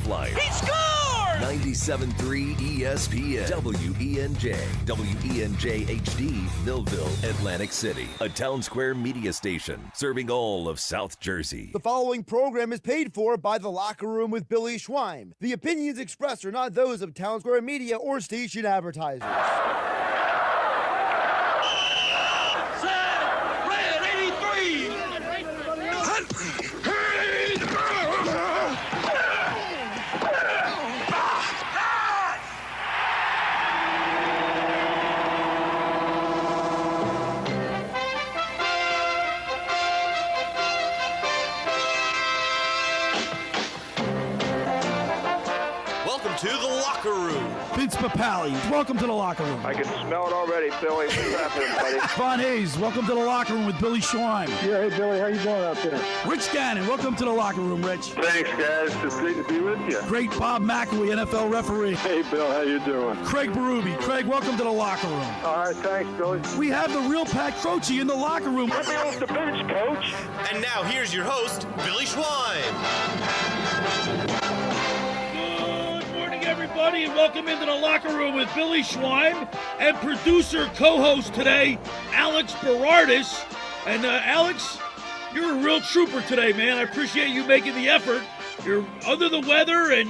Life. He scored! 97.3 ESPN, WENJ, WENJ HD, Millville, Atlantic City. A Town Square media station serving all of South Jersey. The following program is paid for by The Locker Room with Billy Schweim. The opinions expressed are not those of Town Square Media or station advertisers. To the locker room. Vince Papali, welcome to the locker room. I can smell it already, Billy. What's happening, buddy? Von Hayes, welcome to the locker room with Billy Schweim. Yeah, hey, Billy, how you doing out there? Rich Gannon, welcome to the locker room, Rich. Thanks, guys. It's great to be with you. Great Bob McElwee, NFL referee. Hey, Bill, how you doing? Craig Berube. Craig, welcome to the locker room. All right, thanks, Billy. We have the real Pat Croce in the locker room. Let me off the bench, Coach. And now here's your host, Billy Schweim. Everybody, and welcome into the locker room with Billy Schweim and producer co-host today, Alex Berardis. And Alex, you're a real trooper today, man. I appreciate you making the effort. You're under the weather, and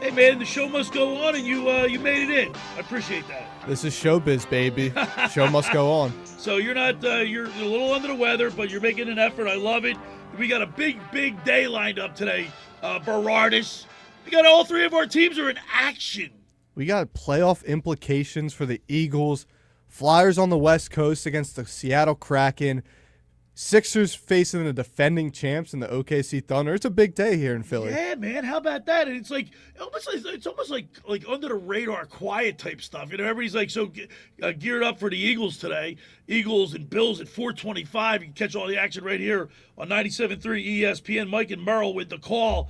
hey, man, the show must go on, and you made it in. I appreciate that. This is showbiz, baby. Show must go on. So you're not you're a little under the weather, but you're making an effort. I love it. We got a big day lined up today, Berardis. We got all three of our teams are in action. We got playoff implications for the Eagles. Flyers on the West Coast against the Seattle Kraken. Sixers facing the defending champs in the OKC Thunder. It's a big day here in Philly. Yeah, man. How about that? And it's almost like under the radar, quiet type stuff. You know, everybody's like so geared up for the Eagles today. Eagles and Bills at 4:25. You can catch all the action right here on 97.3 ESPN. Mike and Merrill with the call.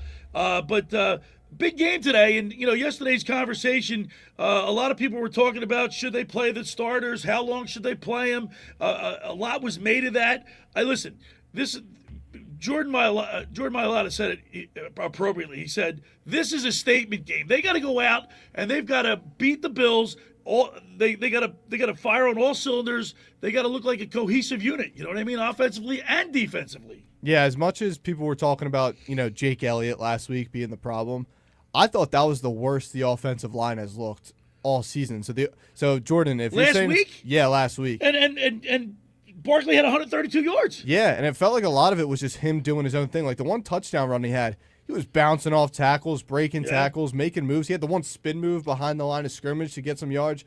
Big game today, and yesterday's conversation, a lot of people were talking about should they play the starters, how long should they play them. A lot was made of that. Jordan Mailata said it appropriately. He said this is a statement game. They got to go out and they've got to beat the Bills. They got to fire on all cylinders. They got to look like a cohesive unit. You know what I mean, offensively and defensively. Yeah, as much as people were talking about Jake Elliott last week being the problem, I thought that was the worst the offensive line has looked all season. So Jordan, if you're saying last week, and Barkley had 132 yards. Yeah, and it felt like a lot of it was just him doing his own thing. Like the one touchdown run he had, he was bouncing off tackles, breaking tackles, making moves. He had the one spin move behind the line of scrimmage to get some yards.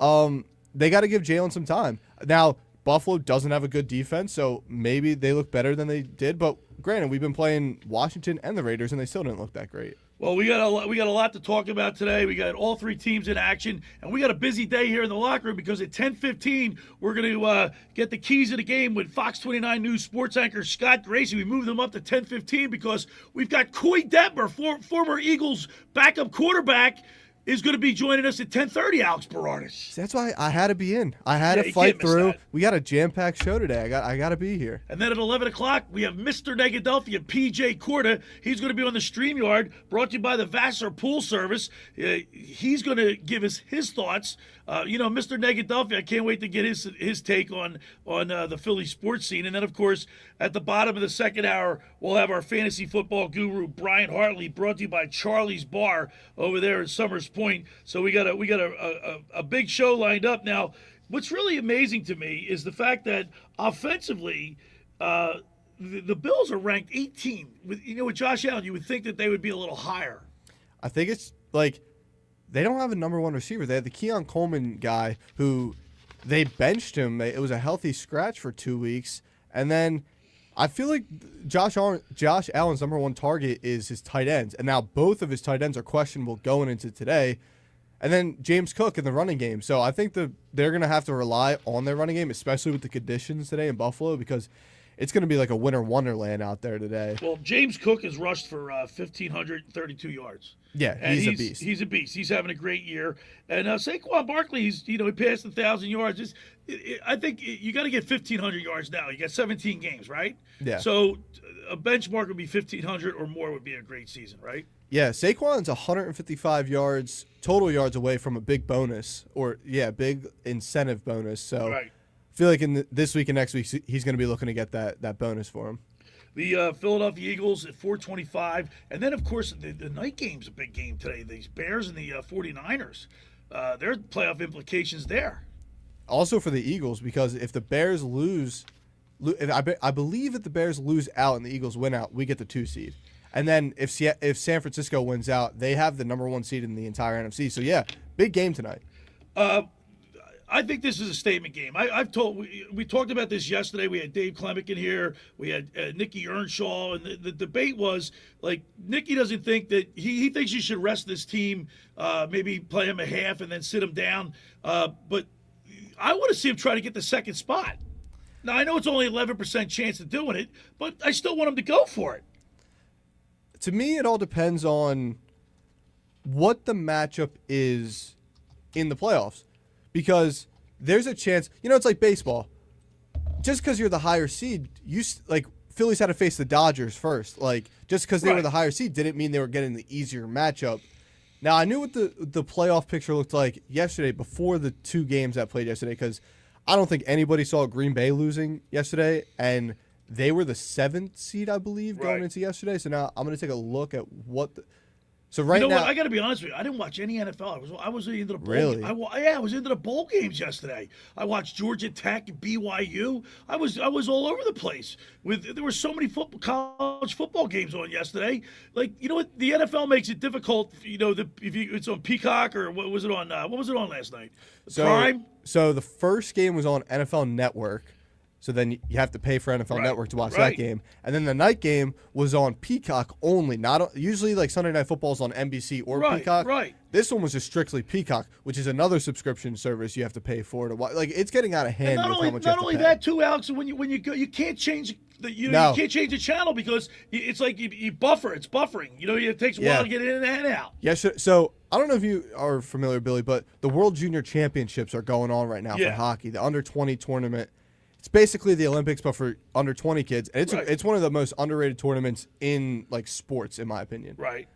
They got to give Jalen some time. Now, Buffalo doesn't have a good defense, so maybe they look better than they did. But granted, we've been playing Washington and the Raiders, and they still didn't look that great. Well, we got a lot to talk about today. We got all three teams in action, and we got a busy day here in the locker room because at 10:15 we're going to get the keys of the game with Fox 29 News sports anchor Scott Grayson. We moved them up to 10:15 because we've got Coy Detmer, former Eagles backup quarterback, is going to be joining us at 10:30, Alex Berardis. That's why I had to be in. I had to fight through. We got a jam-packed show today. I got to be here. And then at 11 o'clock, we have Mr. Negadelphia P.J. Corda. He's going to be on the StreamYard, brought to you by the Vassar Pool Service. He's going to give us his thoughts. Mr. Negadelphia, I can't wait to get his take on the Philly sports scene. And then, of course, at the bottom of the second hour, we'll have our fantasy football guru, Brian Hartley, brought to you by Charlie's Bar over there in Summers Point. So we got a big show lined up. Now, what's really amazing to me is the fact that offensively, the Bills are ranked 18. With Josh Allen, you would think that they would be a little higher. I think it's like they don't have a number one receiver. They had the Keon Coleman guy who they benched him. It was a healthy scratch for 2 weeks. And then I feel like Josh Allen's number one target is his tight ends. And now both of his tight ends are questionable going into today. And then James Cook in the running game. So I think they're going to have to rely on their running game, especially with the conditions today in Buffalo, because it's going to be like a winter wonderland out there today. Well, James Cook has rushed for 1,532 yards. Yeah, he's a beast. He's a beast. He's having a great year. And Saquon Barkley, he passed 1,000 yards. I think you got to get 1,500 yards now. You got 17 games, right? Yeah. So a benchmark would be 1,500 or more would be a great season, right? Yeah, Saquon's 155 yards, total yards away from a big bonus, big incentive bonus. So Right. I feel like in this week and next week, he's going to be looking to get that bonus for him. The Philadelphia Eagles at 425. And then, of course, the night game's a big game today. These Bears and the 49ers. There's playoff implications there. Also for the Eagles, because if the Bears I believe if the Bears lose out and the Eagles win out, we get the 2 seed. And then if San Francisco wins out, they have the number 1 seed in the entire NFC. So, yeah, big game tonight. I think this is a statement game. We talked about this yesterday. We had Dave Klemick in here. We had Nicky Earnshaw, and the debate was like Nicky doesn't think that he thinks you should rest this team, maybe play him a half and then sit him down. But I want to see him try to get the second spot. Now I know it's only 11% chance of doing it, but I still want him to go for it. To me, it all depends on what the matchup is in the playoffs. Because there's a chance, it's like baseball. Just because you're the higher seed, Phillies had to face the Dodgers first. Like, just because they were the higher seed didn't mean they were getting the easier matchup. Now, I knew what the playoff picture looked like yesterday before the 2 games that played yesterday, because I don't think anybody saw Green Bay losing yesterday, and they were the 7th seed, I believe, going into yesterday. So now I'm going to take a look at what So right now, what? I got to be honest with you. I didn't watch any NFL. I was into the bowl. Really? I was into the bowl games yesterday. I watched Georgia Tech, BYU. I was all over the place. There were so many college football games on yesterday. Like, you know what? The NFL makes it difficult. It's on Peacock, or what was it on? What was it on last night? Prime. So the first game was on NFL Network. So then you have to pay for NFL Network to watch that game. And then the night game was on Peacock only. Usually like Sunday Night Football is on NBC or Peacock. Right. This one was just strictly Peacock, which is another subscription service you have to pay for to watch. Like, it's getting out of hand. And not only that too, Alex. When you go, you can't change you can't change the channel because it's like you buffer. It's buffering. It takes a while to get in and out. Yeah. So I don't know if you are familiar, Billy, but the World Junior Championships are going on right now for hockey. The under-20 tournament. It's basically the Olympics, but for under 20 kids. And it's one of the most underrated tournaments in like sports, in my opinion. Right.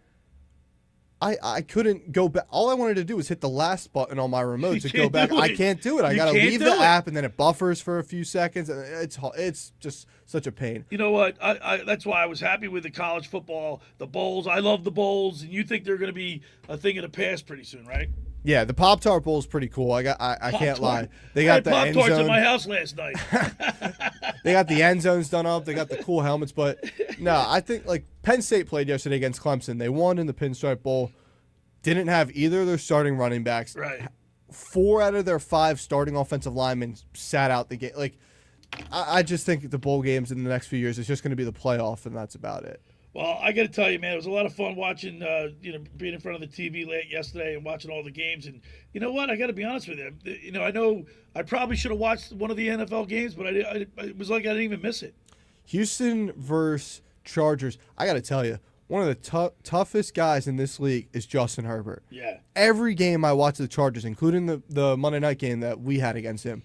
I couldn't go back. All I wanted to do was hit the last button on my remote to go back. I can't do it. I got to leave the app, and then it buffers for a few seconds. And it's just such a pain. You know what? That's why I was happy with the college football, the bowls. I love the bowls, and you think they're going to be a thing of the past pretty soon, right? Yeah, the Pop-Tart Bowl is pretty cool. I can't lie. They got the end Pop-Tarts zone. at my house last night. They got the end zones done up. They got the cool helmets. But, no, I think, like, Penn State played yesterday against Clemson. They won in the Pinstripe Bowl. Didn't have either of their starting running backs. Right. 4 out of their 5 starting offensive linemen sat out the game. Like, I just think the bowl games in the next few years is just going to be the playoff, and that's about it. Well, I got to tell you, man, it was a lot of fun watching, being in front of the TV late yesterday and watching all the games. And you know what? I got to be honest with you. I know I probably should have watched one of the NFL games, but it was like I didn't even miss it. Houston versus Chargers. I got to tell you, one of the toughest guys in this league is Justin Herbert. Yeah. Every game I watch the Chargers, including the Monday night game that we had against him,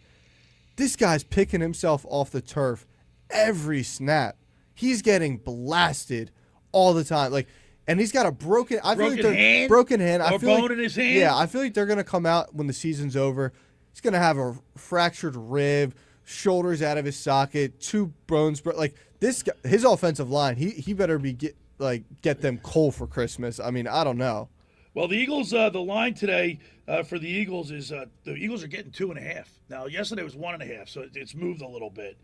this guy's picking himself off the turf every snap. He's getting blasted all the time. Like, and he's got a broken hand. Or bone in his hand. Yeah, I feel like they're gonna come out when the season's over. He's gonna have a fractured rib, shoulders out of his socket, 2 bones. Like, this guy, his offensive line, he better be get them coal for Christmas. I mean, I don't know. Well, the Eagles, the line today for the Eagles is the Eagles are getting 2.5. Now, yesterday was 1.5, so it's moved a little bit.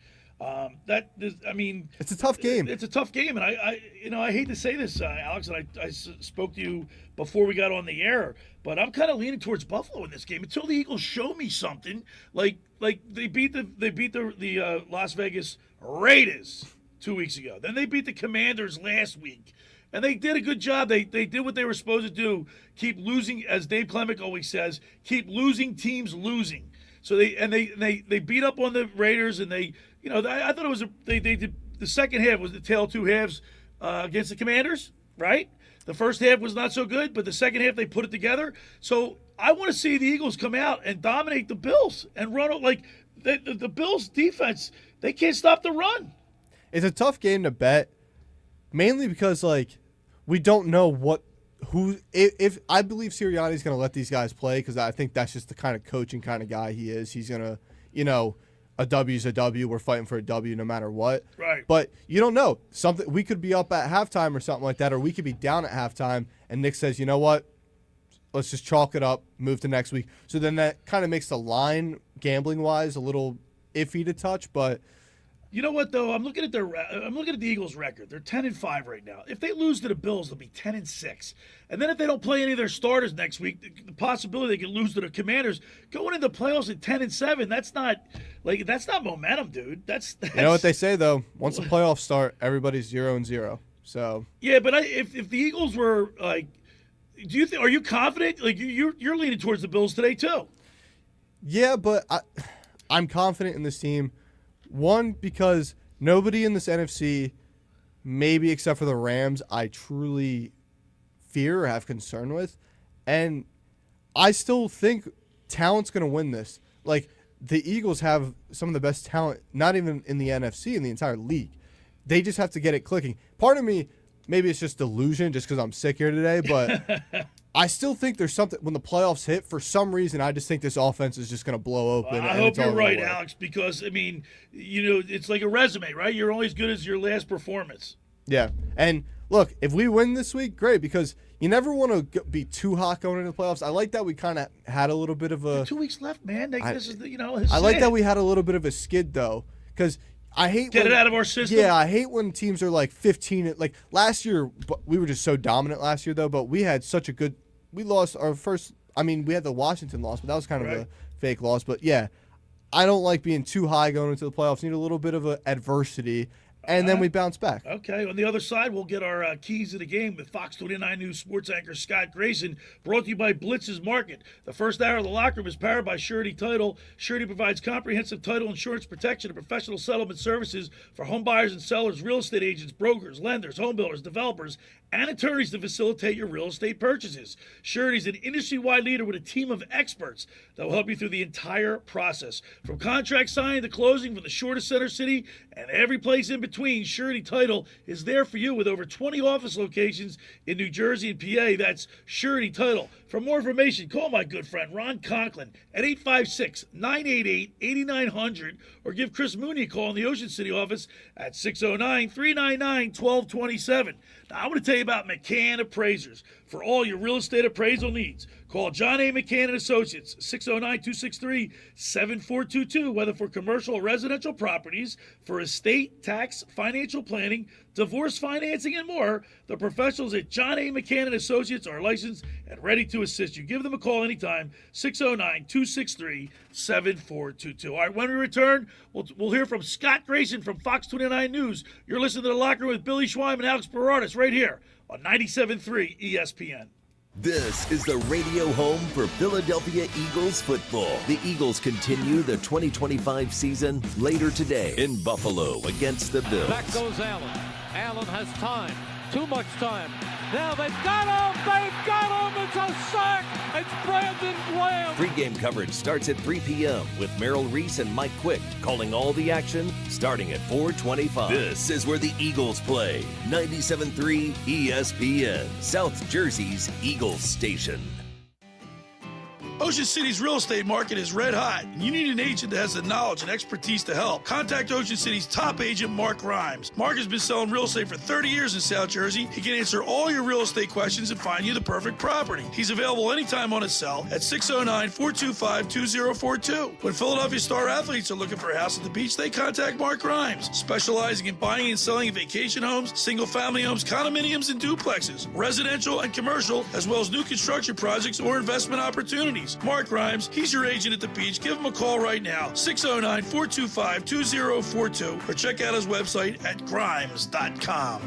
It's a tough game. It's a tough game, and I hate to say this, Alex, and I spoke to you before we got on the air, but I'm kind of leaning towards Buffalo in this game until the Eagles show me something. Like they beat the Las Vegas Raiders 2 weeks ago. Then they beat the Commanders last week. And they did a good job. They did what they were supposed to do. Keep losing, as Dave Klemick always says, keep losing teams losing. So they beat up on the Raiders, and I thought it was they did the second half was the tail 2 halves against the Commanders, right? The first half was not so good, but the second half they put it together. So I want to see the Eagles come out and dominate the Bills and run like the Bills defense. They can't stop the run. It's a tough game to bet, mainly because like we don't know what if I believe Sirianni's going to let these guys play, because I think that's just the kind of coaching kind of guy he is. He's going to, a W's a W. We're fighting for a W no matter what. Right. But you don't know. We could be up at halftime or something like that, or we could be down at halftime, and Nick says, you know what? Let's just chalk it up, move to next week. So then that kind of makes the line, gambling-wise, a little iffy to touch, but you know what though? I'm looking at the Eagles' record. They're 10-5 right now. If they lose to the Bills, they'll be 10-6. And then if they don't play any of their starters next week, the possibility they can lose to the Commanders going into the playoffs at 10-7. That's not momentum, dude. That's you know what they say though. Once the playoffs start, everybody's 0-0. So yeah, but if the Eagles were like, are you confident? Like you're leaning towards the Bills today too. Yeah, but I'm confident in this team. One, because nobody in this NFC, maybe except for the Rams, I truly fear or have concern with. And I still think talent's going to win this. Like, the Eagles have some of the best talent, not even in the NFC, in the entire league. They just have to get it clicking. Part of me, maybe it's just delusion just because I'm sick here today, but I still think there's something when the playoffs hit. For some reason, I just think this offense is just going to blow open. I hope you're right, Alex, because, I mean, it's like a resume, right? You're only as good as your last performance. Yeah. And, look, if we win this week, great, because you never want to be too hot going into the playoffs. I like that we kind of had a little bit of a – 2 weeks left, man. I like that we had a little bit of a skid, though, because – I hate get it out of our system. Yeah, I hate when teams are like 15. Like last year, we were just so dominant last year, though. But we had such a good. We lost our first. I mean, we had the Washington loss, but that was kind of a fake loss. But yeah, I don't like being too high going into the playoffs. Need a little bit of adversity, and then we bounce back. Okay, on the other side, we'll get our keys to the game with Fox 29 News sports anchor Scott Grayson, brought to you by Blitz's Market. The first hour of the locker room is powered by Surety Title. Surety provides comprehensive title insurance protection and professional settlement services for home buyers and sellers, real estate agents, brokers, lenders, home builders, developers, and attorneys to facilitate your real estate purchases. Surety is an industry-wide leader with a team of experts that will help you through the entire process. From contract signing to closing, from the shortest center city and every place in between, Surety Title is there for you with over 20 office locations in New Jersey and PA. That's Surety Title. For more information, call my good friend Ron Conklin at 856-988-8900 or give Chris Mooney a call in the Ocean City office at 609-399-1227. Now, I want to tell you about McCann Appraisers. For all your real estate appraisal needs, call John A. McCann & Associates, 609-263-7422, whether for commercial or residential properties, for estate, tax, financial planning, divorce financing, and more. The professionals at John A. McCann & Associates are licensed and ready to assist you. Give them a call anytime, 609-263-7422. All right, when we return, we'll hear from Scott Grayson from Fox 29 News. You're listening to The Locker Room with Billy Schweim and Alex Berardis right here on 97.3 ESPN. This is the radio home for Philadelphia Eagles football. The Eagles continue the 2025 season later today in Buffalo against the Bills. Back goes Allen. Allen has time. Too much time. Now they've got him! They've got him! It's a sack! It's Brandon Graham! Pregame coverage starts at 3 p.m. with Merrill Reese and Mike Quick calling all the action starting at 4:25. This is where the Eagles play. 97.3 ESPN, South Jersey's Eagles station. Ocean City's real estate market is red hot, and you need an agent that has the knowledge and expertise to help. Contact Ocean City's top agent, Mark Rhymes. Mark has been selling real estate for 30 years in South Jersey. He can answer all your real estate questions and find you the perfect property. He's available anytime on his cell at 609-425-2042. When Philadelphia star athletes are looking for a house at the beach, they contact Mark Rhymes, specializing in buying and selling vacation homes, single-family homes, condominiums, and duplexes, residential and commercial, as well as new construction projects or investment opportunities. Mark Rhymes, he's your agent at the beach. Give him a call right now, 609-425-2042, or check out his website at grimes.com.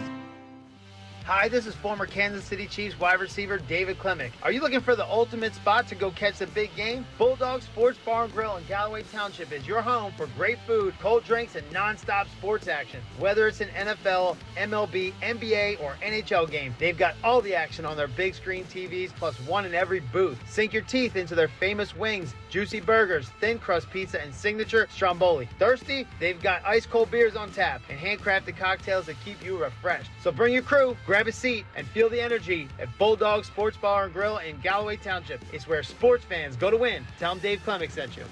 Hi, this is former Kansas City Chiefs wide receiver David Klemick. Are you looking for the ultimate spot to go catch the big game? Bulldog Sports Bar and Grill in Galloway Township is your home for great food, cold drinks, and non-stop sports action. Whether it's an NFL, MLB, NBA, or NHL game, they've got all the action on their big screen TVs, plus one in every booth. Sink your teeth into their famous wings, juicy burgers, thin crust pizza, and signature stromboli. Thirsty? They've got ice cold beers on tap and handcrafted cocktails that keep you refreshed. So bring your crew, grab grab a seat and feel the energy at Bulldog Sports Bar and Grill in Galloway Township. It's where sports fans go to win. Tell them Dave Clemick sent you.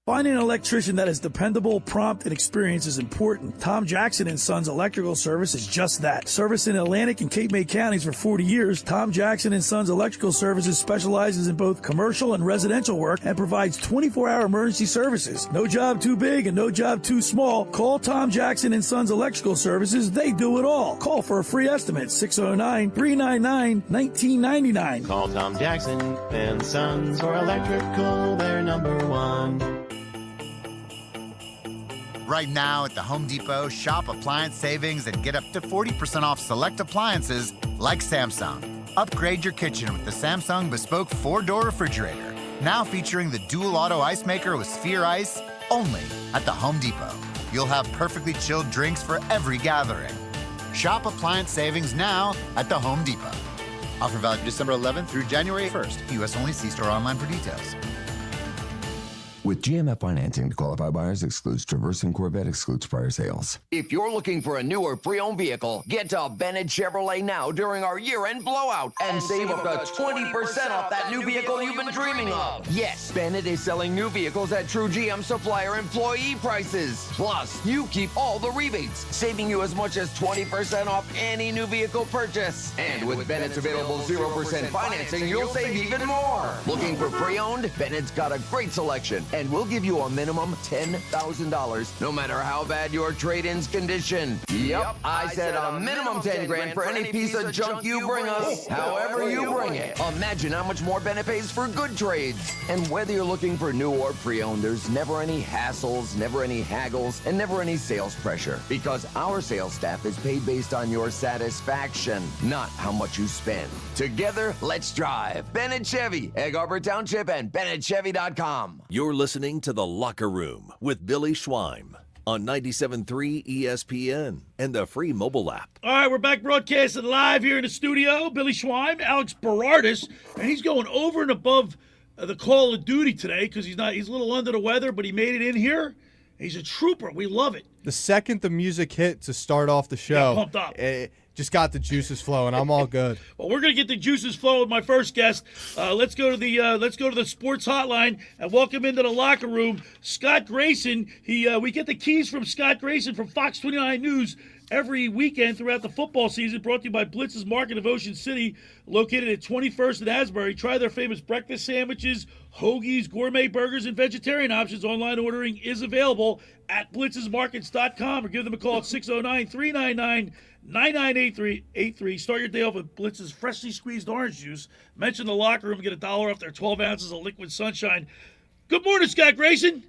Finding an electrician that is dependable, prompt, and experienced is important. Tom Jackson & Sons Electrical Service is just that. Service in Atlantic and Cape May counties for 40 years, Tom Jackson & Sons Electrical Services specializes in both commercial and residential work and provides 24-hour emergency services. No job too big and no job too small. Call Tom Jackson & Sons Electrical Services. They do it all. Call for a free estimate, 609-399-1999. Call Tom Jackson & Sons for electrical. They're number one. Right now at the Home Depot, shop appliance savings and get up to 40% off select appliances like Samsung. Upgrade your kitchen with the Samsung Bespoke 4-door refrigerator. Now featuring the dual auto ice maker with Sphere Ice, only at the Home Depot. You'll have perfectly chilled drinks for every gathering. Shop appliance savings now at the Home Depot. Offer valid December 11th through January 1st. U.S. only. See store online for details. With GMF financing to qualify buyers, excludes Traverse and Corvette, excludes prior sales. If you're looking for a new or pre-owned vehicle, get to Bennett Chevrolet now during our year-end blowout and save up to 20% off that new vehicle you've been dreaming of. Yes, Bennett is selling new vehicles at true GM supplier employee prices. Plus, you keep all the rebates, saving you as much as 20% off any new vehicle purchase. And with Bennett's available 0% financing, you'll save even more. Looking for pre-owned? Bennett's got a great selection, and we'll give you a minimum $10,000 no matter how bad your trade-in's condition. Yep, I said a minimum 10 grand for any piece of junk you bring us, however you bring it. Imagine how much more Bennett pays for good trades. And whether you're looking for new or pre-owned, there's never any hassles, never any haggles, and never any sales pressure, because our sales staff is paid based on your satisfaction, not how much you spend. Together, let's drive. Bennett Chevy, Egg Harbor Township, and BennettChevy.com. You're listening to The Locker Room with Billy Schweim on 97.3 ESPN and the free mobile app. All right, we're back broadcasting live here in the studio. Billy Schweim, Alex Berardis, and he's going over and above the call of duty today because he's a little under the weather, but he made it in here. He's a trooper. We love it. The second the music hit to start off the show, pumped up. It just got the juices flowing. I'm all good. Well, we're going to get the juices flowing with my first guest. Let's go to the sports hotline and welcome into the locker room Scott Grayson. We get the keys from Scott Grayson from Fox 29 News every weekend throughout the football season, brought to you by Blitz's Market of Ocean City, located at 21st and Asbury. Try their famous breakfast sandwiches, hoagies, gourmet burgers, and vegetarian options. Online ordering is available at blitzesmarkets.com or give them a call at 609-399-9983. Start your day off with Blitz's freshly squeezed orange juice. Mention the locker room, get $1 off their 12 ounces of liquid sunshine. Good morning, Scott Grayson.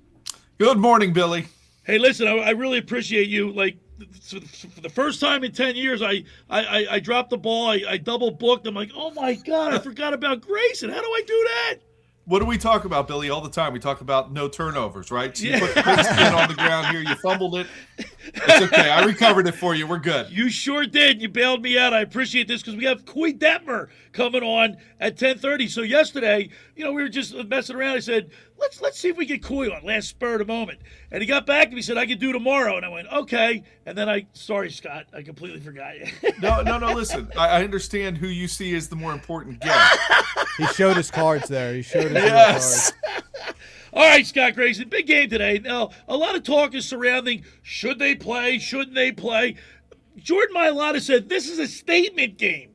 Good morning, Billy. Hey, listen, I really appreciate you. Like, for the first time in 10 years, I dropped the ball. I double booked. I'm like, oh my God, I forgot about Grayson. How do I do that? What do we talk about, Billy, all the time? We talk about no turnovers, right? So you put the pigskin on the ground here. You fumbled it. It's okay. I recovered it for you. We're good. You sure did. You bailed me out. I appreciate this because we have Coy Detmer coming on at 10:30. So yesterday, we were just messing around. I said, let's see if we get Coy on, last spur of the moment. And he got back to me and said, I could do tomorrow. And I went, okay. And then sorry, Scott, I completely forgot you. No, listen. I understand who you see as the more important guest. He showed his cards there. He showed his cards. All right, Scott Grayson, big game today. Now, a lot of talk is surrounding should they play, shouldn't they play. Jordan Mailata said this is a statement game.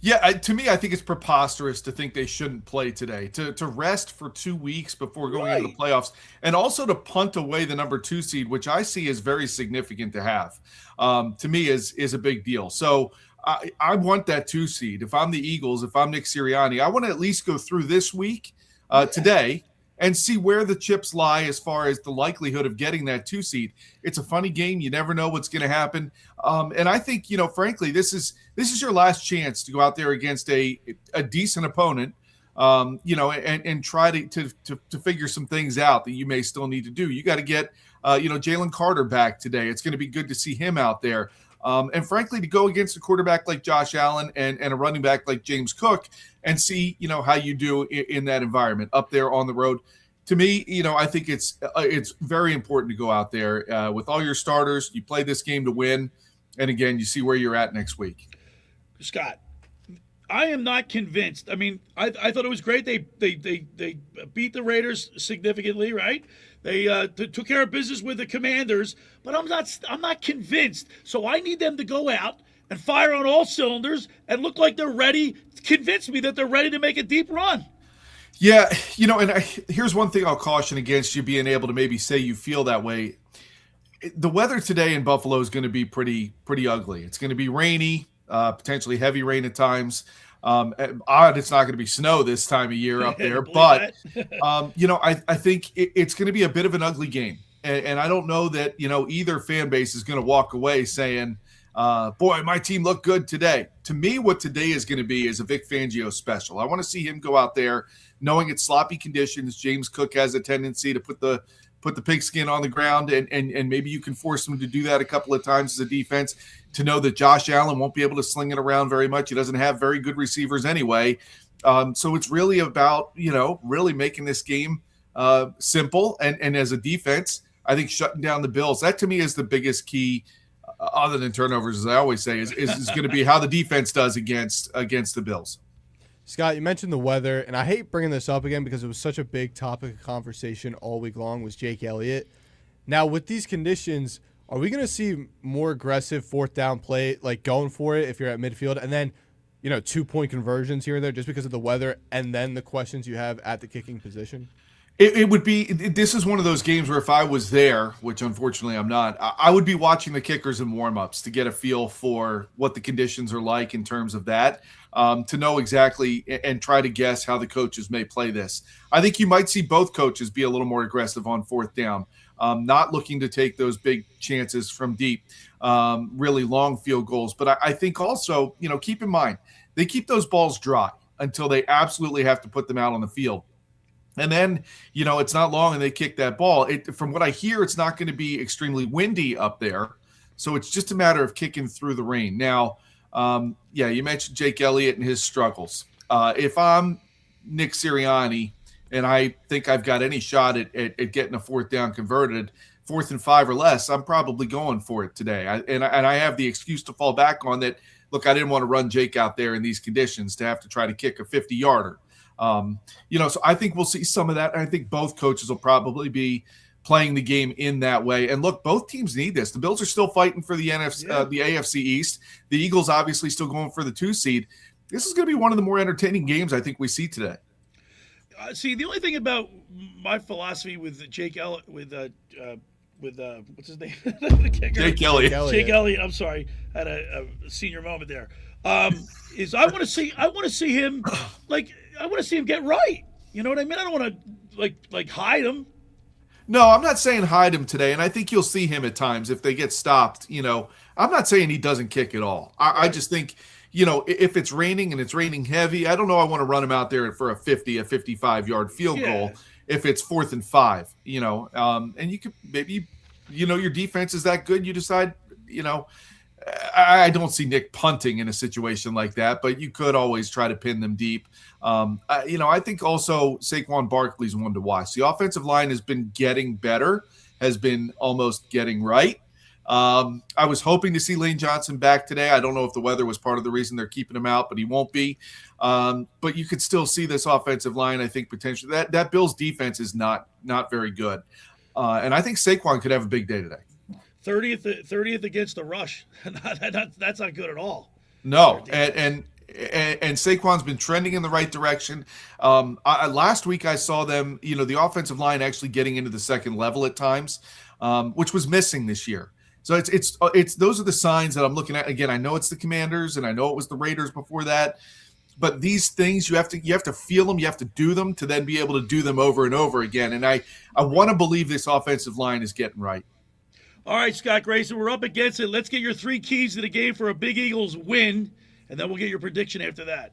Yeah, to me, I think it's preposterous to think they shouldn't play today. To rest for 2 weeks before going into the playoffs, and also to punt away the number 2 seed, which I see as very significant to have, to me is a big deal. So I want that 2 seed. If I'm the Eagles, if I'm Nick Sirianni, I want to at least go through this week today and see where the chips lie as far as the likelihood of getting that 2 seed. It's a funny game. You never know what's going to happen. And I think, frankly, this is your last chance to go out there against a decent opponent, and try to figure some things out that you may still need to do. You got to get, Jalen Carter back today. It's going to be good to see him out there. And frankly, to go against a quarterback like Josh Allen and a running back like James Cook and see, how you do in that environment up there on the road. To me, I think it's very important to go out there with all your starters. You play this game to win. And again, you see where you're at next week. Scott, I am not convinced. I mean, I thought it was great. They beat the Raiders significantly, right? They took care of business with the Commanders, but I'm not convinced. So I need them to go out and fire on all cylinders and look like they're ready. Convince me that they're ready to make a deep run. Yeah, here's one thing I'll caution against you being able to maybe say you feel that way. The weather today in Buffalo is going to be pretty ugly. It's going to be rainy, potentially heavy rain at times. Odd, it's not going to be snow this time of year up there, but I think it's going to be a bit of an ugly game, and I don't know that either fan base is going to walk away saying, "Boy, my team looked good today." To me, what today is going to be is a Vic Fangio special. I want to see him go out there knowing it's sloppy conditions. James Cook has a tendency to put the pigskin on the ground, and maybe you can force him to do that a couple of times as a defense, to know that Josh Allen won't be able to sling it around very much. He doesn't have very good receivers anyway. So it's really about, really making this game simple. And as a defense, I think shutting down the Bills, that to me is the biggest key, other than turnovers, as I always say, is going to be how the defense does against the Bills. Scott, you mentioned the weather, and I hate bringing this up again because it was such a big topic of conversation all week long, was Jake Elliott. Now, with these conditions, are we going to see more aggressive fourth down play, like going for it if you're at midfield, and then, 2-point conversions here and there just because of the weather, and then the questions you have at the kicking position? It would be – this is one of those games where if I was there, which unfortunately I'm not, I would be watching the kickers in warm-ups to get a feel for what the conditions are like in terms of that, to know exactly and try to guess how the coaches may play this. I think you might see both coaches be a little more aggressive on fourth down, not looking to take those big chances from deep, really long field goals. But I think also, keep in mind, they keep those balls dry until they absolutely have to put them out on the field. And then, it's not long and they kick that ball. From what I hear, it's not going to be extremely windy up there. So it's just a matter of kicking through the rain. Now, you mentioned Jake Elliott and his struggles. If I'm Nick Sirianni and I think I've got any shot at getting a fourth down converted, 4th and 5 or less, I'm probably going for it today. I have the excuse to fall back on that. Look, I didn't want to run Jake out there in these conditions to have to try to kick a 50-yarder. So I think we'll see some of that. And I think both coaches will probably be playing the game in that way. And look, both teams need this. The Bills are still fighting for the the AFC East. The Eagles obviously still going for the 2 seed. This is going to be one of the more entertaining games I think we see today. See, the only thing about my philosophy with Jake Elliott, with what's his name? Jake Elliott. Jake Elliott. I'm sorry, I had a senior moment there. Is I want to see him I want to see him get right. You know what I mean? I don't want to like hide him. No, I'm not saying hide him today, and I think you'll see him at times if they get stopped. I'm not saying he doesn't kick at all. I just think, if it's raining and it's raining heavy, I don't know. I want to run him out there for a 55-yard field goal if it's 4th and 5. And you could maybe, your defense is that good. You decide, I don't see Nick punting in a situation like that, but you could always try to pin them deep. I think also Saquon Barkley's one to watch. The offensive line has been getting better, has been almost getting right. I was hoping to see Lane Johnson back today. I don't know if the weather was part of the reason they're keeping him out, but he won't be. But you could still see this offensive line, I think, potentially. That Bills defense is not very good. And I think Saquon could have a big day today. 30th against the rush. That's not good at all. No, and Saquon's been trending in the right direction. Last week I saw them, the offensive line actually getting into the second level at times, which was missing this year. So it's those are the signs that I'm looking at. Again, I know it's the Commanders and I know it was the Raiders before that, but these things you have to feel them, you have to do them to then be able to do them over and over again. And I want to believe this offensive line is getting right. All right, Scott Grayson, we're up against it. Let's get your 3 keys to the game for a big Eagles win, and then we'll get your prediction after that.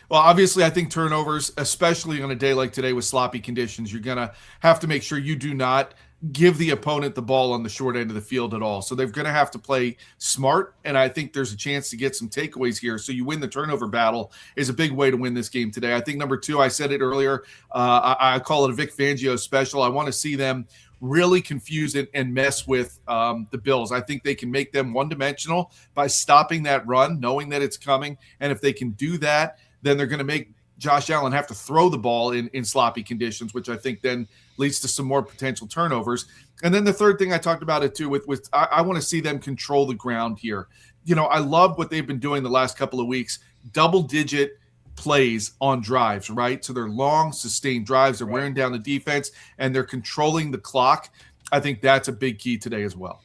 Well, obviously, I think turnovers, especially on a day like today with sloppy conditions, you're going to have to make sure you do not give the opponent the ball on the short end of the field at all. So they're going to have to play smart, and I think there's a chance to get some takeaways here. So you win the turnover battle is a big way to win this game today. I think number 2, I said it earlier, I call it a Vic Fangio special. I want to see them really confuse and mess with the Bills. I think they can make them one-dimensional by stopping that run, knowing that it's coming. And if they can do that, then they're going to make Josh Allen have to throw the ball in sloppy conditions, which I think then leads to some more potential turnovers. And then the third thing I talked about it too, I want to see them control the ground here. You know, I love what they've been doing the last couple of weeks, double-digit plays on drives, right? So they're long, sustained drives. They're wearing down the defense, and they're controlling the clock. I think that's a big key today as well.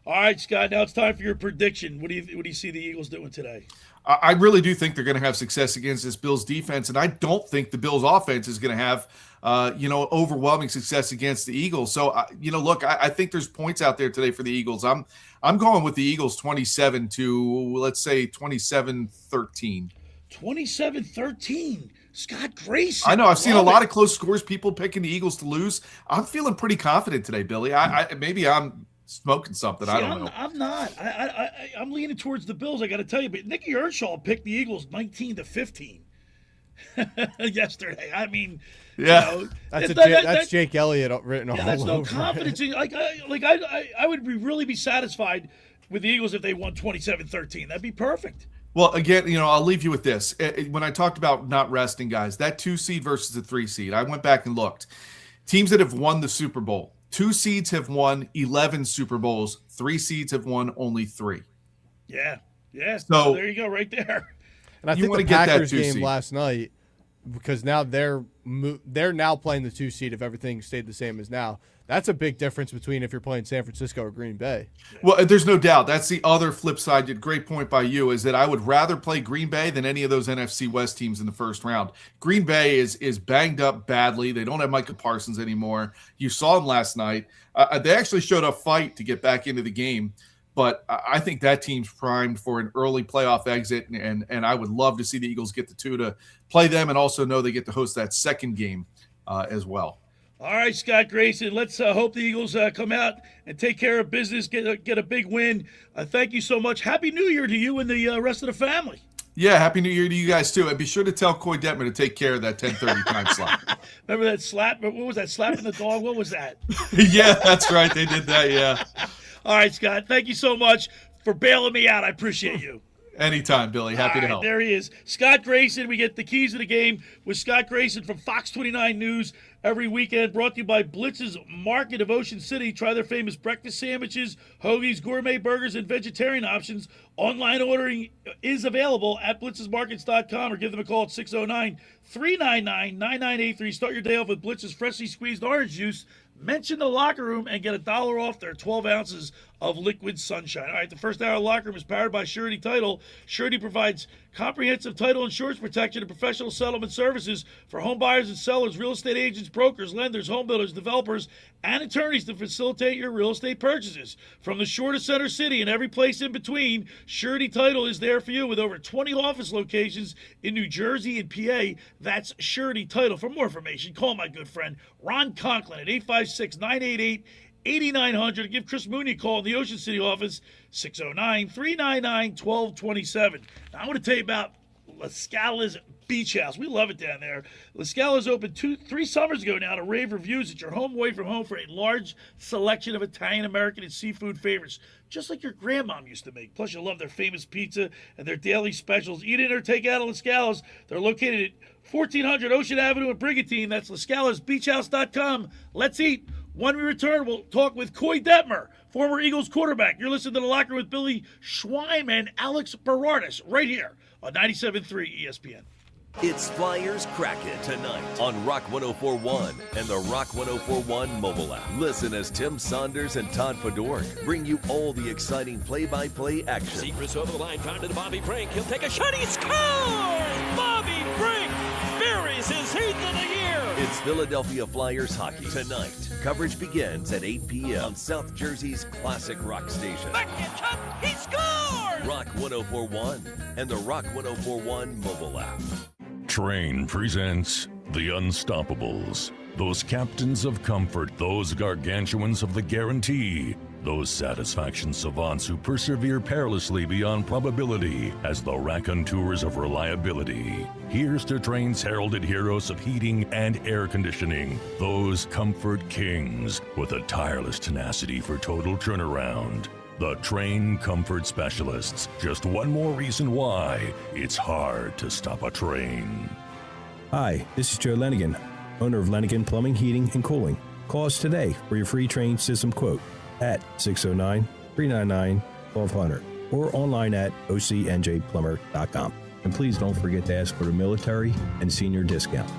All right, Scott, now it's time for your prediction. What do you see the Eagles doing today? I really do think they're going to have success against this Bills defense, and I don't think the Bills offense is going to have overwhelming success against the Eagles. So, look, I think there's points out there today for the Eagles. I'm going with the Eagles 27 to, let's say, 27-13. 27-13. Scott Grayson. I know. I've seen a lot of close scores, people picking the Eagles to lose. I'm feeling pretty confident today, Billy. Maybe I'm smoking something. I don't know. I'm not. I'm leaning towards the Bills, I got to tell you. But Nicky Earnshaw picked the Eagles 19-15 yesterday. I mean, yeah, that's Jake Elliott written all over. That's no confidence. I would really be satisfied with the Eagles if they won 27-13. That'd be perfect. Well, again, I'll leave you with this. When I talked about not resting guys, that 2 seed versus the 3 seed, I went back and looked. Teams that have won the Super Bowl, 2 seeds have won 11 Super Bowls. 3 seeds have won only 3. Yeah. So there you go, right there. And I think the Packers game last night, because now they're now playing the 2 seed if everything stayed the same as now. That's a big difference between if you're playing San Francisco or Green Bay. Well, there's no doubt. That's the other flip side. Great point by you, is that I would rather play Green Bay than any of those NFC West teams in the first round. Green Bay is banged up badly. They don't have Micah Parsons anymore. You saw him last night. They actually showed a fight to get back into the game, but I think that team's primed for an early playoff exit, and I would love to see the Eagles get the 2 to play them and also know they get to host that second game as well. All right, Scott Grayson, let's hope the Eagles come out and take care of business, get a big win. Thank you so much. Happy New Year to you and the rest of the family. Yeah, Happy New Year to you guys, too. And be sure to tell Coy Detmer to take care of that 10:30 time slot. Remember that slap? What was that, slapping the dog? What was that? Yeah, that's right. They did that, yeah. All right, Scott, thank you so much for bailing me out. I appreciate you. Anytime, Billy. Happy to help. There he is. Scott Grayson. We get the keys of the game with Scott Grayson from Fox 29 News every weekend. Brought to you by Blitz's Market of Ocean City. Try their famous breakfast sandwiches, hoagies, gourmet burgers, and vegetarian options. Online ordering is available at blitzesmarkets.com or give them a call at 609-399-9983. Start your day off with Blitz's freshly squeezed orange juice. Mention the locker room and get $1 off their 12 ounces of liquid sunshine. All right, the first hour of the locker room is powered by Surety Title. Surety provides comprehensive title insurance protection and professional settlement services for home buyers and sellers, real estate agents, brokers, lenders, home builders, developers, and attorneys to facilitate your real estate purchases. From the shore to Center City and every place in between, Surety Title is there for you with over 20 office locations in New Jersey and PA. That's Surety Title. For more information, call my good friend Ron Conklin at 856-988-8900. Give Chris Mooney a call in the Ocean City office, 609-399-1227. Now, I want to tell you about La Scala's Beach House. We love it down there. La Scala's opened 3 summers ago now to rave reviews. It's your home away from home for a large selection of Italian, American, and seafood favorites, just like your grandmom used to make. Plus, you'll love their famous pizza and their daily specials. Eat in or take out at La Scala's. They're located at 1400 Ocean Avenue in Brigantine. That's LaScalasBeachHouse.com. Let's eat. When we return, we'll talk with Coy Detmer, former Eagles quarterback. You're listening to The Locker Room with Billy Schweim and Alex Berardis right here on 97.3 ESPN. It's Flyers Kraken tonight on Rock 104.1 and the Rock 104.1 mobile app. Listen as Tim Saunders and Todd Fedork bring you all the exciting play-by-play action. Secrets over the line, found to Bobby Brink. He'll take a shot. He scores! Bobby Brink buries his 8th of the year. It's Philadelphia Flyers hockey tonight. Coverage begins at 8 p.m. on South Jersey's classic rock station. Backhand shot. He scores! Rock 104.1 and the Rock 104.1 mobile app. Train presents The Unstoppables. Those captains of comfort, those gargantuans of the guarantee, Those satisfaction savants who persevere perilously beyond probability as the raconteurs of reliability. Here's to Train's heralded heroes of heating and air conditioning. Those comfort kings with a tireless tenacity for total turnaround. The Train Comfort Specialists. Just one more reason why it's hard to stop a train. Hi, this is Joe Lenigan, owner of Lenigan Plumbing, Heating, and Cooling. Call us today for your free Train system quote at 609-399-1200 or online at ocnjplumber.com. And please don't forget to ask for the military and senior discount.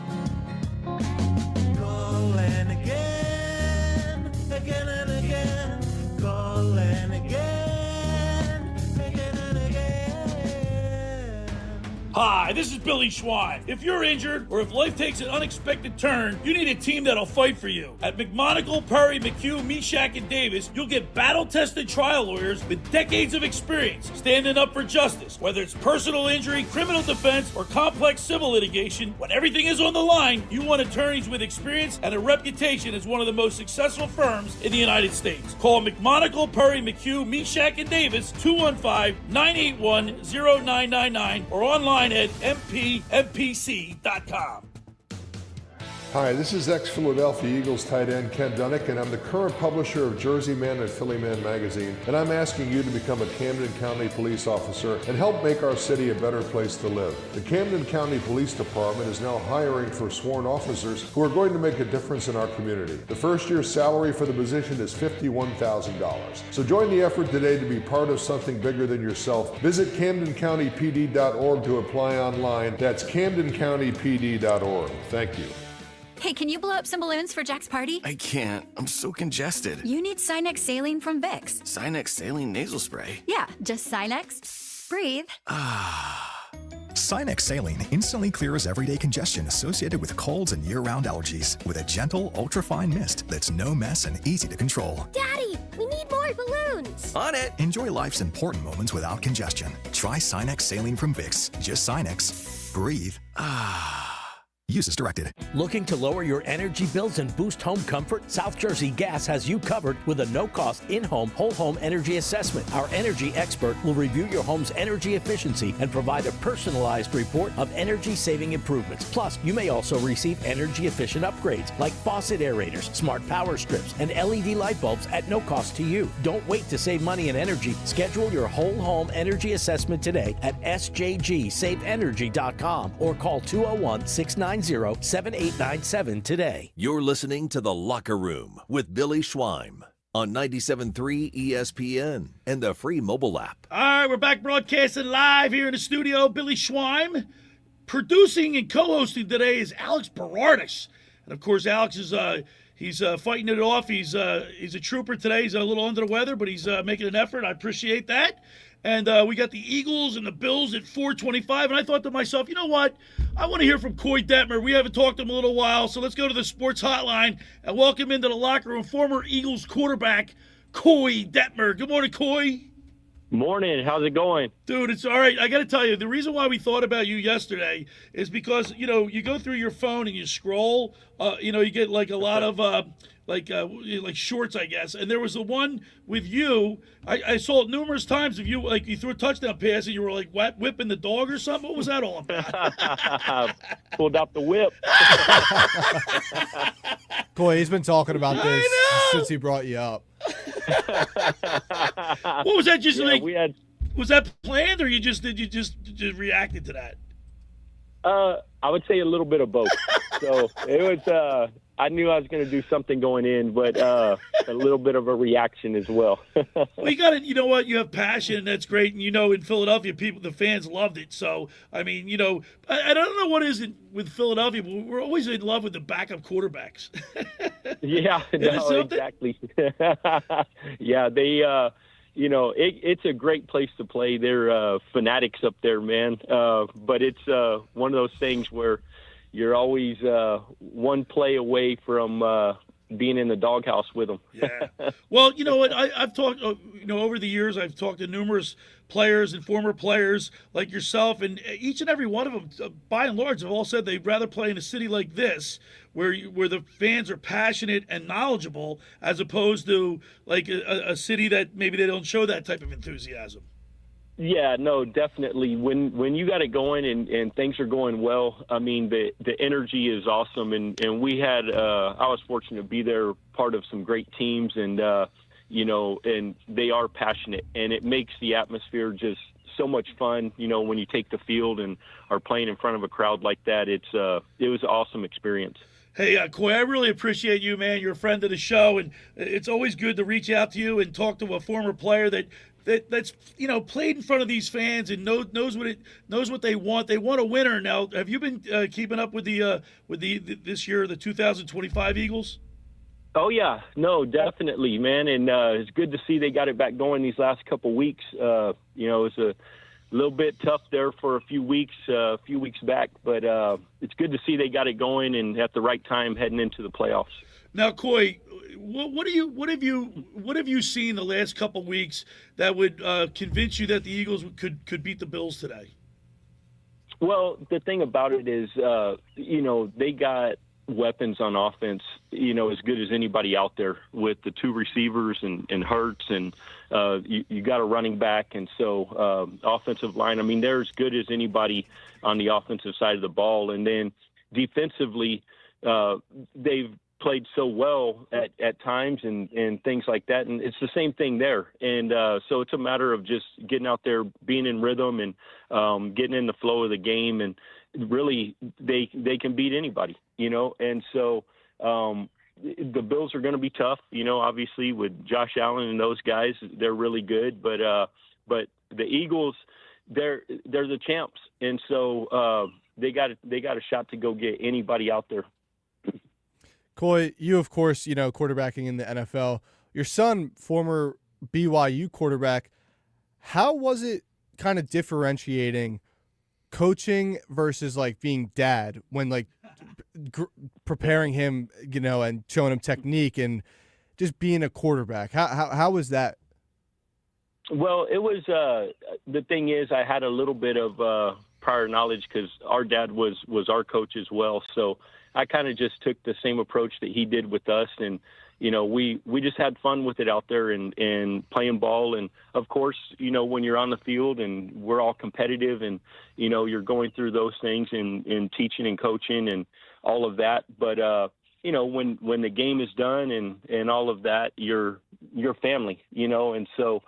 Call and again, again and again. Call and again, again and again. Hi, this is Billy Schwein. If you're injured or if life takes an unexpected turn, you need a team that'll fight for you. At McMonagle, Perry, McHugh, Meshack, and Davis, you'll get battle-tested trial lawyers with decades of experience standing up for justice. Whether it's personal injury, criminal defense, or complex civil litigation, when everything is on the line, you want attorneys with experience and a reputation as one of the most successful firms in the United States. Call McMonagle, Perry, McHugh, Meshack, and Davis, 215-981-0999, or online at mpmpc.com. Hi, this is ex-Philadelphia Eagles tight end Ken Dunnick, and I'm the current publisher of Jersey Man and Philly Man magazine, and I'm asking you to become a Camden County police officer and help make our city a better place to live. The Camden County Police Department is now hiring for sworn officers who are going to make a difference in our community. The first year's salary for the position is $51,000. So join the effort today to be part of something bigger than yourself. Visit CamdenCountyPD.org to apply online. That's CamdenCountyPD.org. Thank you. Hey, can you blow up some balloons for Jack's party? I can't. I'm so congested. You need Sinex Saline from Vicks. Sinex Saline Nasal Spray? Yeah, just Sinex. Breathe. Sinex Saline instantly clears everyday congestion associated with colds and year-round allergies with a gentle, ultra-fine mist that's no mess and easy to control. Daddy, we need more balloons. On it. Enjoy life's important moments without congestion. Try Sinex Saline from Vicks. Just Sinex. Breathe. Use as directed. Looking to lower your energy bills and boost home comfort? South Jersey Gas has you covered with a no-cost in-home, whole-home energy assessment. Our energy expert will review your home's energy efficiency and provide a personalized report of energy-saving improvements. Plus, you may also receive energy-efficient upgrades like faucet aerators, smart power strips, and LED light bulbs at no cost to you. Don't wait to save money and energy. Schedule your whole-home energy assessment today at sjgsaveenergy.com or call 201-690-7897 today. You're listening to The Locker Room with Billy Schwein on 97.3 ESPN and the free mobile app. All right, we're back broadcasting live here in the studio. Billy Schwein. Producing and co-hosting today is Alex Berardis. And, of course, Alex is he's fighting it off. He's a trooper today. He's a little under the weather, but he's making an effort. I appreciate that. And we got the Eagles and the Bills at 4:25. And I thought to myself, you know what? I want to hear from Coy Detmer. We haven't talked to him in a little while, so let's go to the sports hotline and welcome into the locker room former Eagles quarterback Coy Detmer. Good morning, Coy. Morning. How's it going? Dude, it's all right. I got to tell you, the reason why we thought about you yesterday is because, you know, you go through your phone and you scroll, you get like a lot of like shorts, I guess. And there was the one with you. I saw it numerous times of you, like you threw a touchdown pass and you were like whipping the dog or something. What was that all about? Pulled out the whip. Boy, he's been talking about this since he brought you up. What was that? Just was that planned, or did you just reacted to that? I would say a little bit of both. So it was. I knew I was going to do something going in, but a little bit of a reaction as well. Well, you got it. You know what? You have passion, and that's great. And in Philadelphia, the fans loved it. So I mean, I don't know what is it with Philadelphia, but we're always in love with the backup quarterbacks. Yeah, no, exactly. Yeah, they. It's a great place to play. They're fanatics up there, man. But it's one of those things where you're always one play away from being in the doghouse with them. Yeah. Well, you know what? I've talked, over the years, I've talked to numerous players and former players like yourself, and each and every one of them, by and large, have all said they'd rather play in a city like this, where the fans are passionate and knowledgeable, as opposed to like a city that maybe they don't show that type of enthusiasm. Yeah, no, definitely. When you got it going and things are going well, I mean, the energy is awesome. And we had, I was fortunate to be there, part of some great teams, and, and they are passionate, and it makes the atmosphere just so much fun. When you take the field and are playing in front of a crowd like that, it was an awesome experience. Hey, Coy, I really appreciate you, man. You're a friend of the show, and it's always good to reach out to you and talk to a former player that's played in front of these fans and knows what they want. They want a winner. Now, have you been keeping up with this year, the 2025 Eagles? Oh yeah, no, definitely, man, and it's good to see they got it back going these last couple weeks. It was a little bit tough there for a few weeks back, but it's good to see they got it going and at the right time heading into the playoffs. Now, Coy, what have you seen the last couple weeks that would convince you that the Eagles could beat the Bills today? Well, the thing about it is, they got weapons on offense, as good as anybody out there with the two receivers and Hurts, and you got a running back, and so offensive line. I mean, they're as good as anybody on the offensive side of the ball, and then defensively, they've played so well at times and things like that, and it's the same thing there. And so it's a matter of just getting out there, being in rhythm, and getting in the flow of the game, and really they can beat anybody, and so the Bills are going to be tough, obviously with Josh Allen and those guys. They're really good, but the Eagles, they're the champs, and so they got a shot to go get anybody out there. Coy, you, of course, quarterbacking in the NFL. Your son, former BYU quarterback, how was it kind of differentiating coaching versus, like, being dad when, like, preparing him, and showing him technique and just being a quarterback? How was that? Well, it was the thing is I had a little bit of prior knowledge because our dad was our coach as well, so I kind of just took the same approach that he did with us, and we just had fun with it out there and playing ball. And of course, when you're on the field and we're all competitive, and you're going through those things and teaching and coaching and all of that. But when the game is done and all of that, you're family, and so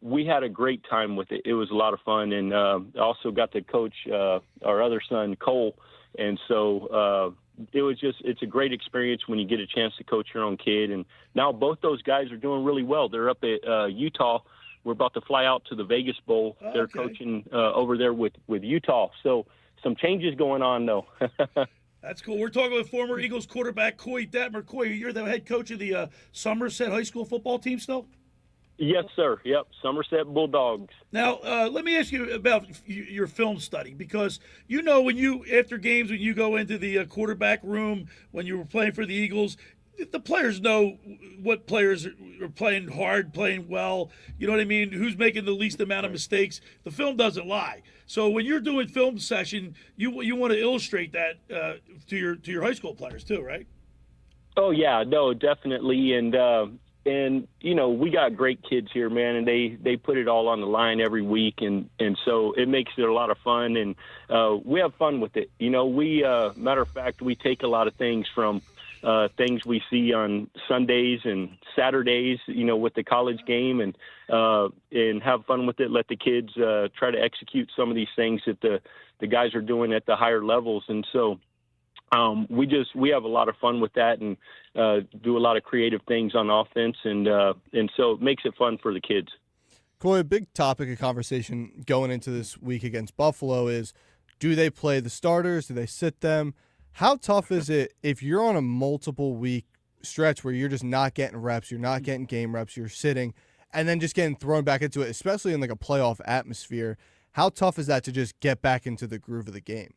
we had a great time with it. It was a lot of fun, and I also got to coach our other son, Cole, and so it's a great experience when you get a chance to coach your own kid. And now both those guys are doing really well. They're up at Utah. We're about to fly out to the Vegas Bowl. Okay. They're coaching over there with Utah. So some changes going on, though. That's cool. We're talking with former Eagles quarterback Coy Detmer. Coy, you're the head coach of the Somerset High School football team still? Yes, sir. Yep, Somerset Bulldogs. Now, let me ask you about your film study, because after games, when you go into the quarterback room, when you were playing for the Eagles, the players know what players are playing hard, playing well. You know what I mean? Who's making the least amount of mistakes? The film doesn't lie. So when you're doing film session, you want to illustrate that to your high school players too, right? Oh yeah, no, definitely, and we got great kids here, man, and they put it all on the line every week, and so it makes it a lot of fun, and we have fun with it. Matter of fact, we take a lot of things from things we see on Sundays and Saturdays, with the college game, and have fun with it. Let the kids try to execute some of these things that the guys are doing at the higher levels, and so we have a lot of fun with that, and do a lot of creative things on offense, and so it makes it fun for the kids. Coy, a big topic of conversation going into this week against Buffalo is, do they play the starters? Do they sit them? How tough is it if you're on a multiple week stretch where you're just not getting reps, you're not getting game reps, you're sitting, and then just getting thrown back into it, especially in like a playoff atmosphere? How tough is that to just get back into the groove of the game?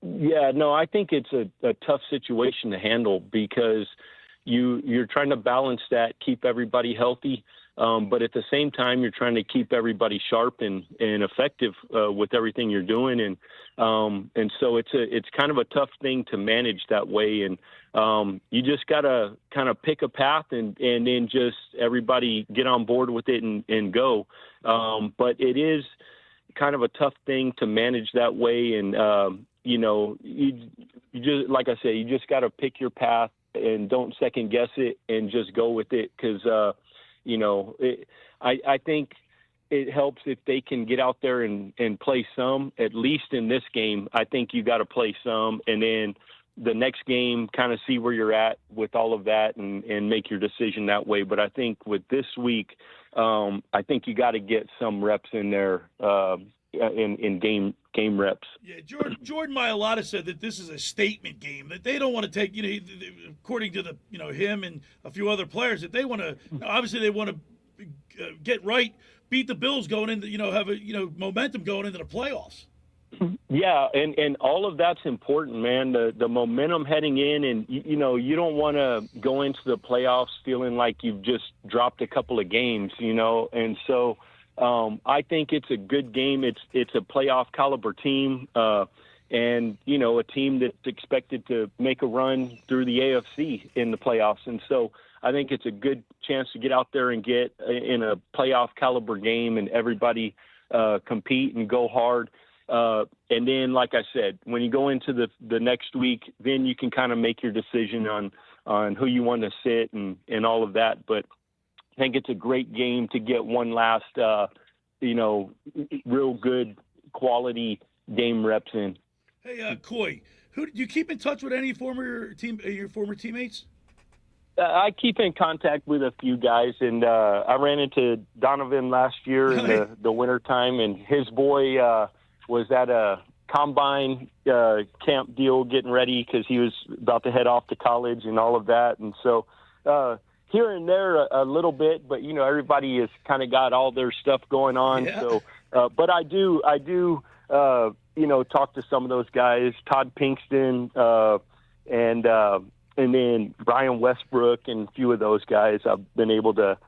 Yeah, no, I think it's a tough situation to handle because, you're trying to balance that, keep everybody healthy. But at the same time, you're trying to keep everybody sharp and effective with everything you're doing, and so it's kind of a tough thing to manage that way. And you just gotta kind of pick a path and then just everybody get on board with it and go. But it is kind of a tough thing to manage that way, and you just, like I said, you just gotta pick your path and don't second guess it and just go with it, because I think it helps if they can get out there and play some, at least in this game. I think you got to play some, and then the next game kind of see where you're at with all of that and make your decision that way. But I think with this week, I think you got to get some reps in there in game reps. Yeah, Jordan Mailata said that this is a statement game, that they don't want to take, according to the, him and a few other players, that they want to, obviously they want to get right, beat the Bills going into, have a, momentum going into the playoffs. Yeah, and all of that's important, man. The momentum heading in, and you don't want to go into the playoffs feeling like you've just dropped a couple of games, and so I think it's a good game. It's a playoff caliber team, and a team that's expected to make a run through the AFC in the playoffs, and so I think it's a good chance to get out there and get in a playoff caliber game, and everybody compete and go hard. And then, like I said, when you go into the next week, then you can kind of make your decision on who you want to sit and all of that. But I think it's a great game to get one last, real good quality game reps in. Hey, Coy, do you keep in touch with any your former teammates? I keep in contact with a few guys, and I ran into Donovan last year in the wintertime, and his boy was at a combine camp deal getting ready because he was about to head off to college and all of that. And so here and there a little bit, but, everybody has kind of got all their stuff going on. Yeah. So, but I do talk to some of those guys, Todd Pinkston, and then Brian Westbrook and a few of those guys. I've been able to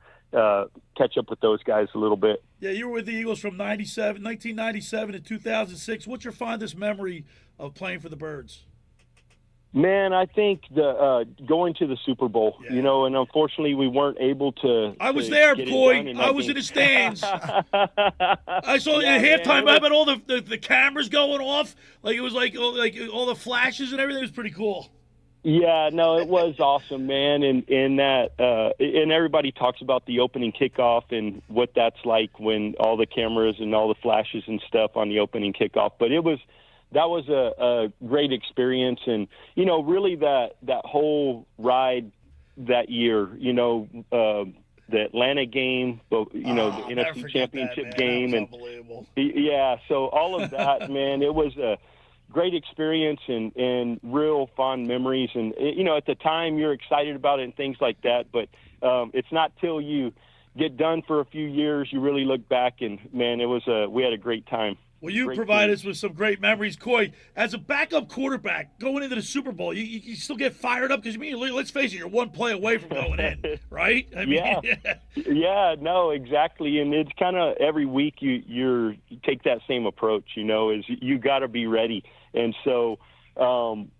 catch up with those guys a little bit. Yeah, you were with the Eagles from 1997 to 2006. What's your fondest memory of playing for the Birds? Man, I think the going to the Super Bowl, and unfortunately we weren't able to. I was there, Coy. I was in the stands. I saw in halftime. I had all the cameras going off, like it was like all the flashes and everything. It was pretty cool. Yeah, no, it was awesome, man, and everybody talks about the opening kickoff and what that's like when all the cameras and all the flashes and stuff on the opening kickoff. But that was a great experience, and really that whole ride that year, the Atlanta game, the NFC Championship game, and yeah, so all of that, man, it was a great experience and real fond memories. And, at the time you're excited about it and things like that, but it's not till you get done for a few years you really look back and, man, we had a great time. Well, you provide us with some great memories, Coy. As a backup quarterback going into the Super Bowl, you still get fired up because, let's face it, you're one play away from going in, right? Yeah, no, exactly. And it's kind of every week you take that same approach, is you got to be ready. And so,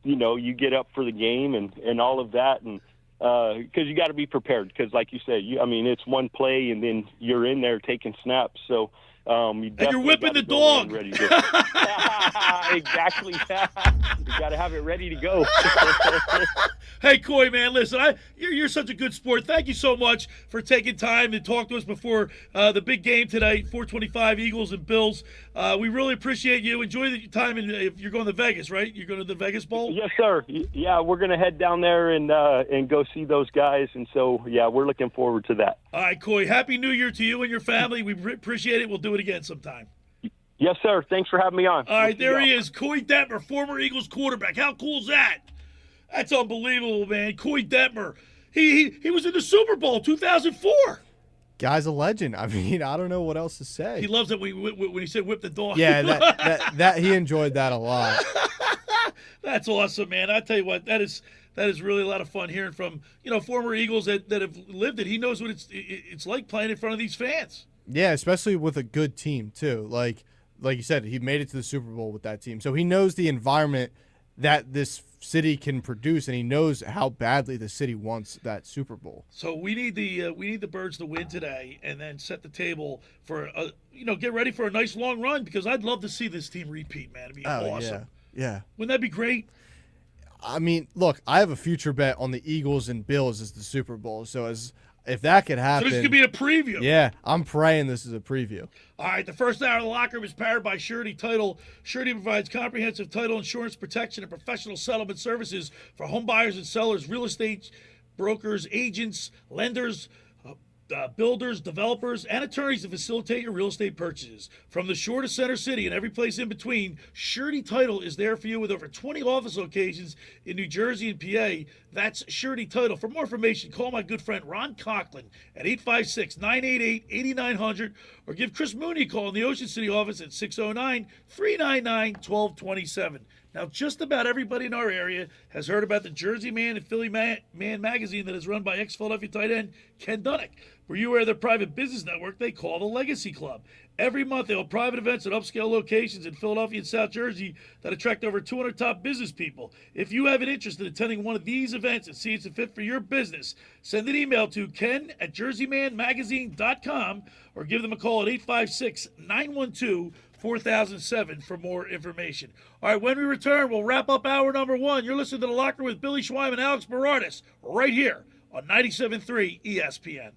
you get up for the game and all of that, and because you got to be prepared because, like you said, it's one play and then you're in there taking snaps. So. And you're whipping the dog. Exactly. You got to have it ready to go. Hey, Coy, man, listen, you're such a good sport. Thank you so much for taking time to talk to us before the big game tonight, 4:25 Eagles and Bills. We really appreciate you. Enjoy the time. And you're going to Vegas, right? You're going to the Vegas Bowl? Yes, sir. Yeah, we're going to head down there and go see those guys. And so, yeah, we're looking forward to that. All right, Coy, Happy New Year to you and your family. We appreciate it. We'll do it again sometime. Yes, sir. Thanks for having me on. All right, there he is, Coy Detmer, former Eagles quarterback. How cool is that? That's unbelievable, man. Coy Detmer. He was in the Super Bowl 2004. Guy's a legend. I don't know what else to say. He loves it when he said whip the dog. Yeah, that he enjoyed that a lot. That's awesome, man. I tell you what, that is really a lot of fun hearing from, former Eagles that have lived it. He knows what it's like playing in front of these fans. Yeah, especially with a good team too. Like you said, he made it to the Super Bowl with that team. So he knows the environment that this city can produce, and he knows how badly the city wants that Super Bowl. So we need the Birds to win today, and then set the table for get ready for a nice long run, because I'd love to see this team repeat, man. It'd be awesome. Yeah. Wouldn't that be great? I mean, look, I have a future bet on the Eagles and Bills as the Super Bowl. So if that could happen, So this could be a preview. Yeah, I'm praying this is a preview. All right, the first hour of the locker room is powered by Surety Title. Surety provides comprehensive title insurance protection and professional settlement services for home buyers and sellers, real estate brokers, agents, lenders, builders, developers, and attorneys to facilitate your real estate purchases. From the shore to Center City and every place in between, Surety Title is there for you with over 20 office locations in New Jersey and PA. That's Surety Title. For more information, call my good friend Ron Conklin at 856-988-8900 or give Chris Mooney a call in the Ocean City office at 609-399-1227. Now, just about everybody in our area has heard about the Jersey Man and Philly Man magazine that is run by ex-Philadelphia tight end Ken Dunnick. Were you aware of their private business network they call the Legacy Club? Every month, they hold private events at upscale locations in Philadelphia and South Jersey that attract over 200 top business people. If you have an interest in attending one of these events and see it's a fit for your business, send an email to ken@jerseymanmagazine.com or give them a call at 856-912-4007 for more information. All right, when we return, we'll wrap up hour number one. You're listening to The Locker with Billy Schweim and Alex Berardis right here on 97.3 ESPN.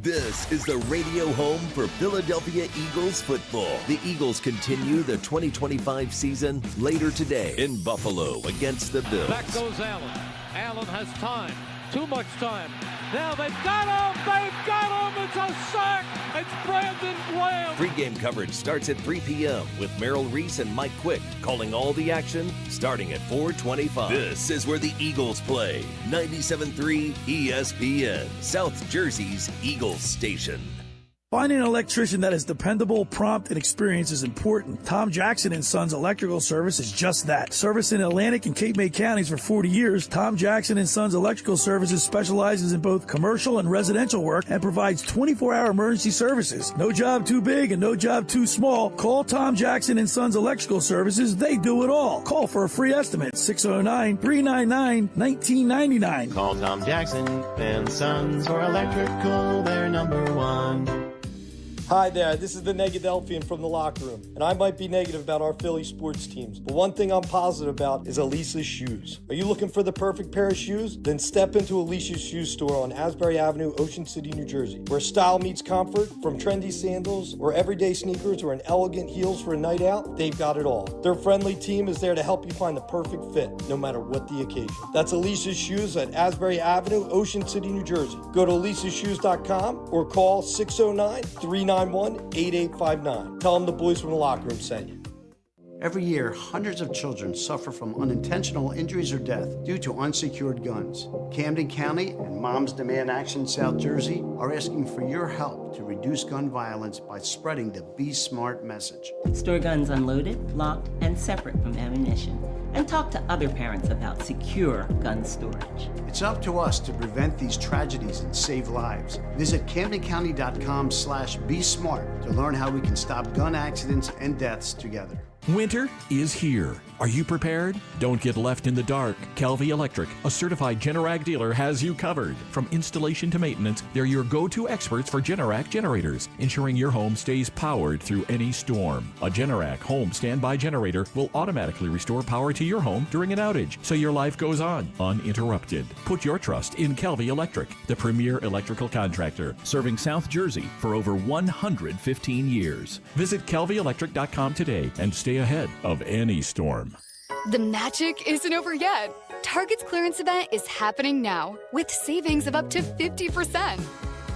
This is the radio home for Philadelphia Eagles football. The Eagles continue the 2025 season later today in Buffalo against the Bills. Back goes Allen. Allen has time. Too much time. Now they've got him! They've got him! It's a sack! It's Brandon Graham! Pregame coverage starts at 3 p.m. with Merrill Reese and Mike Quick calling all the action starting at 4:25. This is where the Eagles play. 97.3 ESPN, South Jersey's Eagles station. Finding an electrician that is dependable, prompt, and experienced is important. Tom Jackson & Sons Electrical Service is just that. Servicing Atlantic and Cape May counties for 40 years, Tom Jackson & Sons Electrical Services specializes in both commercial and residential work and provides 24-hour emergency services. No job too big and no job too small. Call Tom Jackson & Sons Electrical Services. They do it all. Call for a free estimate, 609-399-1999. Call Tom Jackson & Sons for electrical, they're number one. Hi there, this is the Negadelphian from the locker room, and I might be negative about our Philly sports teams, but one thing I'm positive about is Elisa's shoes. Are you looking for the perfect pair of shoes? Then step into Elisa's shoe store on Asbury Avenue, Ocean City, New Jersey, where style meets comfort. From trendy sandals or everyday sneakers or an elegant heels for a night out, they've got it all. Their friendly team is there to help you find the perfect fit, no matter what the occasion. That's Elisa's Shoes at Asbury Avenue, Ocean City, New Jersey. Go to elisashoes.com or call 609-391-8859. Tell them the boys from the locker room sent you. Every year, hundreds of children suffer from unintentional injuries or death due to unsecured guns. Camden County and Moms Demand Action South Jersey are asking for your help to reduce gun violence by spreading the Be Smart message. Store guns unloaded, locked, and separate from ammunition. And talk to other parents about secure gun storage. It's up to us to prevent these tragedies and save lives. Visit CamdenCounty.com/BeSmart to learn how we can stop gun accidents and deaths together. Winter is here. Are you prepared? Don't get left in the dark. Kelvy Electric, a certified Generac dealer, has you covered. From installation to maintenance, they're your go-to experts for Generac generators, ensuring your home stays powered through any storm. A Generac home standby generator will automatically restore power to your home during an outage, so your life goes on uninterrupted. Put your trust in Kelvy Electric, the premier electrical contractor, serving South Jersey for over 115 years. Visit KelvyElectric.com today and stay ahead of any storm. The magic isn't over yet. Target's clearance event is happening now with savings of up to 50%.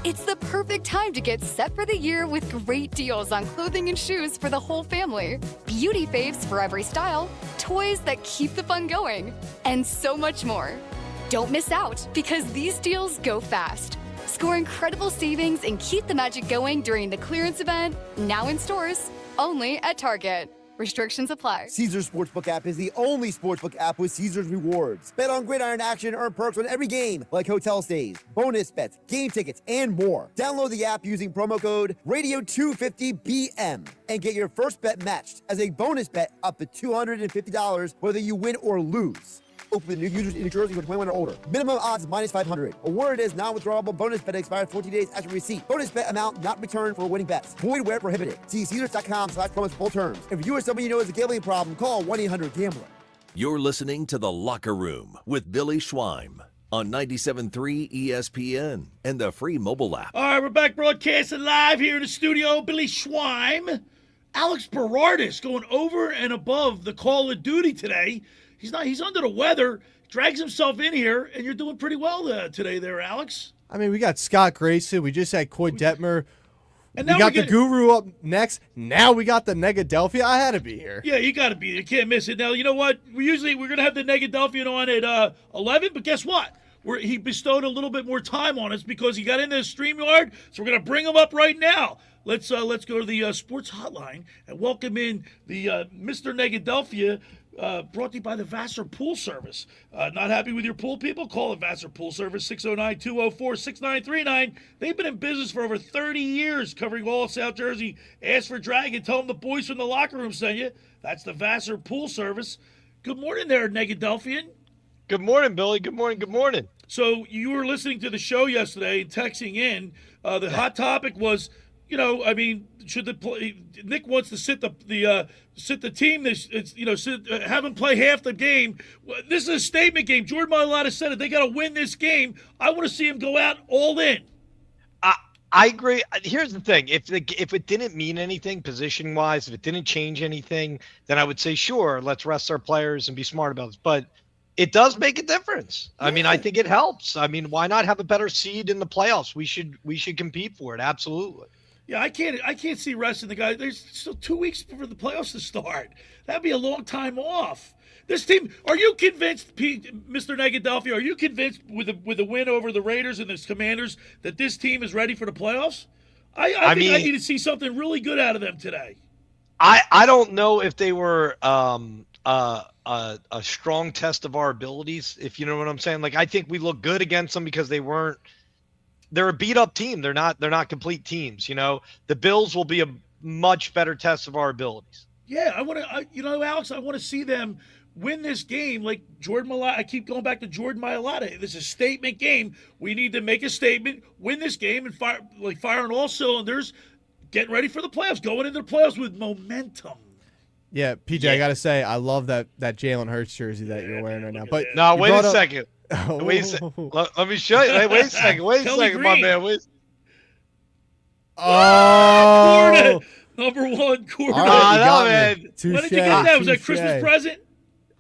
It's the perfect time to get set for the year with great deals on clothing and shoes for the whole family, beauty faves for every style, toys that keep the fun going, and so much more. Don't miss out because these deals go fast. Score incredible savings and keep the magic going during the clearance event, now in stores, only at Target. Restrictions apply. Caesars Sportsbook app is the only sportsbook app with Caesars rewards. Bet on gridiron action and earn perks on every game, like hotel stays, bonus bets, game tickets, and more. Download the app using promo code Radio250BM and get your first bet matched as a bonus bet up to $250 whether you win or lose. Open new users in New Jersey for 21 or older. Minimum odds -500. Awarded is non-withdrawable bonus bet expires 14 days after receipt. Bonus bet amount not returned for winning bets. Void where prohibited. See Caesars.com/promos for full terms. If you or someone you know has a gambling problem, call 1-800-GAMBLER. You're listening to The Locker Room with Billy Schweim on 97.3 ESPN and the free mobile app. All right, we're back broadcasting live here in the studio. Billy Schweim. Alex Berardis going over and above the call of duty today. He's under the weather, drags himself in here, and you're doing pretty well today there, Alex. I mean, we got Scott Grayson. We just had Coy Detmer. And we got the Guru up next. Now we got the Negadelphia. I had to be here. Yeah, you got to be here. You can't miss it. Now, you know what? We're going to have the Negadelphia on at 11, but guess what? He bestowed a little bit more time on us because he got into the StreamYard, so we're going to bring him up right now. Let's go to the sports hotline and welcome in the Mr. Negadelphia. Brought to you by the Vassar Pool Service. Not happy with your pool, people? Call the Vassar Pool Service, 609-204-6939. They've been in business for over 30 years, covering all of South Jersey. Ask for Dragon. Tell them the boys from the locker room sent you. That's the Vassar Pool Service. Good morning there, Negadelphian. Good morning, Billy. Good morning. Good morning. So you were listening to the show yesterday, texting in. The hot topic was, should Nick wants to sit the team have him play half the game. This is a statement game. Jordan Mailata said it. They got to win this game. I want to see him go out all in. I agree. Here's the thing: if it didn't mean anything position wise, if it didn't change anything, then I would say sure, let's rest our players and be smart about this. But it does make a difference. Yeah. I mean, I think it helps. I mean, why not have a better seed in the playoffs? We should compete for it. Absolutely. Yeah, I can't see resting the guy. There's still 2 weeks for the playoffs to start. That'd be a long time off. This team, are you convinced, Mr. Negadelphia, are you convinced with the win over the Raiders and the Commanders that this team is ready for the playoffs? I think I need to see something really good out of them today. I don't know if they were a strong test of our abilities, if you know what I'm saying. Like, I think we look good against them because they're a beat up team. They're not complete teams. The Bills will be a much better test of our abilities. Yeah, Alex, I want to see them win this game like Jordan Mailata. I keep going back to Jordan Mailata. This is a statement game. We need to make a statement, win this game, and fire on all cylinders, getting ready for the playoffs, going into the playoffs with momentum. Yeah, PJ, I got to say, I love that Jalen Hurts jersey that you're wearing right now. But no, wait a second. Wait a second. Let me show you. Wait a second. Wait a second, my man. Corda, number one, Corda. No, man. When did you get that? Was that a Christmas present?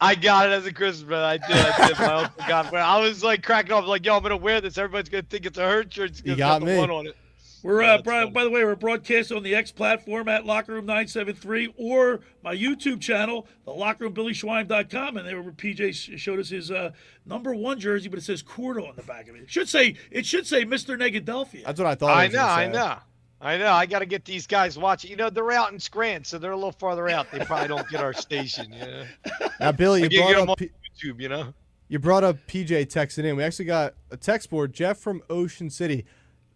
I got it as a Christmas present. I did. I forgot. I was like cracking up, like, yo, I'm gonna wear this. Everybody's gonna think it's a Hurts shirt. You got me. One on it. We're by the way, we're broadcasting on the X platform at Locker Room 973 or my YouTube channel, thelockerroombillyschweim.com, and there where PJ showed us his number one jersey, but it says Corda on the back of it. It should say Mr. Negadelphia. That's what I thought. I know. I got to get these guys watching. They're out in Scranton, so they're a little farther out. They probably don't get our station. Now, Billy, you brought up YouTube. You brought up PJ texting in. We actually got a text board. Jeff from Ocean City.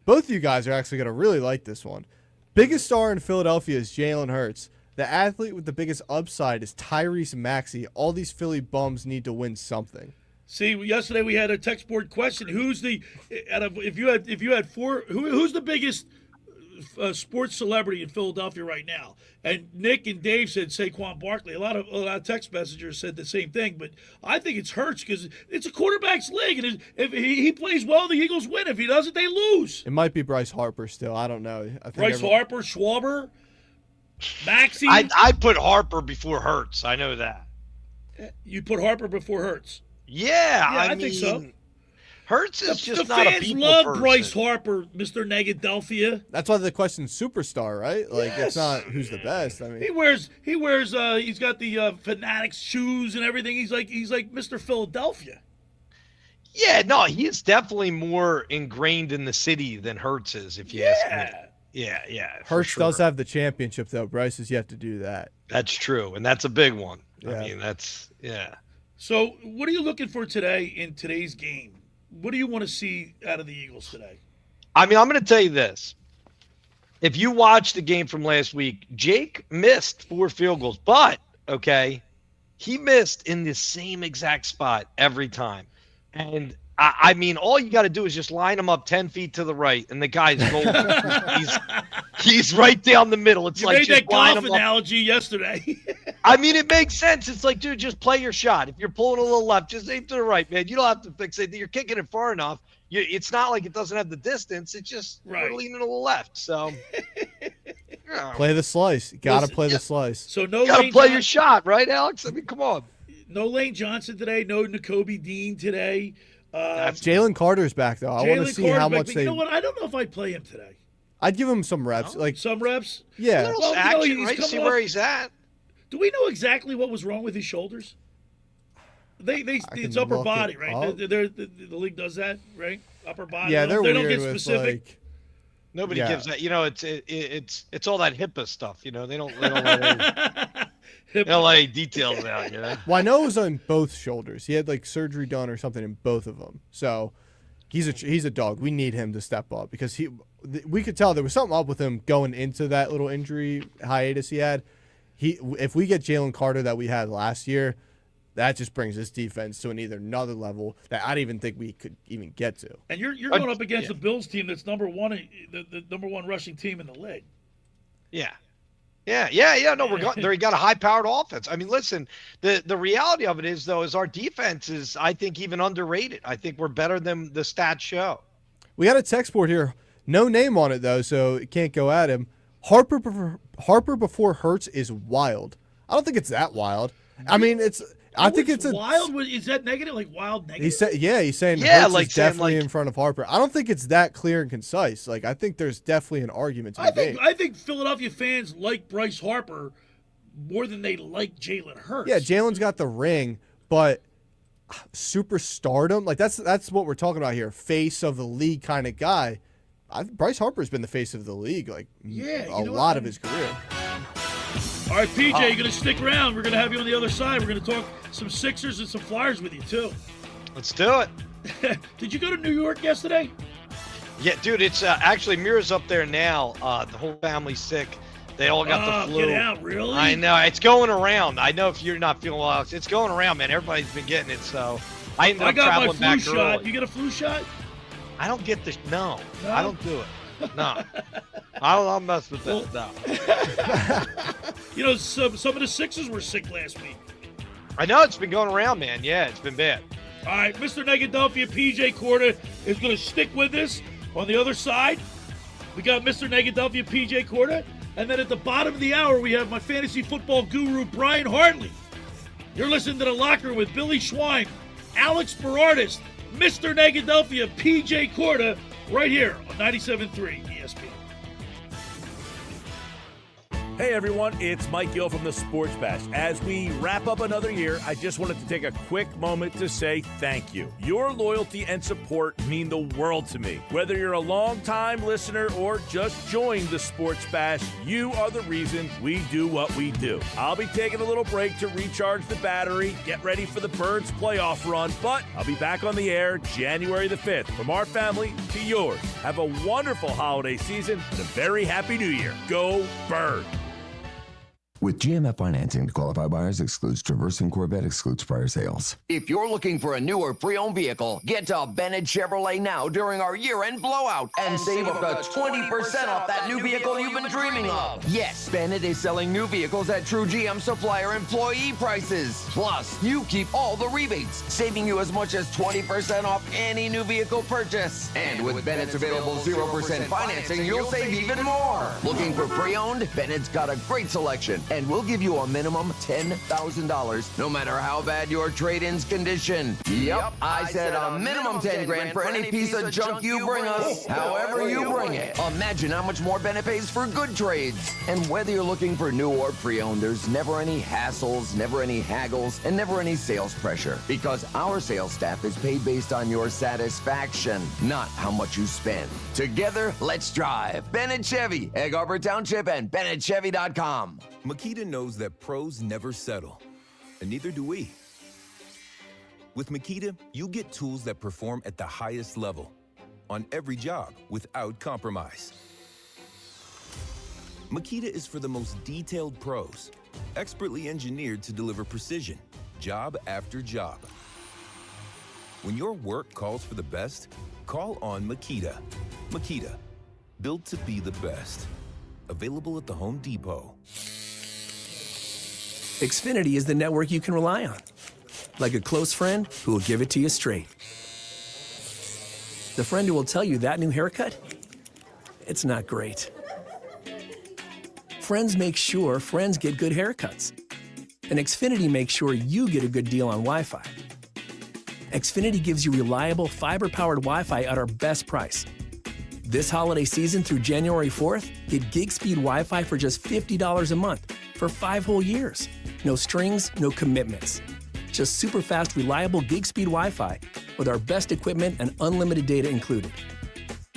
Both of you guys are actually going to really like this one. Biggest star in Philadelphia is Jalen Hurts. The athlete with the biggest upside is Tyrese Maxey. All these Philly bums need to win something. See, yesterday we had a text board question. Who's the biggest sports celebrity in Philadelphia right now? And Nick and Dave said Saquon Barkley. A lot of text messengers said the same thing, but I think it's Hurts because it's a quarterback's league, and if he plays well, the Eagles win. If he doesn't, they lose. It might be Bryce Harper still. I don't know. Harper, Schwarber, Maxey. I put Harper before Hurts. I know that. You put Harper before Hurts? Yeah, I think so. Hurts is just not a people love person. Bryce Harper, Mr. Negadelphia. That's why the question's superstar, right? Like, yes. It's not who's the best. I mean, he wears. He's got the Fanatics shoes and everything. He's like Mr. Philadelphia. Yeah, no, he is definitely more ingrained in the city than Hurts is, if you ask me. Yeah. Hurts does have the championship, though. Bryce has yet to do that. That's true, and that's a big one. Yeah. I mean, So what are you looking for today in today's game? What do you want to see out of the Eagles today? I mean, I'm going to tell you this. If you watch the game from last week, Jake missed 4 field goals, but, okay, he missed in the same exact spot every time. And, I mean, all you got to do is just line him up 10 feet to the right, and the guy's golden. he's right down the middle. It's you like made just that golf analogy yesterday. I mean, it makes sense. It's like, dude, just play your shot. If you're pulling a little left, just aim to the right, man. You don't have to fixate that you're kicking it far enough. It's not like it doesn't have the distance. It's just you're leaning a little left. So play the slice. Got to play the slice. So no. Got to play your shot, right, Alex? I mean, come on. No Lane Johnson today. No Nakobe Dean today. Jalen Carter's back though. I want to see how much they. You know what? I don't know if I'd play him today. I'd give him some reps, like some reps. Yeah, well, action, right? See where he's at. Do we know exactly what was wrong with his shoulders? It's upper body, right? The league does that, right? Upper body. Yeah, they don't get specific. Nobody gives that. You know, it's all that HIPAA stuff. You know, they don't let any details out. You know. Well, I know it was on both shoulders. He had like surgery done or something in both of them. So he's a dog. We need him to step up because we could tell there was something up with him going into that little injury hiatus he had. If we get Jalen Carter that we had last year, that just brings this defense to another level that I don't even think we could even get to. And you're going up against the Bills team that's number one, the number one rushing team in the league. Yeah. No, we're going there. You got a high-powered offense. I mean, listen, the reality of it is, though, is our defense is, I think, even underrated. I think we're better than the stats show. We got a text board here. No name on it, though, so it can't go at him. Harper before Hurts is wild. I don't think it's that wild. I mean, I think it's wild. Is that negative? Like wild negative? He's saying Hurts is definitely in front of Harper. I don't think it's that clear and concise. Like I think there's definitely an argument to be made. I think Philadelphia fans like Bryce Harper more than they like Jalen Hurts. Yeah, Jalen's got the ring, but superstardom, like that's what we're talking about here. Face of the league kind of guy. Bryce Harper's been the face of the league a lot of his career. All right, PJ, you're going to stick around. We're going to have you on the other side. We're going to talk some Sixers and some Flyers with you, too. Let's do it. Did you go to New York yesterday? Yeah, dude, it's actually Mira's up there now. The whole family's sick. They all got the flu. Get out, really? I know. It's going around. I know if you're not feeling well, it's going around, man. Everybody's been getting it, so I ended up traveling back early. I got my flu shot. You get a flu shot? I don't get the no. I don't do it. No. I'll mess with that. No. You know, some of the Sixers were sick last week. I know. It's been going around, man. Yeah, it's been bad. All right, Mr. Negadelphia P.J. Corda is going to stick with us. On the other side, we got Mr. Negadelphia P.J. Corda. And then at the bottom of the hour, we have my fantasy football guru, Brian Hartley. You're listening to The Locker with Billy Schwein, Alex Berardis, Mr. Negadelphia P.J. Corda, right here on 97.3 ESPN. Hey everyone, it's Mike Gill from the Sports Bash. As we wrap up another year, I just wanted to take a quick moment to say thank you. Your loyalty and support mean the world to me. Whether you're a long-time listener or just joined the Sports Bash, you are the reason we do what we do. I'll be taking a little break to recharge the battery, get ready for the Birds playoff run, but I'll be back on the air January the 5th. From our family to yours, have a wonderful holiday season and a very happy new year. Go Birds! With GMF financing, to qualify buyers excludes Traverse and Corvette, excludes prior sales. If you're looking for a new or pre-owned vehicle, get to Bennett Chevrolet now during our year-end blowout and save up to 20% off that new vehicle you've been dreaming of. Yes, Bennett is selling new vehicles at true GM supplier employee prices. Plus, you keep all the rebates, saving you as much as 20% off any new vehicle purchase. And with Bennett's available 0% financing, you'll save even more. Looking for pre-owned? Bennett's got a great selection and we'll give you a minimum $10,000, no matter how bad your trade-in's condition. Yep, I said a minimum 10 grand for any piece of junk you bring us, however you bring it. Imagine how much more Ben pays for good trades. And whether you're looking for new or pre-owned, there's never any hassles, never any haggles, and never any sales pressure, because our sales staff is paid based on your satisfaction, not how much you spend. Together, let's drive. Bennett Chevy, Egg Harbor Township, and BennettChevy.com. Makita knows that pros never settle, and neither do we. With Makita, you get tools that perform at the highest level on every job without compromise. Makita is for the most detailed pros, expertly engineered to deliver precision, job after job. When your work calls for the best, call on Makita. Makita, built to be the best. Available at the Home Depot. Xfinity is the network you can rely on. Like a close friend who will give it to you straight. The friend who will tell you that new haircut, it's not great. Friends make sure friends get good haircuts. And Xfinity makes sure you get a good deal on Wi-Fi. Xfinity gives you reliable, fiber-powered Wi-Fi at our best price. This holiday season through January 4th, get gig speed Wi-Fi for just $50 a month for 5 whole years. No strings, no commitments. Just super fast, reliable gig speed Wi-Fi with our best equipment and unlimited data included.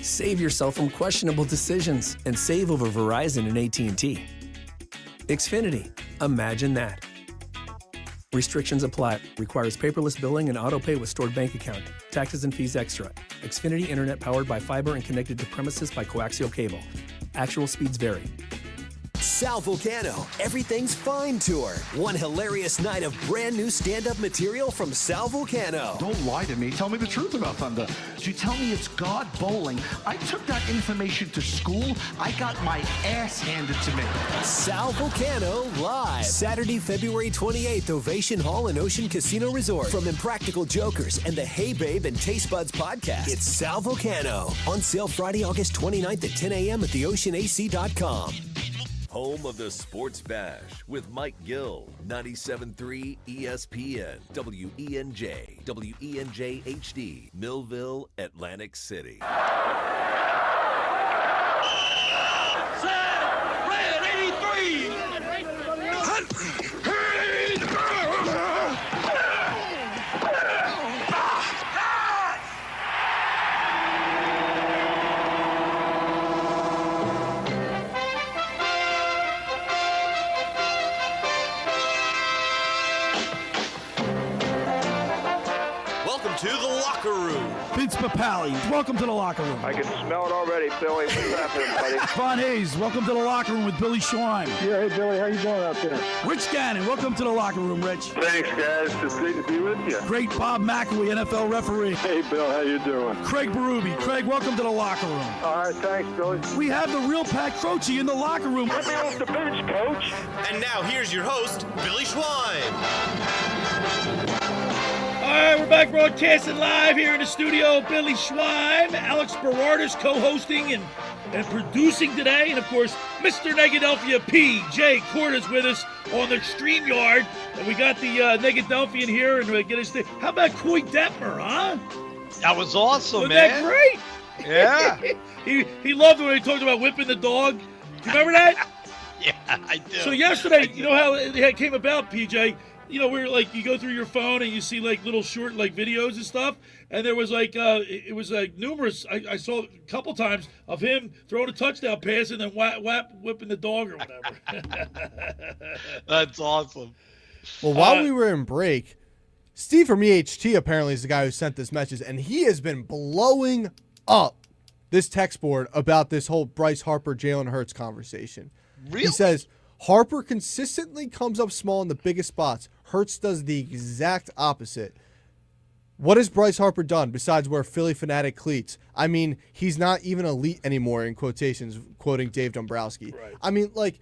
Save yourself from questionable decisions and save over Verizon and AT&T. Xfinity, imagine that. Restrictions apply. Requires paperless billing and auto-pay with stored bank account. Taxes and fees extra. Xfinity Internet powered by fiber and connected to premises by coaxial cable. Actual speeds vary. Sal Vulcano, Everything's Fine Tour. One hilarious night of brand new stand-up material from Sal Vulcano. Don't lie to me. Tell me the truth about Thunder. Did you tell me it's God bowling? I took that information to school. I got my ass handed to me. Sal Vulcano live. Saturday, February 28th, Ovation Hall and Ocean Casino Resort. From Impractical Jokers and the Hey Babe and Taste Buds podcast. It's Sal Vulcano. On sale Friday, August 29th at 10 a.m. at theoceanac.com. Home of the Sports Bash with Mike Gill, 97.3 ESPN, WENJ, WENJ HD, Millville, Atlantic City. Set, red 83. To the locker room. Vince Papali, welcome to the locker room. I can smell it already, Billy. What's happening, buddy? Von Hayes, welcome to the locker room with Billy Schwein. Yeah, hey, Billy, how you doing out there? Rich Gannon, welcome to the locker room, Rich. Thanks, guys. It's great to be with you. Great Bob McElwee, NFL referee. Hey, Bill, how you doing? Craig Berube. Craig, welcome to the locker room. All right, thanks, Billy. We have the real Pat Croce in the locker room. Get me off the bench, Coach. And now here's your host, Billy Schwein. All right, we're back broadcasting live here in the studio. Billy Schwein, Alex Berardis co-hosting and producing today. And, of course, Mr. Negadelphia P.J. Corda is with us on the StreamYard. And we got the Negadelphian here. And we get his thing. How about Coy Detmer, huh? That was awesome, Wasn't man. that great? Yeah. he loved it when he talked about whipping the dog. Do you remember that? Yeah, I do. So yesterday, you know how it came about, PJ? You know, where like you go through your phone and you see like little short like videos and stuff, and there was like it was like numerous. I saw a couple times of him throwing a touchdown pass and then whipping the dog or whatever. That's awesome. Well, while we were in break, Steve from EHT apparently is the guy who sent this message, and he has been blowing up this text board about this whole Bryce Harper, Jalen Hurts conversation. Really? He says Harper consistently comes up small in the biggest spots. Hurts does the exact opposite. What has Bryce Harper done besides wear Philly fanatic cleats? I mean, he's not even elite anymore, in quotations, quoting Dave Dombrowski. Right. I mean, like,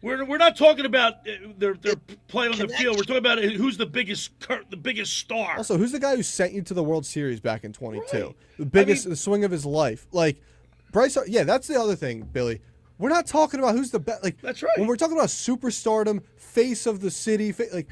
we're not talking about their play on the field. We're talking about who's the biggest star. Also, who's the guy who sent you to the World Series back in 22? Right. The biggest the swing of his life. Like, Bryce, yeah, that's the other thing, Billy. we're not talking about who's the best. Like, that's right. When we're talking about superstardom, face of the city, like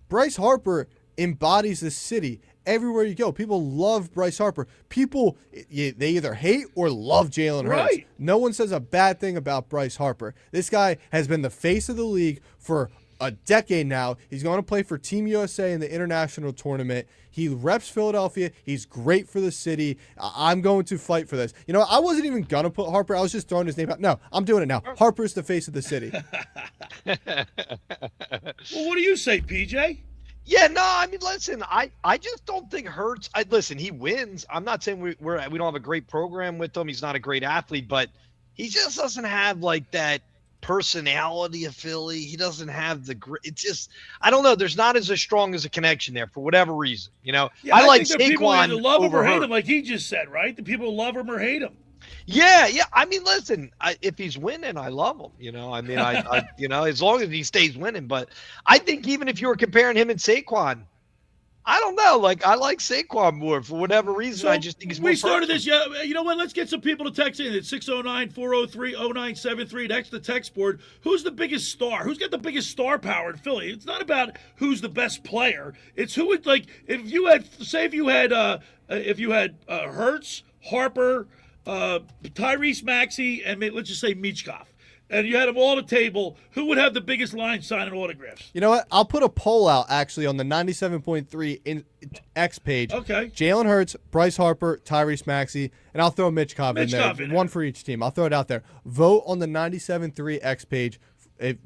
Bryce Harper embodies the city. Everywhere you go, people love Bryce Harper. People, they either hate or love Jalen Hurts. Right. No one says a bad thing about Bryce Harper. This guy has been the face of the league for a decade now. He's going to play for Team USA in the international tournament. He reps Philadelphia. He's great for the city. I'm going to fight for this. You know, I wasn't even going to put Harper. I was just throwing his name out. No, I'm doing it now. Harper's the face of the city. Well, what do you say, PJ? Yeah, no, I mean, listen, I just don't think Hurts. Listen, he wins. I'm not saying we don't have a great program with him. He's not a great athlete, but he just doesn't have like that personality of Philly. He doesn't have the grit. It's just, I don't know. There's not as strong as a connection there for whatever reason. You know, Yeah, I like think there are people who either Saquon love him over or hate Hurts. him, like he just said, right? The people who love him or hate him. Yeah. I mean, listen, if he's winning, I love him. You know, I mean, I you know, as long as he stays winning. But I think even if you were comparing him and Saquon, I don't know. Like, I like Saquon more for whatever reason. So I just think he's more we started personal. this. Yeah, you know what? Let's get some people to text in. It's 609-403-0973. That's the text board. Who's the biggest star? Who's got the biggest star power in Philly? It's not about who's the best player. It's who would, like, if you had Hurts, Harper, Tyrese Maxey, and let's just say Michkov, and you had them all at the table, who would have the biggest line signing autographs? You know what? I'll put a poll out, actually, on the 97.3 X page. Okay. Jalen Hurts, Bryce Harper, Tyrese Maxey, and I'll throw Michkov in there. One for each team. I'll throw it out there. Vote on the 97.3 X page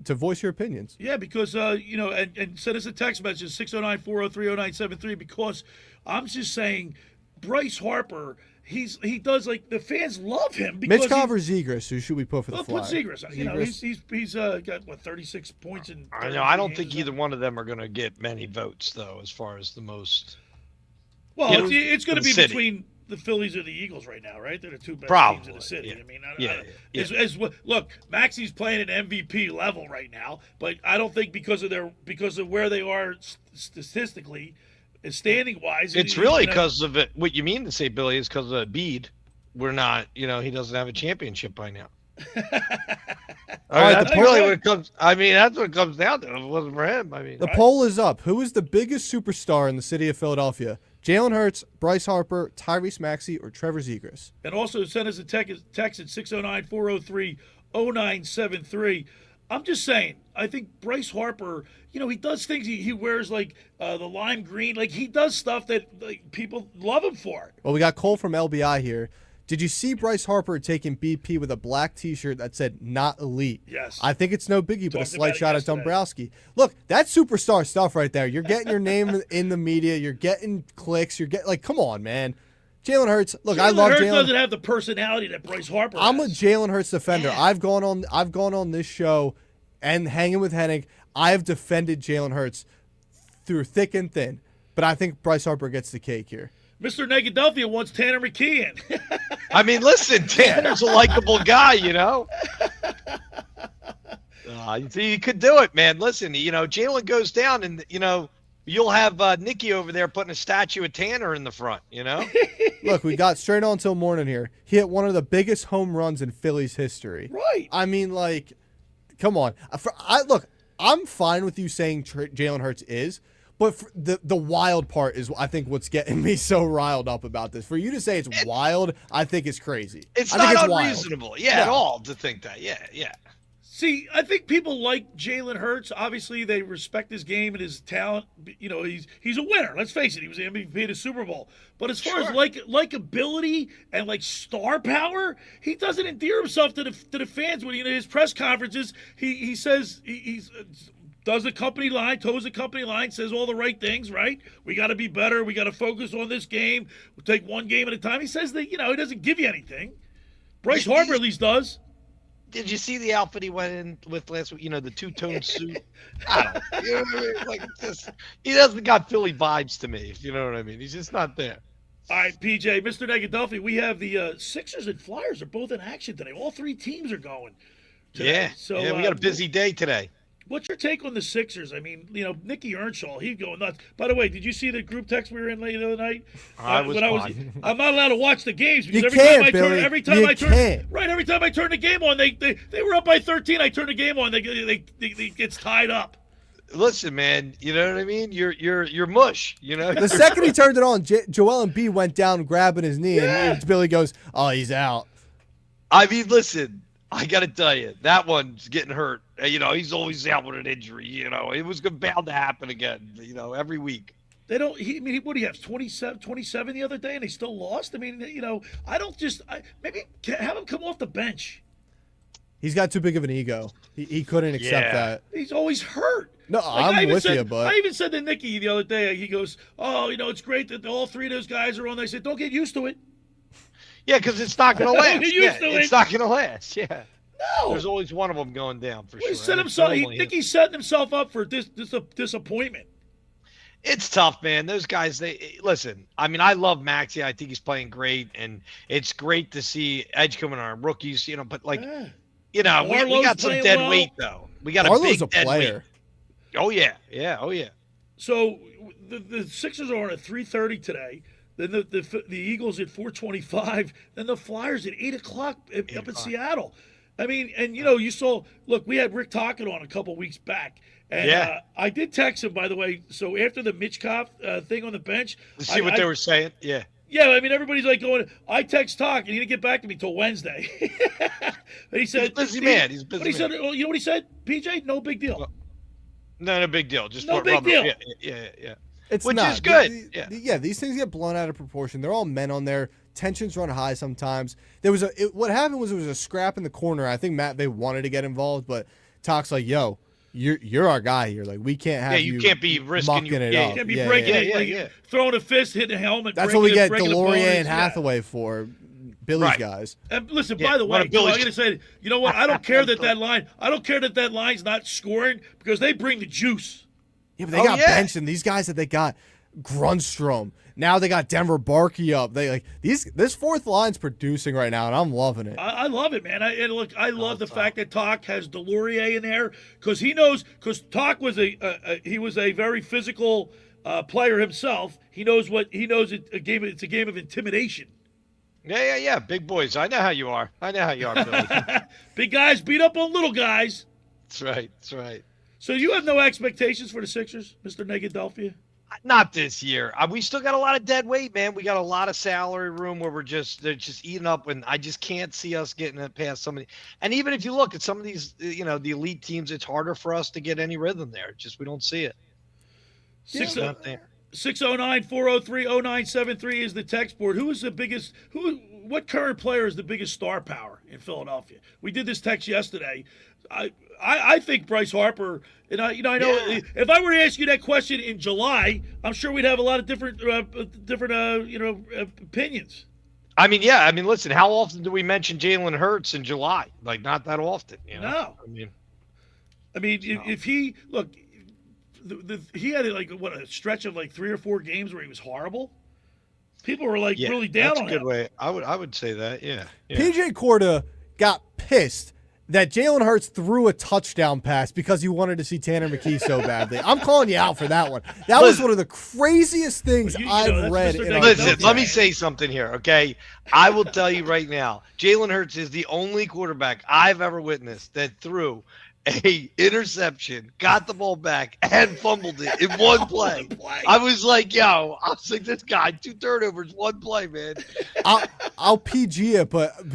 to voice your opinions. Yeah, because, you know, and send us a text message, 609-403-0973, because I'm just saying Bryce Harper, he does, like, the fans love him. Michkov or Zegras, who should we put for the Put Flyers? Zegras. You know, he's got, what, 36 points in I know. I don't think either one of them are going to get many votes, though, as far as the most. Well, it's going to be city. between the Phillies or the Eagles right now, right? They're the two best teams in the city. Yeah. I mean, look, Maxey's playing at MVP level right now, but I don't think because of where they are statistically, standing wise, It's really because of it. What you mean to say, Billy, is because of Embiid. We're not, you know, he doesn't have a championship by now. That's really what it comes. I mean, that's what it comes down to. If it wasn't for him, I mean, The poll is up. Who is the biggest superstar in the city of Philadelphia? Jalen Hurts, Bryce Harper, Tyrese Maxey, or Trevor Zegras? And also send us a text at 609-403-0973. I'm just saying, I think Bryce Harper, you know, he does things. He wears, like, the lime green. Like, he does stuff that, like, people love him for. Well, we got Cole from LBI here. Did you see Bryce Harper taking BP with a black T-shirt that said "Not Elite"? Yes. I think it's no biggie, but a Talked slight about it shot at yesterday. Dombrowski. Look, that's superstar stuff right there. You're getting your name in the media. You're getting clicks. You're getting, like, come on, man. Jalen Hurts. Look, I love Hurts Jalen. doesn't have the personality that Bryce Harper I'm a has. Jalen Hurts defender. Yeah. I've gone on this show and hanging with Hennig. I have defended Jalen Hurts through thick and thin, but I think Bryce Harper gets the cake here. Mr. Negadelphia wants Tanner McKee in. I mean, listen, Tanner's a likable guy, you know. You could do it, man. Listen, you know, Jalen goes down, and you know, you'll have Nikki over there putting a statue of Tanner in the front. You know. Look, we got straight on till morning here. He hit one of the biggest home runs in Philly's history. Right. I mean, like, come on. Look, I'm fine with you saying Jalen Hurts is. But the wild part is, I think, what's getting me so riled up about this. For you to say it's wild, I think it's crazy. It's I not think unreasonable, wild. at all, to think that. Yeah. See, I think people like Jalen Hurts. Obviously, they respect his game and his talent. You know, he's a winner. Let's face it. He was the MVP of the Super Bowl. But as far as likability and like star power, he doesn't endear himself to the fans. When his press conferences, he says he's does the company line, toes the company line, says all the right things, right? We got to be better. We got to focus on this game. We'll take one game at a time. He says that, you know, he doesn't give you anything. Bryce Harper at least does. Did you see the outfit he went in with last week? You know, the two-tone suit. I don't know. You know what I mean? Like, he doesn't got Philly vibes to me, if you know what I mean. He's just not there. All right, PJ, Mr. Negadelphia, we have the Sixers and Flyers are both in action today. All three teams are going today. Yeah. So, we got a busy day today. What's your take on the Sixers? I mean, Nicky Earnshaw, he's going nuts. By the way, did you see the group text we were in late the other night? I'm not allowed to watch the games because every time I turn the game on, they were up by 13. I turn the game on, it gets tied up. Listen, man, you know what I mean? You're mush, you know? The second he turned it on, Joel Embiid went down grabbing his knee, and Billy goes, "Oh, he's out." I mean, listen, I got to tell you, that one's getting hurt. He's always out with an injury. It was bound to happen again, every week. They don't. What do you have? 27 the other day, and they still lost. I mean, maybe have him come off the bench. He's got too big of an ego. He couldn't accept that. He's always hurt. No, I'm with you, but I even said to Nicky the other day. He goes, "Oh, it's great that all three of those guys are on." I said, "Don't get used to it." Yeah, because it's not going to last. It's not going to last. Yeah. No. There's always one of them going down for well, sure. Nicky's setting himself up for disappointment. It's tough, man. Those guys, listen. I mean, I love Maxey. I think he's playing great, and it's great to see edge coming on rookies. But we got some dead weight though. We got Arlo's a big a dead player. weight. Oh yeah. So the Sixers are on at 3:30 today. Then the Eagles at 4:25. Then the Flyers at 8:00 up in Seattle. I mean, and you saw. Look, we had Rick Tocchet on a couple weeks back, and I did text him, by the way. So after the Mitchkov thing on the bench, see what they were saying. Yeah. Yeah, I mean, everybody's like going. I text Toc, and he didn't get back to me till Wednesday. He said, "He's a busy man." He's a busy. But he said, "You know what he said, PJ? No big deal." No big deal. Just no big deal. Yeah. It's Which not. is good. These things get blown out of proportion. They're all men on there. Tensions run high sometimes. What happened was there was a scrap in the corner. I think they wanted to get involved, but Toc's like, "Yo, you're our guy here. Like, we can't have you can't be risking it up. You can't be breaking it, throwing a fist, hitting a helmet. That's what we get Delorier and Hathaway for, Billy's guys. And listen, by the way, I'm going to say, you know what? I don't care that line's not scoring because they bring the juice. Yeah, but they got benched, and these guys that they got, Grunstrom. Now they got Denver Barkey up. This fourth line's producing right now, and I'm loving it. I love it, man. I love the fact that Toc has Delorier in there because he knows. Because Toc was he was a very physical player himself. He knows it's a game of intimidation. Yeah. Big boys. I know how you are. Billy. Big guys beat up on little guys. That's right. So you have no expectations for the Sixers, Mr. Negadelphia? Not this year. We still got a lot of dead weight, man. We got a lot of salary room where they're just eating up, and I just can't see us getting it past somebody. And even if you look at some of these, the elite teams, it's harder for us to get any rhythm there. Just we don't see it. 609-403-0973 is the text board. What current player is the biggest star power in Philadelphia? We did this text yesterday. I think Bryce Harper, and I know if I were to ask you that question in July, I'm sure we'd have a lot of different opinions. I mean, listen, how often do we mention Jalen Hurts in July? Like, not that often. No. If he look, he had a stretch of 3 or 4 games where he was horrible. People were really down on him. That's a good way. I would say that. Yeah. P.J. Corda got pissed that Jalen Hurts threw a touchdown pass because he wanted to see Tanner McKee so badly. I'm calling you out for that one. That was one of the craziest things I've read. Listen, let me say something here, okay? I will tell you right now, Jalen Hurts is the only quarterback I've ever witnessed that threw a interception, got the ball back, and fumbled it in one play. I was like, this guy, 2 turnovers, 1 play, man. I'll PG it, but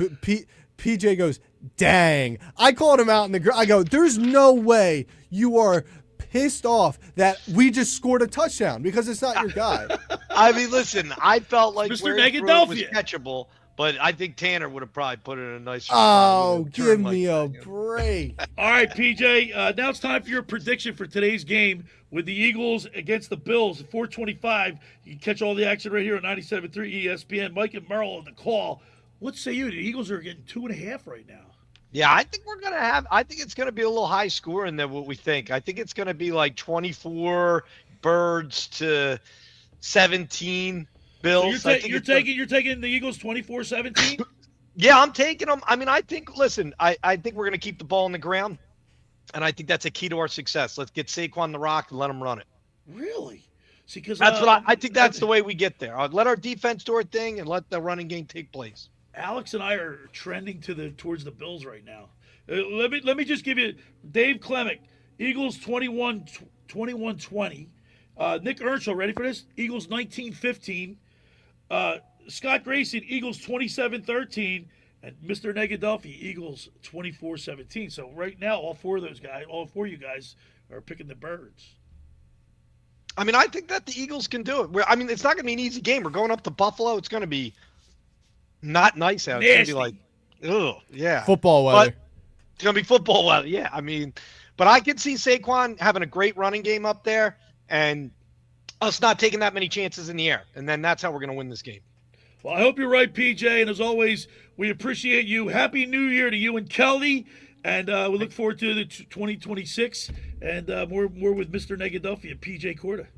PJ goes, dang. I called him out in the I go, there's no way you are pissed off that we just scored a touchdown because it's not your guy. I mean, listen, I felt like Mr. where it was Negadelphia catchable, but I think Tanner would have probably put it in a nicer spot. Give me a break. All right, PJ, now it's time for your prediction for today's game with the Eagles against the Bills at 4:25. You can catch all the action right here on 97.3 ESPN. Mike and Merrill on the call. What say you? The Eagles are getting 2.5 right now. Yeah, I think it's going to be a little high scoring than what we think. I think it's going to be like 24 Birds to 17 Bills. So you're taking the Eagles 24-17? Yeah, I'm taking them. I mean, I think we're going to keep the ball on the ground. And I think that's a key to our success. Let's get Saquon the rock and let him run it. Really? See, because that's what I think. That's the way we get there. Let our defense do our thing and let the running game take place. Alex and I are trending towards the Bills right now. Let me just give you Dave Clemick, Eagles 21-20. Nick Earnshaw, ready for this? Eagles 19-15. Scott Grayson, Eagles 27-13. And Mr. Negadelphia, Eagles 24-17. So right now, all four of you guys are picking the Birds. I mean, I think that the Eagles can do it. It's not going to be an easy game. We're going up to Buffalo. It's going to be not nice out. It's going to be like, ugh, yeah. Football weather. But it's going to be football weather, yeah. But I could see Saquon having a great running game up there and us not taking that many chances in the air. And then that's how we're going to win this game. Well, I hope you're right, PJ. And as always, we appreciate you. Happy New Year to you and Kelly. And we look forward to the 2026 and more with Mr. Negadelphia, P.J. Corda.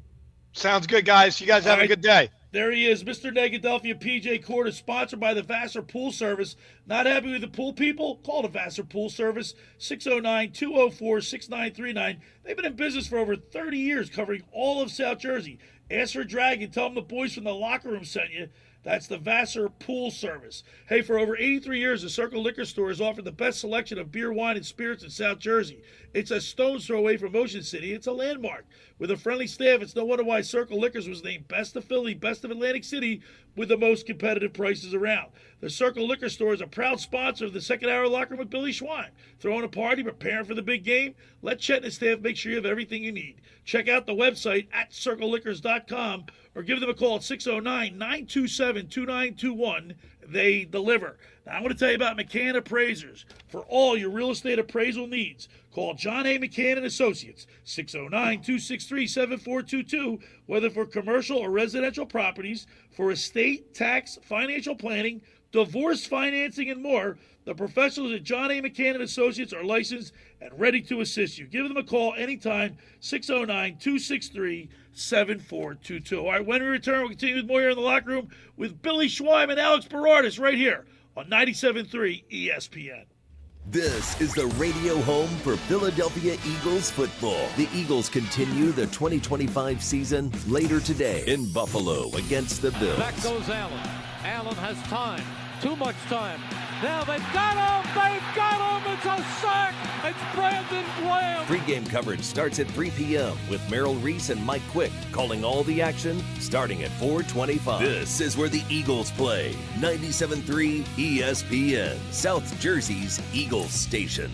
Sounds good, guys. You guys have a good day. There he is, Mr. Negadelphia, P.J. Corda, sponsored by the Vassar Pool Service. Not happy with the pool people? Call the Vassar Pool Service, 609-204-6939. They've been in business for over 30 years, covering all of South Jersey. Ask for Drag and tell them the boys from the locker room sent you. That's the Vassar Pool Service. Hey, for over 83 years, the Circle Liquor Store has offered the best selection of beer, wine, and spirits in South Jersey. It's a stone's throw away from Ocean City. It's a landmark. With a friendly staff, it's no wonder why Circle Liquors was named Best of Philly, Best of Atlantic City, with the most competitive prices around. The Circle Liquor Store is a proud sponsor of the Second Hour Locker Room with Billy Schwein. Throwing a party, preparing for the big game? Let Chet and his staff make sure you have everything you need. Check out the website at circleliquors.com or give them a call at 609-927-2921. They deliver. Now, I'm going to tell you about McCann Appraisers. For all your real estate appraisal needs, call John A. McCann & Associates, 609-263-7422, whether for commercial or residential properties, for estate, tax, financial planning, divorce financing, and more. The professionals at John A. McCann & Associates are licensed and ready to assist you. Give them a call anytime, 609-263-7422. All right, when we return, we'll continue with more here in the locker room with Billy Schwein and Alex Berardis right here on 97.3 ESPN. This is the radio home for Philadelphia Eagles football. The Eagles continue the 2025 season later today in Buffalo against the Bills. Back goes Allen. Allen has time. Too much time. Now they've got him! They've got him! It's a sack! It's Brandon Graham! Pregame coverage starts at 3 p.m. with Merrill Reese and Mike Quick calling all the action starting at 4:25. This is where the Eagles play. 97.3 ESPN, South Jersey's Eagles station.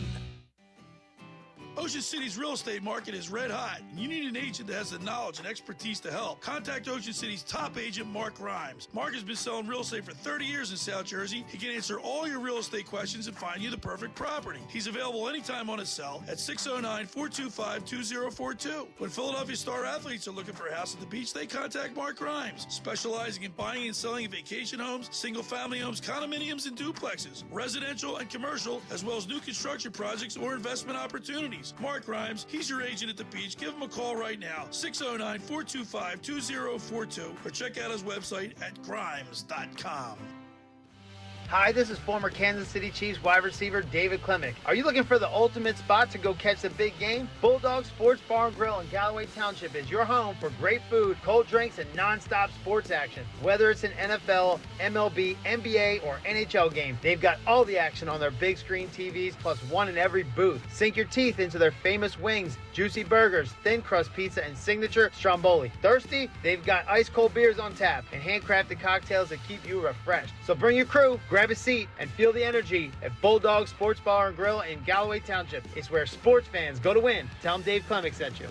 Ocean City's real estate market is red hot, and you need an agent that has the knowledge and expertise to help. Contact Ocean City's top agent, Mark Rhymes. Mark has been selling real estate for 30 years in South Jersey. He can answer all your real estate questions and find you the perfect property. He's available anytime on his cell at 609-425-2042. When Philadelphia star athletes are looking for a house at the beach, they contact Mark Rhymes, specializing in buying and selling vacation homes, single-family homes, condominiums, and duplexes, residential and commercial, as well as new construction projects or investment opportunities. Mark Rhymes, he's your agent at the beach. Give him a call right now, 609-425-2042, or check out his website at grimes.com. Hi, this is former Kansas City Chiefs wide receiver David Clemick. Are you looking for the ultimate spot to go catch the big game? Bulldog Sports Bar and Grill in Galloway Township is your home for great food, cold drinks, and non-stop sports action. Whether it's an NFL, MLB, NBA, or NHL game, they've got all the action on their big screen TVs, plus one in every booth. Sink your teeth into their famous wings, juicy burgers, thin crust pizza, and signature stromboli. Thirsty? They've got ice cold beers on tap and handcrafted cocktails that keep you refreshed. So bring your crew, grab a seat, and feel the energy at Bulldog Sports Bar and Grill in Galloway Township. It's where sports fans go to win. Tell them Dave Clemick sent you.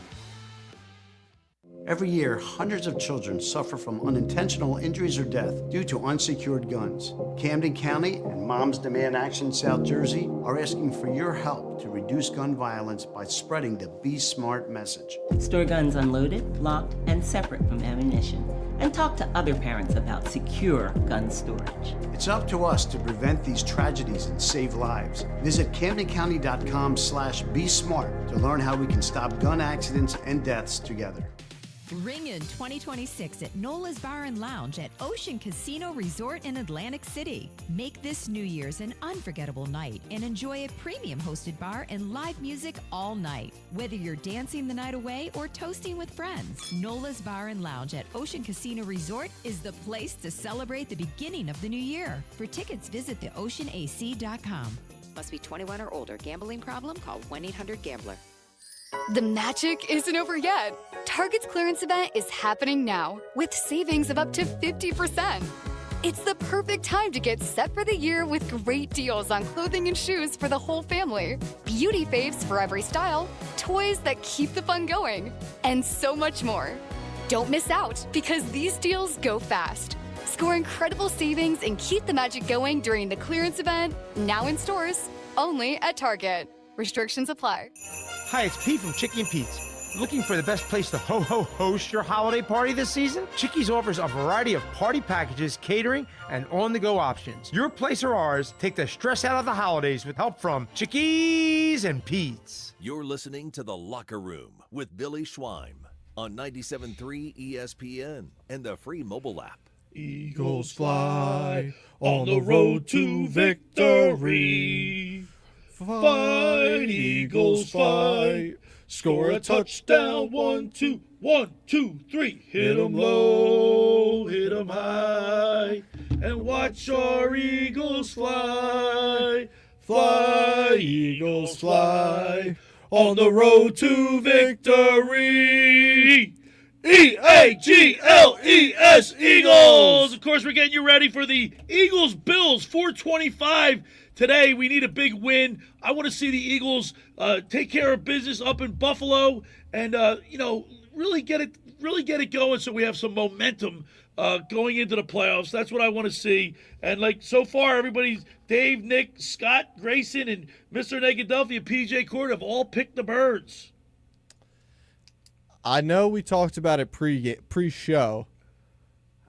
Every year, hundreds of children suffer from unintentional injuries or death due to unsecured guns. Camden County and Moms Demand Action South Jersey are asking for your help to reduce gun violence by spreading the Be Smart message. Store guns unloaded, locked, and separate from ammunition. And talk to other parents about secure gun storage. It's up to us to prevent these tragedies and save lives. Visit CamdenCounty.com/BeSmart to learn how we can stop gun accidents and deaths together. Ring in 2026 at Nola's Bar and Lounge at Ocean Casino Resort in Atlantic City. Make this New Year's an unforgettable night and enjoy a premium hosted bar and live music all night. Whether you're dancing the night away or toasting with friends, Nola's Bar and Lounge at Ocean Casino Resort is the place to celebrate the beginning of the new year. For tickets, visit theoceanac.com. Must be 21 or older. Gambling problem? Call 1-800-GAMBLER. The magic isn't over yet. Target's clearance event is happening now with savings of up to 50%. It's the perfect time to get set for the year with great deals on clothing and shoes for the whole family, beauty faves for every style, toys that keep the fun going, and so much more. Don't miss out because these deals go fast. Score incredible savings and keep the magic going during the clearance event, now in stores, only at Target. Restrictions apply. Hi, it's Pete from Chicky and Pete's. Looking for the best place to host your holiday party this season? Chickies offers a variety of party packages, catering, and on-the-go options. Your place or ours, take the stress out of the holidays with help from Chickies and Pete's. You're listening to The Locker Room with Billy Schweim on 97.3 ESPN and the free mobile app. Eagles fly on the road to victory. Fight, Eagles, fight. Score a touchdown, 1, 2, 1, 2, 3. Hit 'em low, hit 'em high, and watch our Eagles fly. Fly, Eagles, fly, on the road to victory. E-A-G-L-E-S, Eagles! Of course, we're getting you ready for the Eagles-Bills, 425. Today, we need a big win. I want to see the Eagles take care of business up in Buffalo and, really get it going so we have some momentum going into the playoffs. That's what I want to see. And, so far, everybody's Dave, Nick, Scott, Grayson, and Mr. Negadelphia P.J. Corda have all picked the Birds. I know we talked about it pre-show.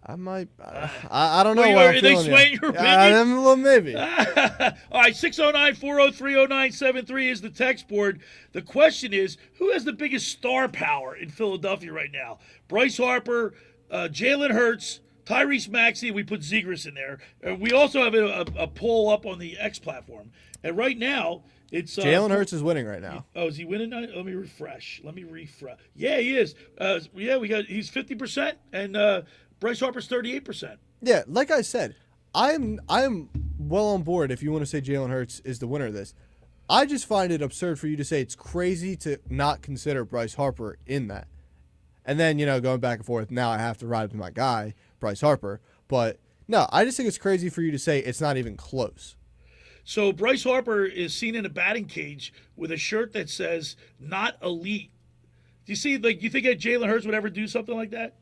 I might. I don't know. Are they swaying your opinion? Well, maybe. All right, 609-403-0973 is the text board. The question is, who has the biggest star power in Philadelphia right now? Bryce Harper, Jalen Hurts, Tyrese Maxey. We put Zegras in there. We also have a poll up on the X platform. And right now, it's Jalen Hurts is winning right now. Oh, is he winning? Let me refresh. Yeah, he is. He's 50%, and Bryce Harper's 38%. Yeah, like I said, I'm well on board if you want to say Jalen Hurts is the winner of this. I just find it absurd for you to say it's crazy to not consider Bryce Harper in that. And then, going back and forth, now I have to ride with my guy, Bryce Harper. But, no, I just think it's crazy for you to say it's not even close. So Bryce Harper is seen in a batting cage with a shirt that says, not elite. Do you see, you think that Jalen Hurts would ever do something like that?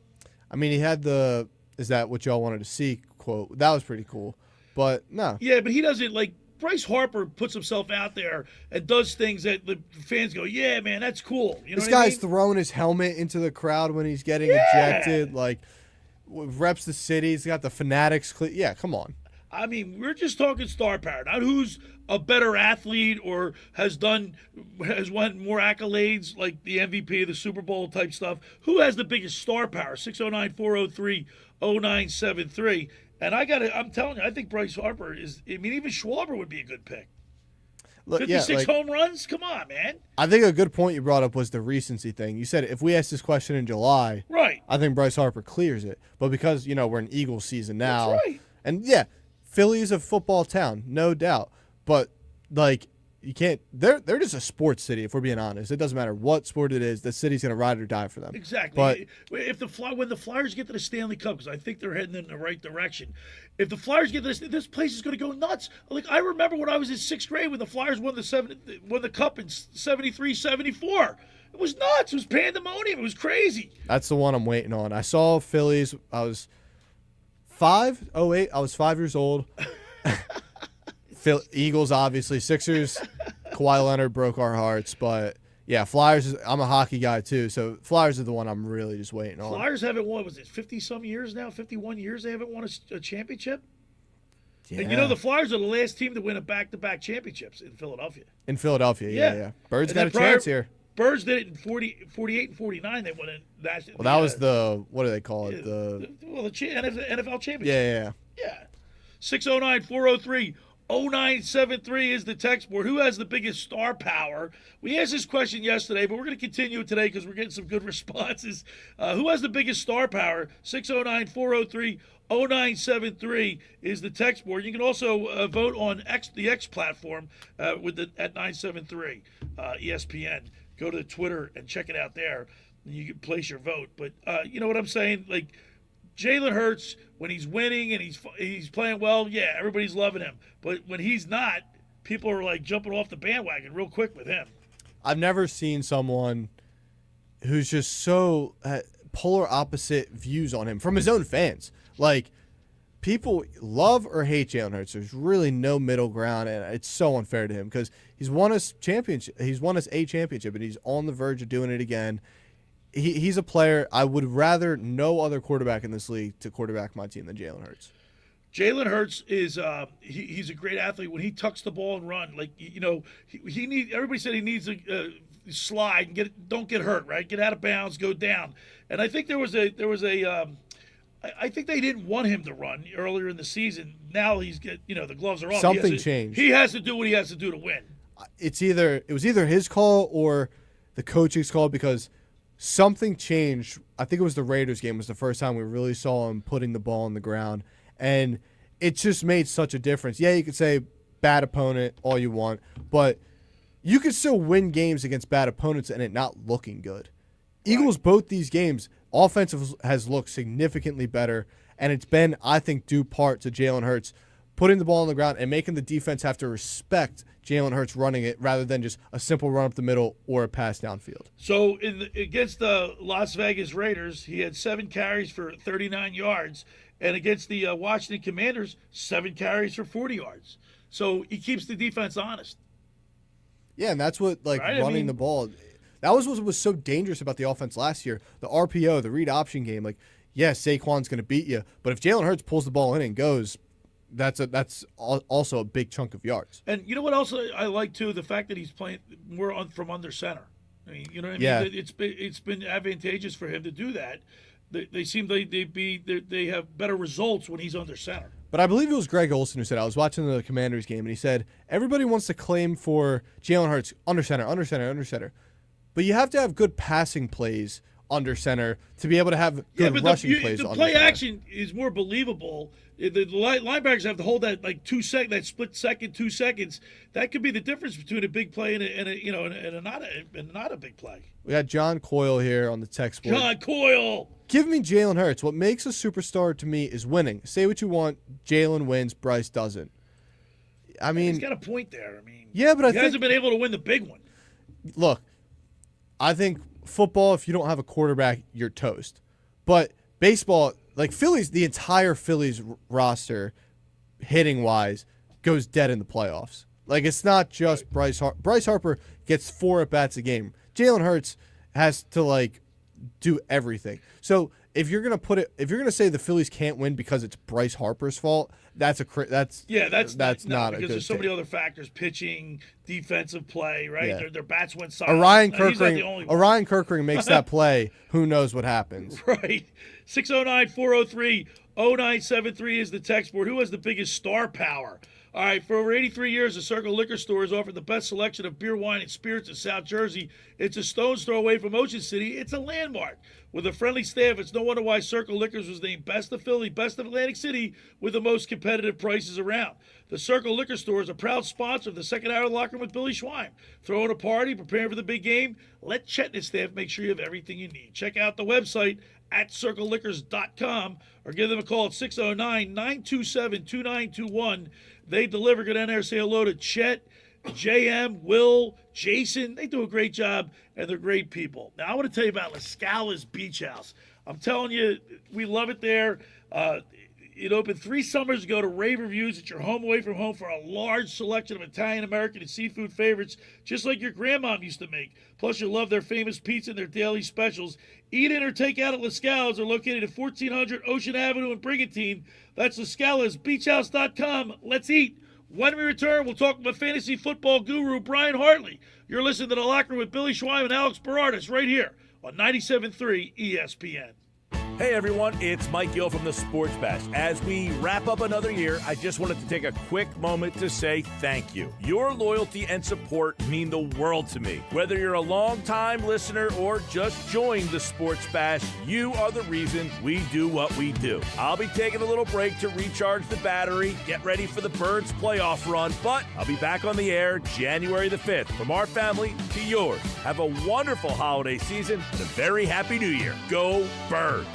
I mean, he had the "is that what y'all wanted to see" quote. That was pretty cool. But, no. Yeah, but he doesn't, Bryce Harper puts himself out there and does things that the fans go, yeah, man, that's cool. You know this guy's throwing his helmet into the crowd when he's getting ejected. Reps the city. He's got the Fanatics. Yeah, come on. I mean, we're just talking star power, not who's a better athlete or has won more accolades like the MVP, the Super Bowl type stuff. Who has the biggest star power? 609-403-0973. And I'm telling you, I think Bryce Harper even Schwarber would be a good pick. Look, 56 home runs? Come on, man. I think a good point you brought up was the recency thing. You said if we asked this question in July, right? I think Bryce Harper clears it. But because, we're in Eagles season now. That's right. And, Philly is a football town, no doubt. But, you can't – they're just a sports city, if we're being honest. It doesn't matter what sport it is. The city's going to ride or die for them. Exactly. But when the Flyers get to the Stanley Cup, because I think they're heading in the right direction, if the Flyers get this place is going to go nuts. I remember when I was in 6th grade when the Flyers won the Cup in 73-74. It was nuts. It was pandemonium. It was crazy. That's the one I'm waiting on. I saw Phillies. I was 5 years old. Eagles, obviously. Sixers, Kawhi Leonard broke our hearts. But, Flyers, I'm a hockey guy, too. So, Flyers are the one I'm really just waiting on. Flyers haven't won, 50-some years now? 51 years they haven't won a championship? Yeah. And the Flyers are the last team to win a back-to-back championships in Philadelphia. Yeah. Birds got a chance here. Birds did it in 48 and 49. They won it. Well, that was the, what do they call it? The NFL championship. Yeah. 609-403-0973 is the text board. Who has the biggest star power? We asked this question yesterday, but we're going to continue it today because we're getting some good responses. Who has the biggest star power? 609-403-0973 is the text board. You can also vote on the X platform at 973 ESPN. Go to Twitter and check it out there. You can place your vote. But you know what I'm saying? Like, Jalen Hurts, when he's winning and he's playing well, yeah, everybody's loving him. But when he's not, people are like jumping off the bandwagon real quick with him. I've never seen someone who's just so polar opposite views on him from his own fans. Like, people love or hate Jalen Hurts. There's really no middle ground, and it's so unfair to him because he's won us championship. He's won us a championship, and he's on the verge of doing it again. He's a player I would rather no other quarterback in this league to quarterback my team than Jalen Hurts. Jalen Hurts is he's a great athlete when he tucks the ball and run. Like, you know, he needs. Everybody said he needs a slide and don't get hurt, right? Get out of bounds, go down. And I think there was a I think they didn't want him to run earlier in the season. Now the gloves are off. Something changed. He has to do what he has to do to win. It was either his call or the coaching's call because something changed. I think it was the Raiders game was the first time we really saw him putting the ball on the ground, and it just made such a difference. Yeah, you could say bad opponent all you want, but you could still win games against bad opponents and it not looking good. Right. Eagles, both these games, offensive has looked significantly better, and it's been, I think, due part to Jalen Hurts putting the ball on the ground and making the defense have to respect Jalen Hurts running it rather than just a simple run up the middle or a pass downfield. So against the Las Vegas Raiders, he had 7 carries for 39 yards, and against the Washington Commanders, 7 carries for 40 yards. So he keeps the defense honest. Yeah, and that's what, like, right? running the ball. That was what was so dangerous about the offense last year. The RPO, the read option game. Like, yes, Saquon's going to beat you, but if Jalen Hurts pulls the ball in and goes, that's also a big chunk of yards. And you know what else I like too? The fact that he's playing more from under center. I mean, you know what I mean? Yeah. It's been advantageous for him to do that. They seem they have better results when he's under center. But I believe it was Greg Olsen who said, I was watching the Commanders game, and he said, everybody wants to claim for Jalen Hurts under center. But you have to have good passing plays under center to be able to have good rushing plays the under play center. action is more believable. The linebackers have to hold that like that split second, 2 seconds. That could be the difference between a big play and not a big play. We had John Coyle here on the text board. John Coyle. Give me Jalen Hurts. What makes a superstar to me is winning. Say what you want. Jalen wins. Bryce doesn't. I mean, he's got a point there. I mean, yeah, but he hasn't been able to win the big one. Look, I think football, if you don't have a quarterback, you're toast. But baseball, like Phillies, the entire Phillies roster, hitting-wise, goes dead in the playoffs. Like, it's not just Bryce Harper. Bryce Harper gets 4 at-bats a game. Jalen Hurts has to, like, do everything. So if you're gonna say the Phillies can't win because it's Bryce Harper's fault, that's not because a good there's so many thing. other factors: pitching, defensive play, right? Yeah. Their bats went solid. Orion He's not the only one. Kirkring makes that play. Who knows what happens? Right. 609-403-0973 is the text board. Who has the biggest star power? All right, for over 83 years, the Circle Liquor Store has offered the best selection of beer, wine, and spirits in South Jersey. It's a stone's throw away from Ocean City. It's a landmark. With a friendly staff, it's no wonder why Circle Liquors was named Best of Philly, Best of Atlantic City, with the most competitive prices around. The Circle Liquor Store is a proud sponsor of the second hour of the Locker Room with Billy Schwein. Throwing a party, preparing for the big game, let Chet and his staff make sure you have everything you need. Check out the website at circleliquors.com or give them a call at 609-927-2921. They deliver. Go down there, say hello to Chet, JM, Will, Jason. They do a great job, and they're great people. Now, I want to tell you about La Scala's Beach House. I'm telling you, we love it there. It opened 3 summers ago to rave reviews. It's your home away from home for a large selection of Italian, American, and seafood favorites, just like your grandmom used to make. Plus, you'll love their famous pizza and their daily specials. Eat in or take out at La Scala's. They're located at 1400 Ocean Avenue in Brigantine. That's La Scala's, beachhouse.com. Let's eat When we return, we'll talk about fantasy football guru Brian Hartley. You're listening to The Locker Room with Billy Schwein and Alex Berardis right here on 97.3 ESPN. Hey everyone, it's Mike Gill from the Sports Bash. As we wrap up another year, I just wanted to take a quick moment to say thank you. Your loyalty and support mean the world to me. Whether you're a long-time listener or just joined the Sports Bash, you are the reason we do what we do. I'll be taking a little break to recharge the battery, get ready for the Birds playoff run, but I'll be back on the air January the 5th. From our family to yours, have a wonderful holiday season and a very happy new year. Go Birds!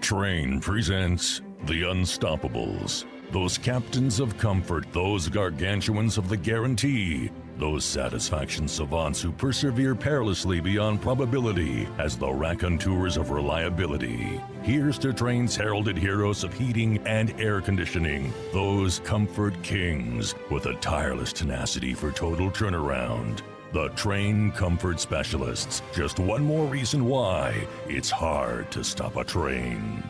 Train presents The Unstoppables. Those captains of comfort, those gargantuans of the guarantee, those satisfaction savants who persevere perilously beyond probability as the raconteurs of reliability. Here's to Train's heralded heroes of heating and air conditioning, those comfort kings with a tireless tenacity for total turnaround. The Train Comfort Specialists. Just one more reason why it's hard to stop a train.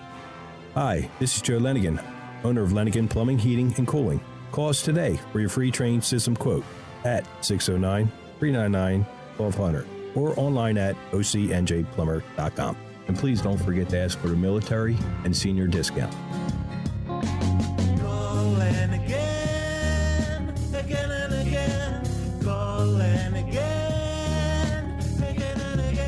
Hi, this is Joe Lenigan, owner of Lenigan Plumbing, Heating, and Cooling. Call us today for your free train system quote at 609-399-1200 or online at ocnjplumber.com. And please don't forget to ask for the military and senior discount. Calling again, again and again. Calling again, again and again.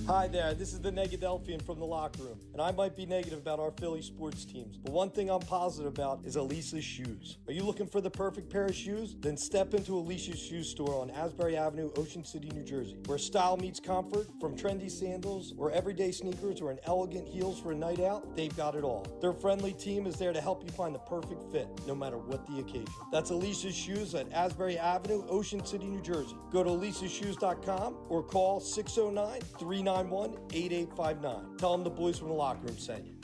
Hi there, this is the Negadelphian from the Locker Room, and I might be negative about our Philly sports teams, but one thing I'm positive about is Elisa's shoes. Are you looking for the perfect pair of shoes? Then step into Elisa's shoe store on Asbury Avenue, Ocean City, New Jersey, where style meets comfort. From trendy sandals or everyday sneakers or an elegant heels for a night out, they've got it all. Their friendly team is there to help you find the perfect fit, no matter what the occasion. That's Elisa's Shoes at Asbury Avenue, Ocean City, New Jersey. Go to elisashoes.com or call 609-391-8859. Tell them the boys from the Locker Room sent you.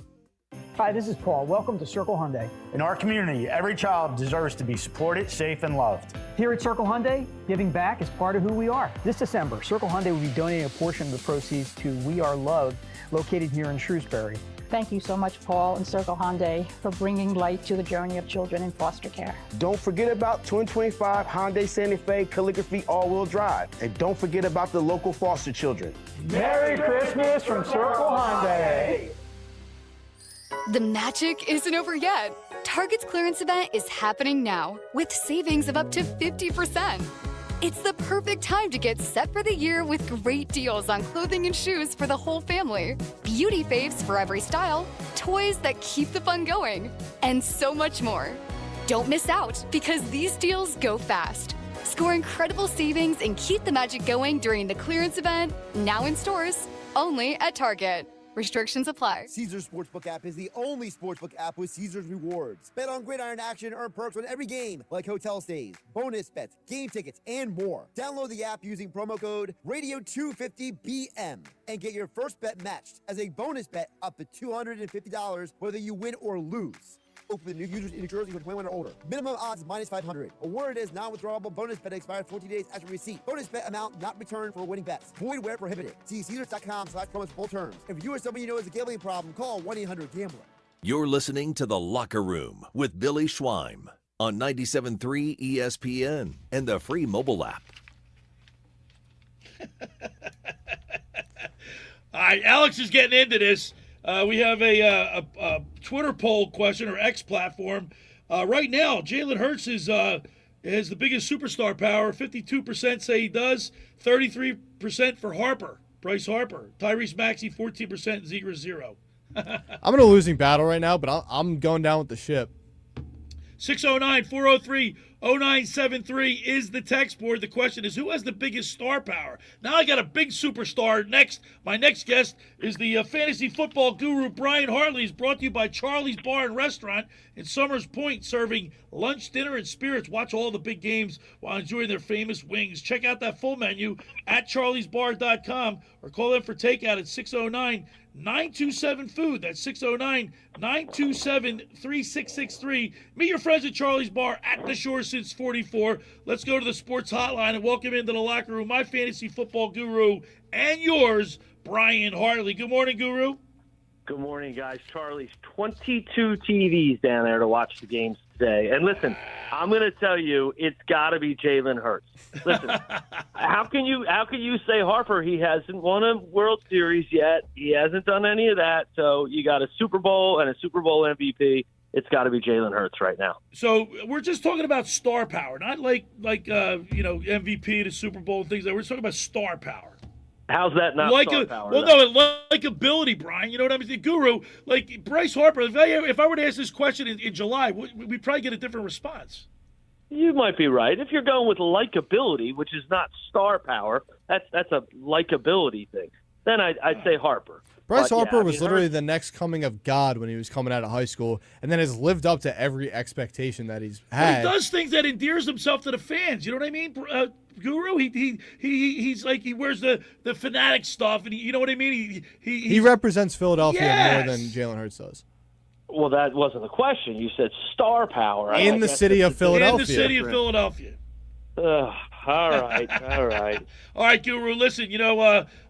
Hi, this is Paul. Welcome to Circle Hyundai. In our community, every child deserves to be supported, safe, and loved. Here at Circle Hyundai, giving back is part of who we are. This December, Circle Hyundai will be donating a portion of the proceeds to We Are Loved, located here in Shrewsbury. Thank you so much, Paul and Circle Hyundai, for bringing light to the journey of children in foster care. Don't forget about 2025 Hyundai Santa Fe Calligraphy All-Wheel Drive. And don't forget about the local foster children. Merry Christmas from Circle Hyundai. The magic isn't over yet. Target's clearance event is happening now with savings of up to 50%. It's the perfect time to get set for the year with great deals on clothing and shoes for the whole family, beauty faves for every style, toys that keep the fun going, and so much more. Don't miss out because these deals go fast. Score incredible savings and keep the magic going during the clearance event, now in stores, only at Target. Restrictions apply. Caesars Sportsbook app is the only sportsbook app with Caesars Rewards. Bet on gridiron action, earn perks on every game, like hotel stays, bonus bets, game tickets, and more. Download the app using promo code Radio250BM and get your first bet matched as a bonus bet up to $250 whether you win or lose. Open to new users in New Jersey for 21 or older. Minimum odds minus 500. Award is non-withdrawable bonus bet expires 14 days after receipt. Bonus bet amount not returned for winning bets. Void where prohibited. See Caesars.com/promos for full terms. If you or someone you know has a gambling problem, call 1-800-GAMBLER. You're listening to The Locker Room with Billy Schwein on 97.3 ESPN and the free mobile app. All right, Alex is getting into this. We have a Twitter poll question or X platform. Right now, Jalen Hurts has the biggest superstar power. 52% say he does. 33% for Bryce Harper. Tyrese Maxey, 14%. Ziegler, 0. I'm in a losing battle right now, but I'm going down with the ship. 609-403-0973 is the text board. The question is, who has the biggest star power? Now I got a big superstar next. My next guest is the fantasy football guru, Brian Hartley. He's brought to you by Charlie's Bar and Restaurant in Summers Point, serving lunch, dinner, and spirits. Watch all the big games while enjoying their famous wings. Check out that full menu at charliesbar.com or call them for takeout at 609-927-FOOD. That's 609-927-3663. Meet your friends at Charlie's Bar at the Shore since 44. Let's go to the sports hotline and welcome into the locker room my fantasy football guru and yours, Brian Hartley. Good morning, Guru. Good morning, guys. Charlie's 22 TVs down there to watch the games today. And listen, I'm going to tell you, it's got to be Jalen Hurts. Listen, how can you say Harper? He hasn't won a World Series yet. He hasn't done any of that. So you got a Super Bowl and a Super Bowl MVP. It's got to be Jalen Hurts right now. So we're just talking about star power, not like MVP, the Super Bowl, and things like that. We're talking about star power. How's that not star power? Well, no, like ability, Brian. You know what I mean? The Guru, like Bryce Harper, if I were to ask this question in July, we'd probably get a different response. You might be right. If you're going with likability, which is not star power, that's a likability thing, then I'd say Harper. Bryce Harper was literally the next coming of God when he was coming out of high school, and then has lived up to every expectation that he's had. But he does things that endears himself to the fans. You know what I mean, Guru? He's like, he wears the fanatic stuff, and you know what I mean. He represents Philadelphia more than Jalen Hurts does. Well, that wasn't the question. You said star power in the city of Philadelphia. In the city of Philadelphia. All right. All right, Guru, listen,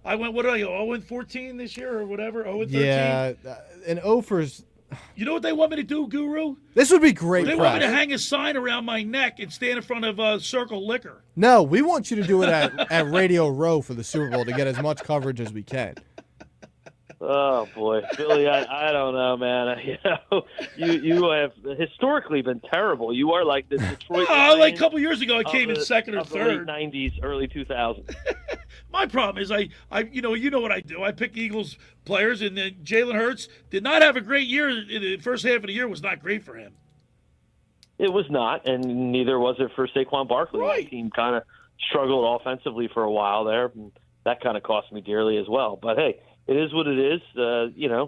I went, what are you, 0-14 this year or whatever, 0-13? Yeah, and 0-4's... You know what they want me to do, Guru? This would be great. They want me to hang a sign around my neck and stand in front of Circle Liquor. No, we want you to do it at Radio Row for the Super Bowl to get as much coverage as we can. Oh boy, Billy, I don't know, man. You have historically been terrible. You are like the Detroit. Like a couple years ago, I came in second or third. The late '90s, early 2000s. My problem is you know what I do. I pick Eagles players, and then Jalen Hurts did not have a great year. In the first half of the year was not great for him. It was not, and neither was it for Saquon Barkley. Right. The team kind of struggled offensively for a while there, and that kind of cost me dearly as well. But hey. It is what it is.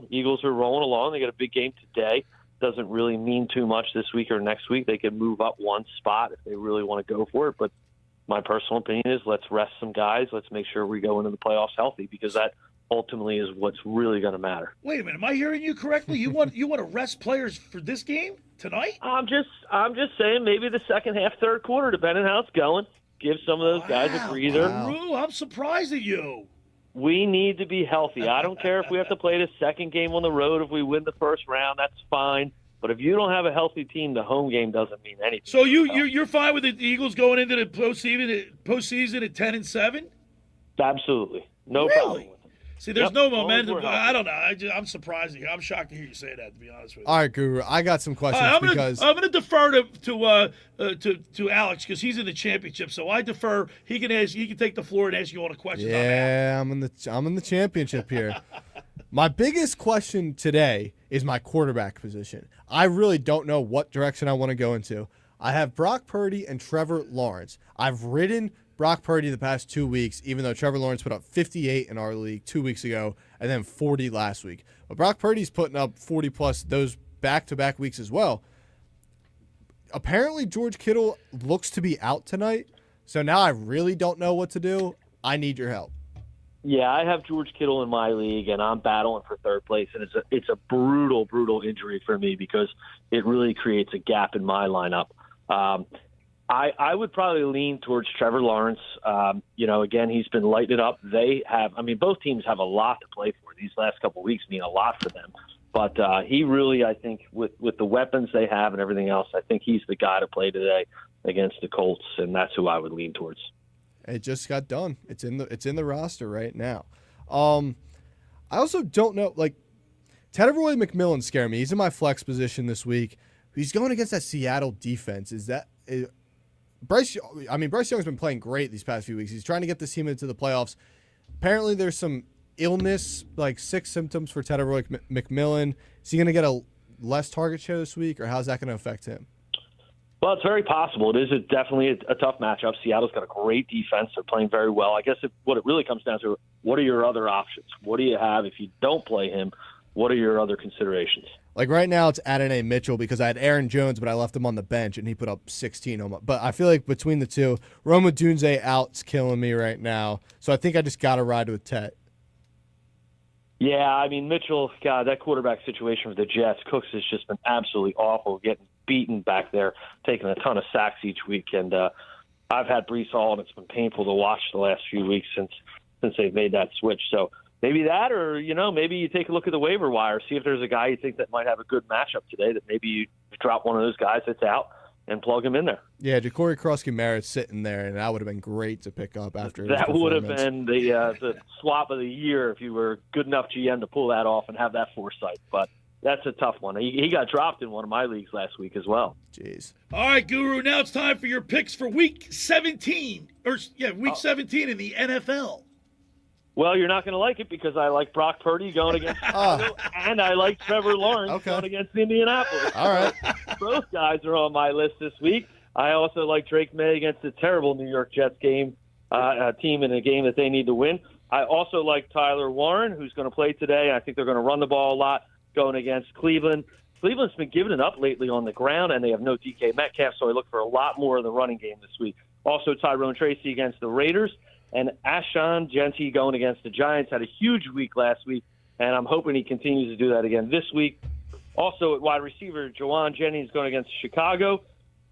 Eagles are rolling along. They got a big game today. Doesn't really mean too much this week or next week. They can move up one spot if they really want to go for it. But my personal opinion is let's rest some guys. Let's make sure we go into the playoffs healthy because that ultimately is what's really going to matter. Wait a minute. Am I hearing you correctly? You want to rest players for this game tonight? I'm just saying maybe the second half, third quarter, depending on how it's going. Give some of those guys a breather. Wow. I'm surprised at you. We need to be healthy. I don't care if we have to play the second game on the road. If we win the first round, that's fine. But if you don't have a healthy team, the home game doesn't mean anything. So you're fine with the Eagles going into the postseason at 10-7? Absolutely, no problem. See, there's no momentum. I don't know. I'm surprised. I'm shocked to hear you say that. To be honest with you. All right, Guru. I got some questions I'm going to defer to Alex because he's in the championship. So I defer. He can take the floor and ask you all the questions. Yeah, I'm in the championship here. My biggest question today is my quarterback position. I really don't know what direction I want to go into. I have Brock Purdy and Trevor Lawrence. I've ridden Brock Purdy the past 2 weeks, even though Trevor Lawrence put up 58 in our league 2 weeks ago and then 40 last week. But Brock Purdy's putting up 40-plus those back-to-back weeks as well. Apparently, George Kittle looks to be out tonight, so now I really don't know what to do. I need your help. Yeah, I have George Kittle in my league, and I'm battling for third place, and it's a brutal, brutal injury for me because it really creates a gap in my lineup. I would probably lean towards Trevor Lawrence. Again, he's been lighting it up. Both teams have a lot to play for. These last couple of weeks mean a lot for them. But he really, I think, with the weapons they have and everything else, I think he's the guy to play today against the Colts, and that's who I would lean towards. It just got done. It's in the roster right now. I also don't know, Tedroy McMillan scared me. He's in my flex position this week. He's going against that Seattle defense. Bryce Young's been playing great these past few weeks. He's trying to get this team into the playoffs. Apparently there's some illness, sick symptoms for Tedroy McMillan. Is he going to get a less target share this week, or how's that going to affect him? Well, it's very possible. It is definitely a tough matchup. Seattle's got a great defense. They're playing very well. I guess what it really comes down to, what are your other options? What do you have if you don't play him? What are your other considerations? Right now it's Adonai Mitchell because I had Aaron Jones, but I left him on the bench, and he put up 16 on my. But I feel like between the two, Rome Odunze out's killing me right now. So I think I just got to ride with Tet. Yeah, Mitchell, God, that quarterback situation with the Jets, Cooks has just been absolutely awful, getting beaten back there, taking a ton of sacks each week. And I've had Breece Hall, and it's been painful to watch the last few weeks since they've made that switch. So maybe that, or, maybe you take a look at the waiver wire, see if there's a guy you think that might have a good matchup today that maybe you drop one of those guys that's out and plug him in there. Yeah, Ja'Cory Krosky-Merritt's sitting there, and that would have been great to pick up after that his would have been the swap of the year if you were good enough GM to pull that off and have that foresight. But that's a tough one. He got dropped in one of my leagues last week as well. Jeez. All right, Guru, now it's time for your picks for Week 17. Week 17 in the NFL. Well, you're not going to like it because I like Brock Purdy going against Chicago, and I like Trevor Lawrence going against Indianapolis. All right. Both guys are on my list this week. I also like Drake May against the terrible New York Jets team in a game that they need to win. I also like Tyler Warren, who's going to play today. I think they're going to run the ball a lot going against Cleveland. Cleveland's been giving it up lately on the ground, and they have no DK Metcalf, so I look for a lot more of the running game this week. Also, Tyrone Tracy against the Raiders. And Ashon Genty going against the Giants had a huge week last week, and I'm hoping he continues to do that again this week. Also at wide receiver, Jawan Jennings going against Chicago,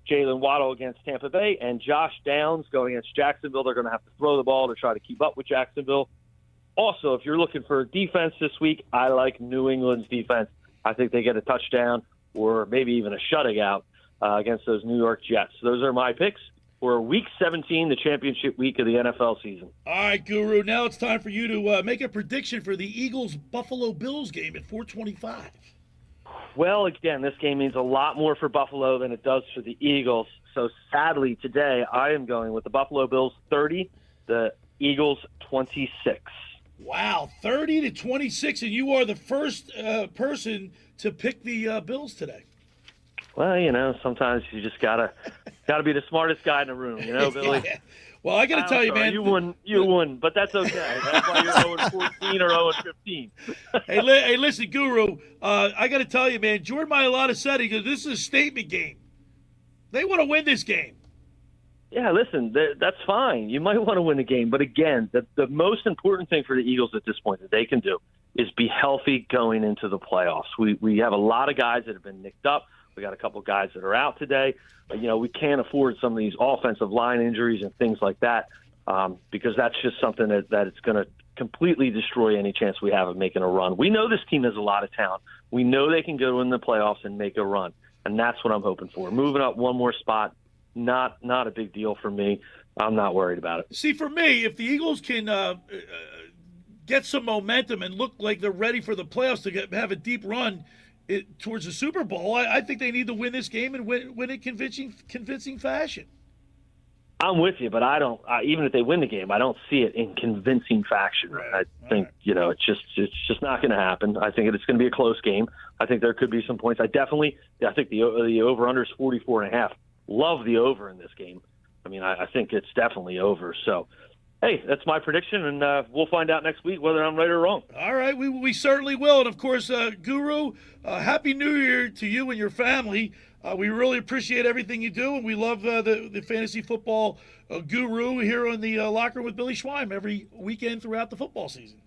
Jalen Waddle against Tampa Bay, and Josh Downs going against Jacksonville. They're going to have to throw the ball to try to keep up with Jacksonville. Also, if you're looking for defense this week, I like New England's defense. I think they get a touchdown or maybe even a shutout against those New York Jets. Those are my picks for Week 17, the championship week of the NFL season. All right, Guru, now it's time for you to make a prediction for the Eagles-Buffalo Bills game at 4:25. Well, again, this game means a lot more for Buffalo than it does for the Eagles. So sadly, today I am going with the Buffalo Bills 30, the Eagles 26. Wow, 30-26, and you are the first person to pick the Bills today. Well, sometimes you just gotta be the smartest guy in the room, Billy. Yeah. Well, I got to tell you, man. You won, but that's okay. That's why you're 0-14 or 0-15. Hey, listen, Guru, I got to tell you, man, Jordan Mailata said, he goes, this is a statement game. They want to win this game. Yeah, listen, that's fine. You might want to win the game. But again, the most important thing for the Eagles at this point that they can do is be healthy going into the playoffs. We have a lot of guys that have been nicked up. We got a couple guys that are out today. We can't afford some of these offensive line injuries and things like that because that's just something that it's going to completely destroy any chance we have of making a run. We know this team has a lot of talent. We know they can go in the playoffs and make a run, and that's what I'm hoping for. Moving up one more spot, not a big deal for me. I'm not worried about it. See, for me, if the Eagles can get some momentum and look like they're ready for the playoffs to have a deep run towards the Super Bowl, I think they need to win this game and win it convincing fashion. I'm with you, but I don't. Even if they win the game, I don't see it in convincing fashion. Right. I think it's just not going to happen. I think it's going to be a close game. I think there could be some points. I think the over/under is 44.5. Love the over in this game. I mean, I think it's definitely over. So, hey, that's my prediction, and we'll find out next week whether I'm right or wrong. All right, we certainly will. And, of course, Guru, Happy New Year to you and your family. We really appreciate everything you do, and we love the fantasy football guru here on the Locker Room with Billy Schweim every weekend throughout the football season.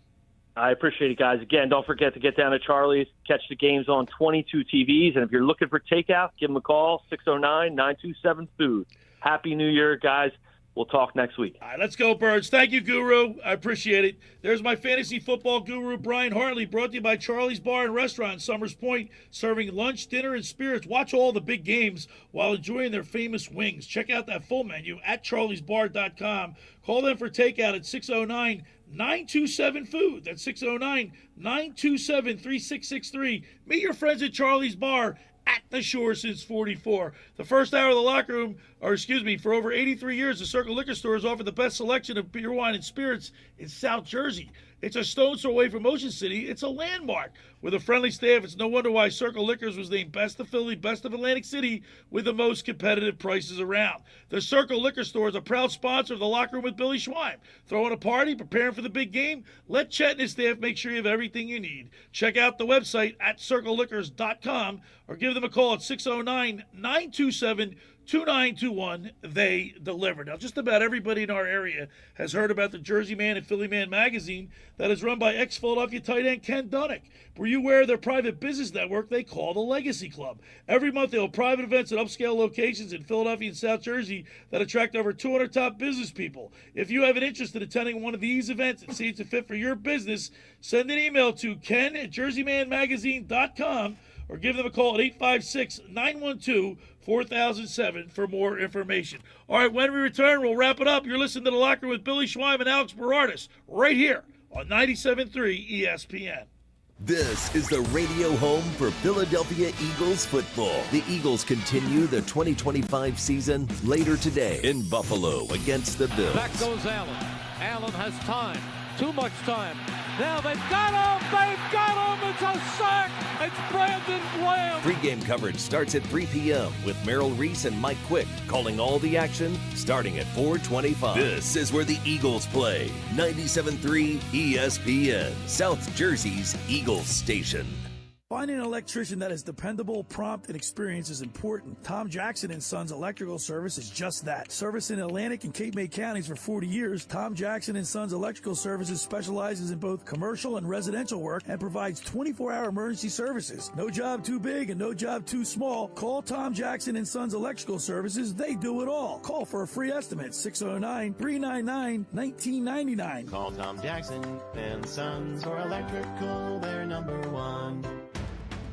I appreciate it, guys. Again, don't forget to get down to Charlie's, catch the games on 22 TVs, and if you're looking for takeout, give them a call, 609-927-FOOD. Happy New Year, guys. We'll talk next week. All right, let's go, Birds. Thank you, Guru. I appreciate it. There's my fantasy football guru, Brian Hartley, brought to you by Charlie's Bar and Restaurant in Summers Point, serving lunch, dinner, and spirits. Watch all the big games while enjoying their famous wings. Check out that full menu at charliesbar.com. Call them for takeout at 609-927-FOOD. That's 609-927-3663. Meet your friends at Charlie's Bar at the shore since 44. The first hour of the locker room, for over 83 years, the Circle Liquor Store has offered the best selection of beer, wine, and spirits in South Jersey. It's a stone's throw away from Ocean City. It's a landmark. With a friendly staff, it's no wonder why Circle Liquors was named Best of Philly, Best of Atlantic City, with the most competitive prices around. The Circle Liquor Store is a proud sponsor of the Locker Room with Billy Schweim. Throwing a party, preparing for the big game? Let Chet and his staff make sure you have everything you need. Check out the website at circleliquors.com or give them a call at 609-927-27 2921, they deliver. Now, just about everybody in our area has heard about the Jersey Man and Philly Man magazine that is run by ex-Philadelphia tight end Ken Dunnick. Were you aware of their private business network they call the Legacy Club? Every month, they hold private events at upscale locations in Philadelphia and South Jersey that attract over 200 top business people. If you have an interest in attending one of these events and see it's a fit for your business, send an email to ken@jerseymanmagazine.com or give them a call at 856-912-4007 for more information. All right, when we return, we'll wrap it up. You're listening to The Locker with Billy Schweim and Alex Berardis right here on 97.3 ESPN. This is the radio home for Philadelphia Eagles football. The Eagles continue the 2025 season later today in Buffalo against the Bills. Back goes Allen. Allen has time. Too much time. Now they've got him! They've got him! It's a sack! It's Brandon Graham! Pregame coverage starts at 3 p.m. with Merrill Reese and Mike Quick calling all the action starting at 4:25. This is where the Eagles play. 97.3 ESPN, South Jersey's Eagles station. Finding an electrician that is dependable, prompt, and experienced is important. Tom Jackson & Sons Electrical Service is just that. Service in Atlantic and Cape May counties for 40 years, Tom Jackson & Sons Electrical Services specializes in both commercial and residential work and provides 24-hour emergency services. No job too big and no job too small. Call Tom Jackson & Sons Electrical Services. They do it all. Call for a free estimate, 609-399-1999. Call Tom Jackson & Sons for electrical, they're number one.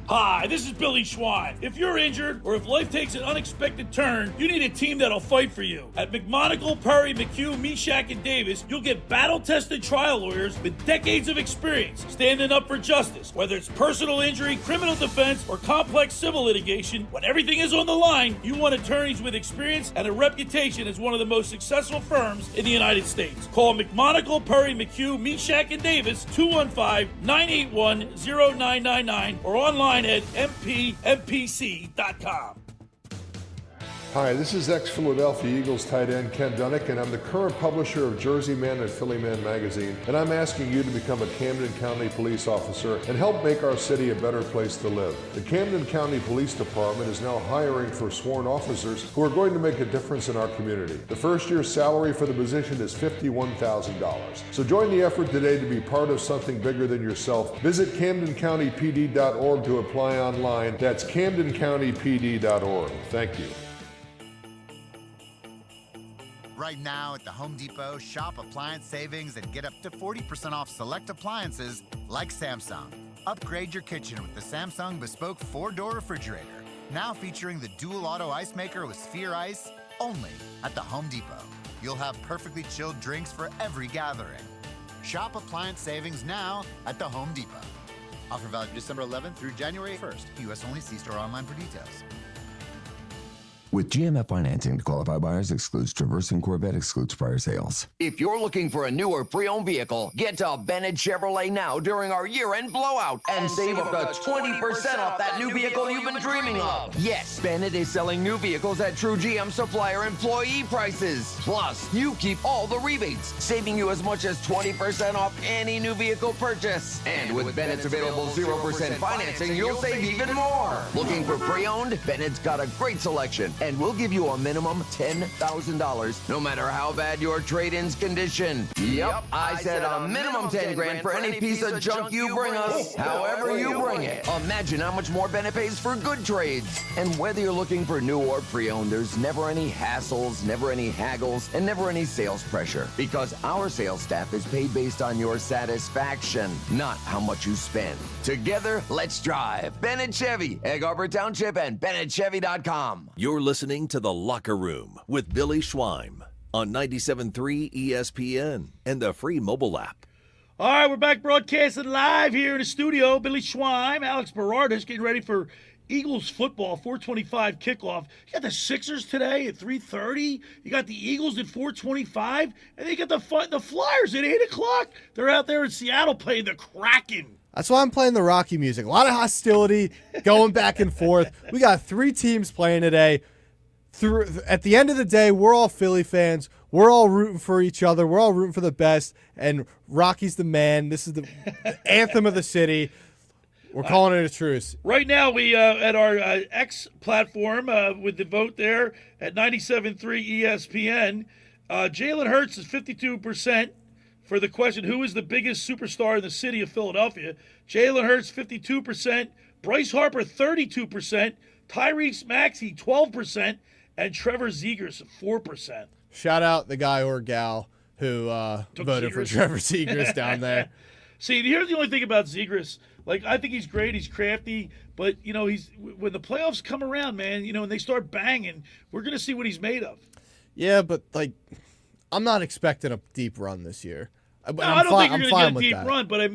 Hi, this is Billy Schwein. If you're injured or if life takes an unexpected turn, you need a team that'll fight for you. At McMonagle, Perry, McHugh, Meshack, and Davis, you'll get battle-tested trial lawyers with decades of experience standing up for justice. Whether it's personal injury, criminal defense, or complex civil litigation, when everything is on the line, you want attorneys with experience and a reputation as one of the most successful firms in the United States. Call McMonagle, Perry, McHugh, Meshack, and Davis, 215-981-0999, or online at mpmpc.com. Hi, this is ex-Philadelphia Eagles tight end Ken Dunnick, and I'm the current publisher of Jersey Man and Philly Man magazine, and I'm asking you to become a Camden County police officer and help make our city a better place to live. The Camden County Police Department is now hiring for sworn officers who are going to make a difference in our community. The first year's salary for the position is $51,000. So join the effort today to be part of something bigger than yourself. Visit CamdenCountyPD.org to apply online. That's CamdenCountyPD.org. Thank you. Right now at the Home Depot, shop appliance savings and get up to 40% off select appliances like Samsung. Upgrade your kitchen with the Samsung Bespoke 4-door refrigerator. Now featuring the dual auto ice maker with Sphere Ice, only at the Home Depot. You'll have perfectly chilled drinks for every gathering. Shop appliance savings now at the Home Depot. Offer valid December 11th through January 1st. U.S. only. See store online for details. With GMF financing to qualify buyers excludes Traverse and Corvette excludes prior sales. If you're looking for a new or pre-owned vehicle, get to Bennett Chevrolet now during our year-end blowout and save up to 20% off that new vehicle you've been dreaming of. Yes, Bennett is selling new vehicles at true GM supplier employee prices. Plus, you keep all the rebates, saving you as much as 20% off any new vehicle purchase. And with Bennett's available 0% financing, you'll save even more. Looking for pre-owned? Bennett's got a great selection, and we'll give you a minimum $10,000 no matter how bad your trade-in's condition. Yep, I said a minimum 10 grand for any piece of junk you bring us, however you bring it. Imagine how much more Bennett pays for good trades. And whether you're looking for new or pre-owned, there's never any hassles, never any haggles, and never any sales pressure, because our sales staff is paid based on your satisfaction, not how much you spend. Together, let's drive. Bennett Chevy, Egg Harbor Township, and BennettChevy.com. You're listening to The Locker Room with Billy Schweim on 97.3 ESPN and the free mobile app. All right, we're back broadcasting live here in the studio. Billy Schweim, Alex Berardis getting ready for Eagles football, 4:25 kickoff. You got the Sixers today at 3:30. You got the Eagles at 4:25. And then you got the Flyers at 8 o'clock. They're out there in Seattle playing the Kraken. That's why I'm playing the Rocky music. A lot of hostility going back and forth. We got 3 teams playing today. At the end of the day, we're all Philly fans. We're all rooting for each other. We're all rooting for the best. And Rocky's the man. This is the anthem of the city. We're calling it a truce. Right now, we at our X platform with the vote there at 97.3 ESPN, Jalen Hurts is 52% for the question, who is the biggest superstar in the city of Philadelphia? Jalen Hurts, 52%. Bryce Harper, 32%. Tyrese Maxey, 12%. And Trevor Zegras, 4%. Shout out the guy or gal who voted for Trevor Zegras down there. See, here's the only thing about Zegras. Like, I think he's great. He's crafty. But, you know, when the playoffs come around, man, you know, and they start banging, we're going to see what he's made of. Yeah, but, like, I'm not expecting a deep run this year. No, I don't think you're going to get a deep run, but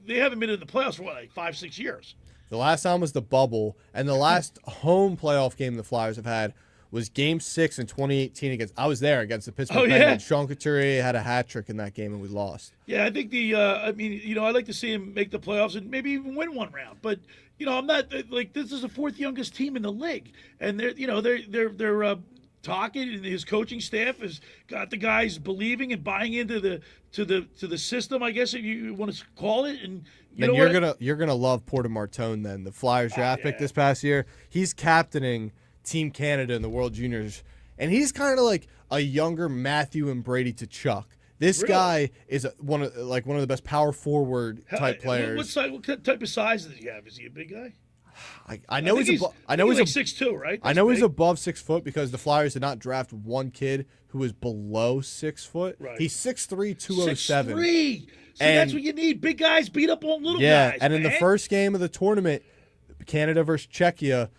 they haven't been in the playoffs for, what, like 5-6 years? The last time was the bubble, and the last home playoff game the Flyers have had was Game 6 in 2018 against the Pittsburgh Penguins. Sean Couturier had a hat trick in that game, and we lost. Yeah, I think I'd like to see him make the playoffs and maybe even win one round. But, you know, I'm not like, this is the fourth youngest team in the league, and they're talking, and his coaching staff has got the guys believing and buying into the system, I guess, if you want to call it. And you're gonna love Porter Martone then, the Flyers draft pick this past year. He's captaining Team Canada in the World Juniors, and he's kind of like a younger Matthew and Brady to Chuck. This guy is one of the best power forward type players. What type of size does he have? Is he a big guy? I know he's like 6'2", right? I know he's above 6 foot because the Flyers did not draft one kid who was below 6 foot. Right. He's 6'3", 207. 6'3". See, that's what you need. Big guys beat up on little guys. Yeah, and in the first game of the tournament, Canada versus Czechia,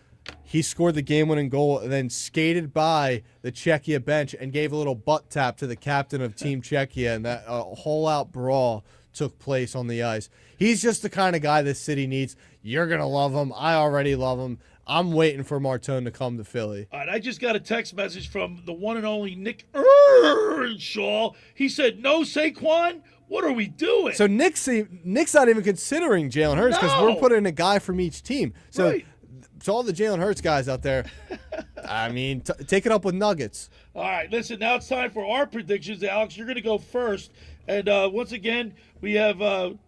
he scored the game-winning goal and then skated by the Czechia bench and gave a little butt tap to the captain of Team Czechia, and that whole-out brawl took place on the ice. He's just the kind of guy this city needs. You're going to love him. I already love him. I'm waiting for Martone to come to Philly. All right, I just got a text message from the one and only Nick Earnshaw. He said, no, Saquon, what are we doing? So Nick's not even considering Jalen Hurts because we're putting a guy from each team. So to all the Jalen Hurts guys out there, I mean, take it up with Nuggets. All right, listen, now it's time for our predictions. Alex, you're going to go first. And once again, we have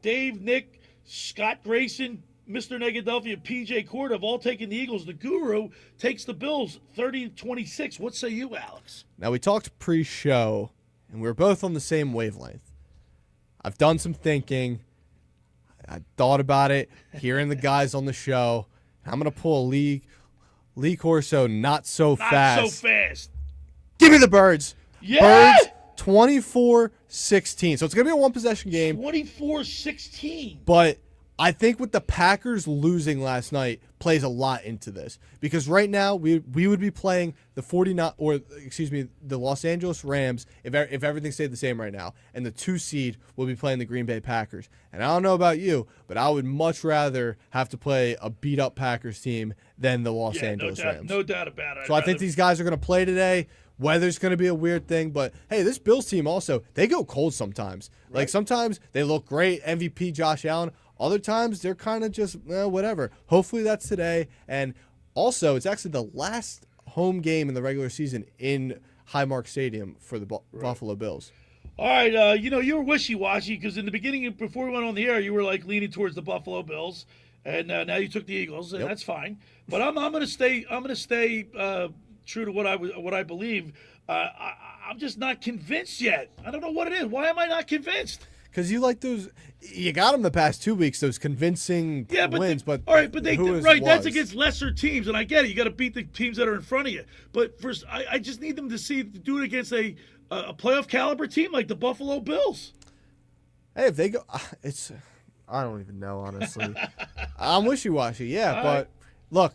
Dave, Nick, Scott Grayson, Mr. Negadelphia, P.J. Corda have all taken the Eagles. The Guru takes the Bills 30-26. What say you, Alex? Now, we talked pre-show, and we were both on the same wavelength. I've done some thinking. I thought about it, hearing the guys on the show. I'm going to pull a Lee Corso not so fast. Not so fast. Give me the Birds. Yeah! Birds 24-16. So it's going to be a one-possession game. 24-16. But I think with the Packers losing last night plays a lot into this because right now we would be playing the Los Angeles Rams if everything stayed the same right now, and the 2 seed will be playing the Green Bay Packers. And I don't know about you, but I would much rather have to play a beat up Packers team than the Los Angeles Rams. No doubt about it. So I think these guys are going to play today. Weather's going to be a weird thing, but hey, this Bills team also, they go cold sometimes. Right. Like sometimes they look great, MVP Josh Allen. Other times, they're kind of just, whatever. Hopefully that's today. And also, it's actually the last home game in the regular season in Highmark Stadium for the Buffalo Bills. All right, you were wishy-washy because in the beginning, before we went on the air, you were like leaning towards the Buffalo Bills, and now you took the Eagles, and that's fine. But I'm going to stay. I'm going to stay true to what I believe. I'm just not convinced yet. I don't know what it is. Why am I not convinced? Because you like those, you got them the past 2 weeks, those convincing wins. But all right, but that's against lesser teams, and I get it. You got to beat the teams that are in front of you. But first, I just need them to do it against a playoff caliber team like the Buffalo Bills. Hey, if they go, I don't even know honestly. I'm wishy-washy, but look,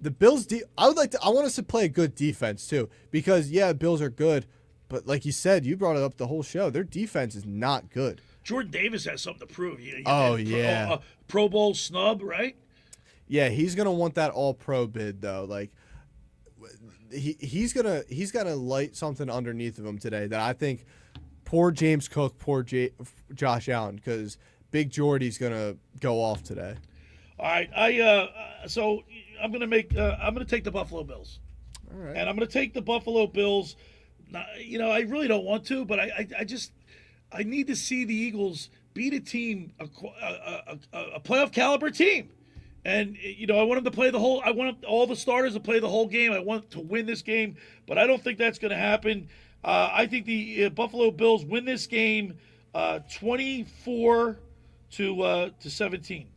the Bills. I want us to play a good defense too, because Bills are good, but like you said, you brought it up the whole show. Their defense is not good. Jordan Davis has something to prove. Pro Bowl snub, right? Yeah, he's gonna want that All-Pro bid though. Like he's gonna light something underneath of him today that I think poor James Cook, poor Josh Allen, because Big Jordy's gonna go off today. All right, so I'm gonna take the Buffalo Bills. All right, and I'm gonna take the Buffalo Bills. I really don't want to, but I need to see the Eagles beat a team, a playoff caliber team. And, I want him to play I want all the starters to play the whole game. I want to win this game, but I don't think that's going to happen. I think the Buffalo Bills win this game 24 to 17.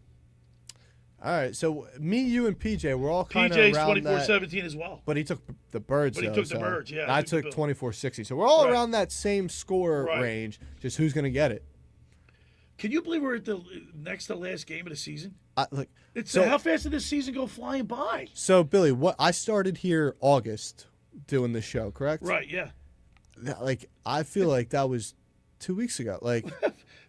All right, so me, you, and PJ, we're all kind of around PJ's 24-17 as well. But he took the Birds, But he took the Birds, yeah. And I took 24-60. So we're all around that same score range, just who's going to get it. Can you believe we're at the next to last game of the season? Look, how fast did this season go flying by? So, Billy, I started here August doing this show, correct? Right, yeah. I feel like that was 2 weeks ago.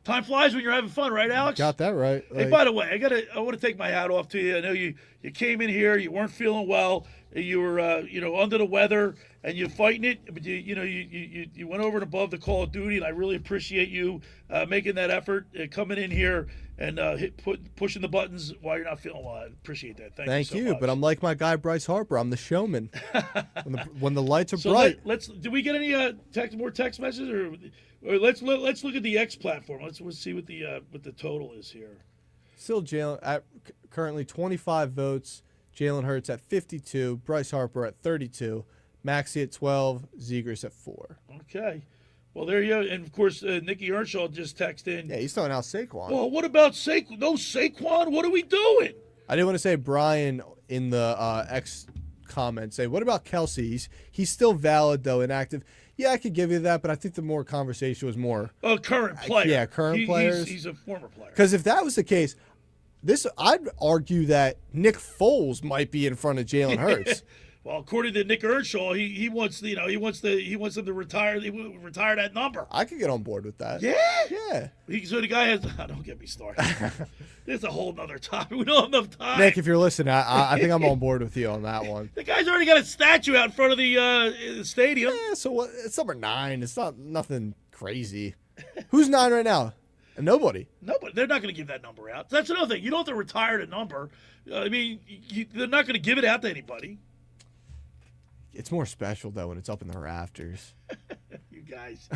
Time flies when you're having fun, right, Alex? Got that right. Hey, by the way, I want to take my hat off to you. I know you came in here, you weren't feeling well, you were under the weather, and you're fighting it. But you went over and above the call of duty, and I really appreciate you making that effort, coming in here and pushing the buttons while you're not feeling well. I appreciate that. Thank you so much. But I'm like my guy Bryce Harper. I'm the showman. when the lights are so bright. Did we get any more text messages, or let's look at the X platform. Let's see what the total is here. Still Jalen at currently 25 votes. Jalen Hurts at 52. Bryce Harper at 32. Maxey at 12. Zegers at 4. Okay. Well, there you go. And, of course, Nicky Earnshaw just texted in. Yeah, he's throwing out Saquon. Well, what about Saquon? No Saquon? What are we doing? I did want to say Brian in the X comments say, what about Kelsey? He's still valid, though, inactive. Yeah, I could give you that, but I think the more conversation was more current player. Yeah, current players. He's a former player. Because if that was the case, I'd argue that Nick Foles might be in front of Jalen Hurts. Well, according to Nick Earnshaw, he wants them to retire. He retire that number. I could get on board with that. Yeah. So the guy has. Don't get me started. There's a whole nother topic. We don't have enough time. Nick, if you're listening, I think I'm on board with you on that one. The guy's already got a statue out in front of the stadium. Yeah. So what? It's number 9. It's not nothing crazy. Who's 9 right now? Nobody. They're not going to give that number out. That's another thing. You don't have to retire the number. They're not going to give it out to anybody. It's more special, though, when it's up in the rafters. You guys.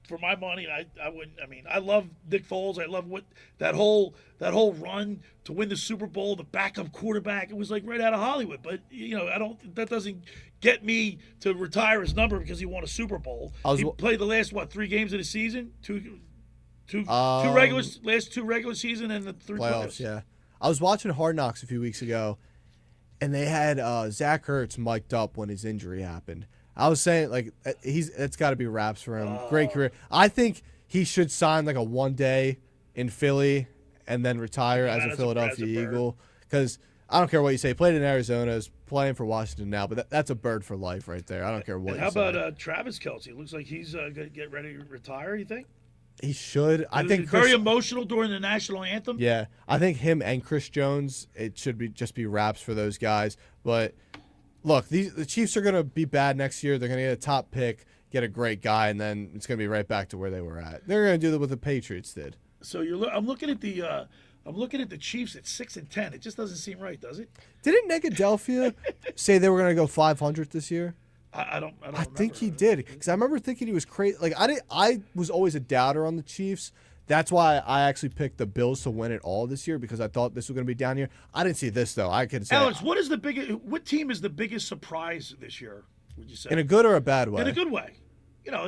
For my money, I wouldn't. I mean, I love Nick Foles. I love what that whole run to win the Super Bowl, the backup quarterback. It was like right out of Hollywood. But, that doesn't get me to retire his number because he won a Super Bowl. He played the last, 3 games of the season? Last 2 regular season and the 3 playoffs. Yeah. I was watching Hard Knocks a few weeks ago, and they had Zach Ertz mic'd up when his injury happened. I was saying, it's got to be wraps for him. Great career. I think he should sign a 1-day in Philly and then retire as a Philadelphia Eagle. Because I don't care what you say. He played in Arizona, is playing for Washington now, but that's a bird for life right there. I don't care what you say. How about Travis Kelce? It looks like he's going to get ready to retire, you think? He should. I think very emotional during the national anthem. Yeah, I think him and Chris Jones. It should just be wraps for those guys. But look, the Chiefs are going to be bad next year. They're going to get a top pick, get a great guy, and then it's going to be right back to where they were at. They're going to do that what the Patriots did. So I'm looking at the Chiefs at 6-10. It just doesn't seem right, does it? Didn't Negadelphia say they were going to go 500 this year? I don't think he did, because I remember thinking he was crazy. I was always a doubter on the Chiefs. That's why I actually picked the Bills to win it all this year, because I thought this was going to be down here. I didn't see this though. I could say, Alex, what team is the biggest surprise this year? Would you say in a good or a bad way? In a good way.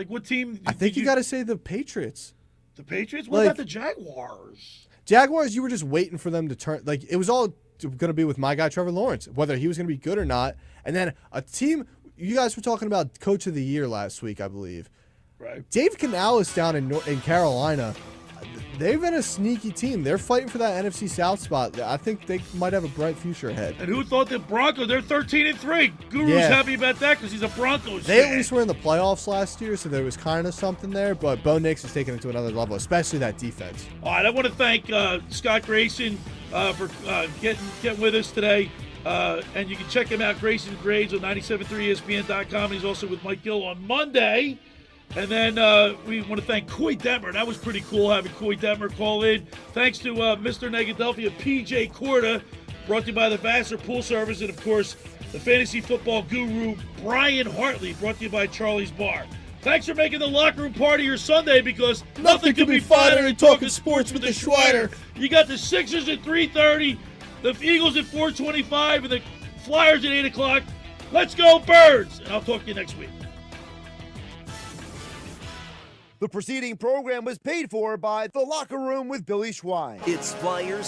What team? I think you got to say the Patriots. The Patriots? What about the Jaguars? Jaguars, you were just waiting for them to turn. It was all going to be with my guy Trevor Lawrence, whether he was going to be good or not. And then a team. You guys were talking about Coach of the Year last week, I believe. Right. Dave Canales down in Carolina. They've been a sneaky team. They're fighting for that NFC South spot. I think they might have a bright future ahead. And who thought the Broncos? They're 13-3. Guru's happy about that because he's a Broncos They fan. At least were in the playoffs last year, so there was kind of something there. But Bo Nix is taking it to another level, especially that defense. All right, I want to thank Scott Grayson for getting with us today. And you can check him out, Grayson Grades, on 973ESPN.com. He's also with Mike Gill on Monday. And then we want to thank Coy Detmer. That was pretty cool having Coy Detmer call in. Thanks to Mr. Negadelphia P.J. Corda, brought to you by the Vassar Pool Service. And, of course, the fantasy football guru, Brian Hartley, brought to you by Charlie's Bar. Thanks for making the locker room part of your Sunday, because nothing could be finer than talking sports with the Schweider. You got the Sixers at 3:30, the Eagles at 4:25, and the Flyers at 8 o'clock. Let's go, Birds! And I'll talk to you next week. The preceding program was paid for by The Locker Room with Billy Schwein. It's Flyers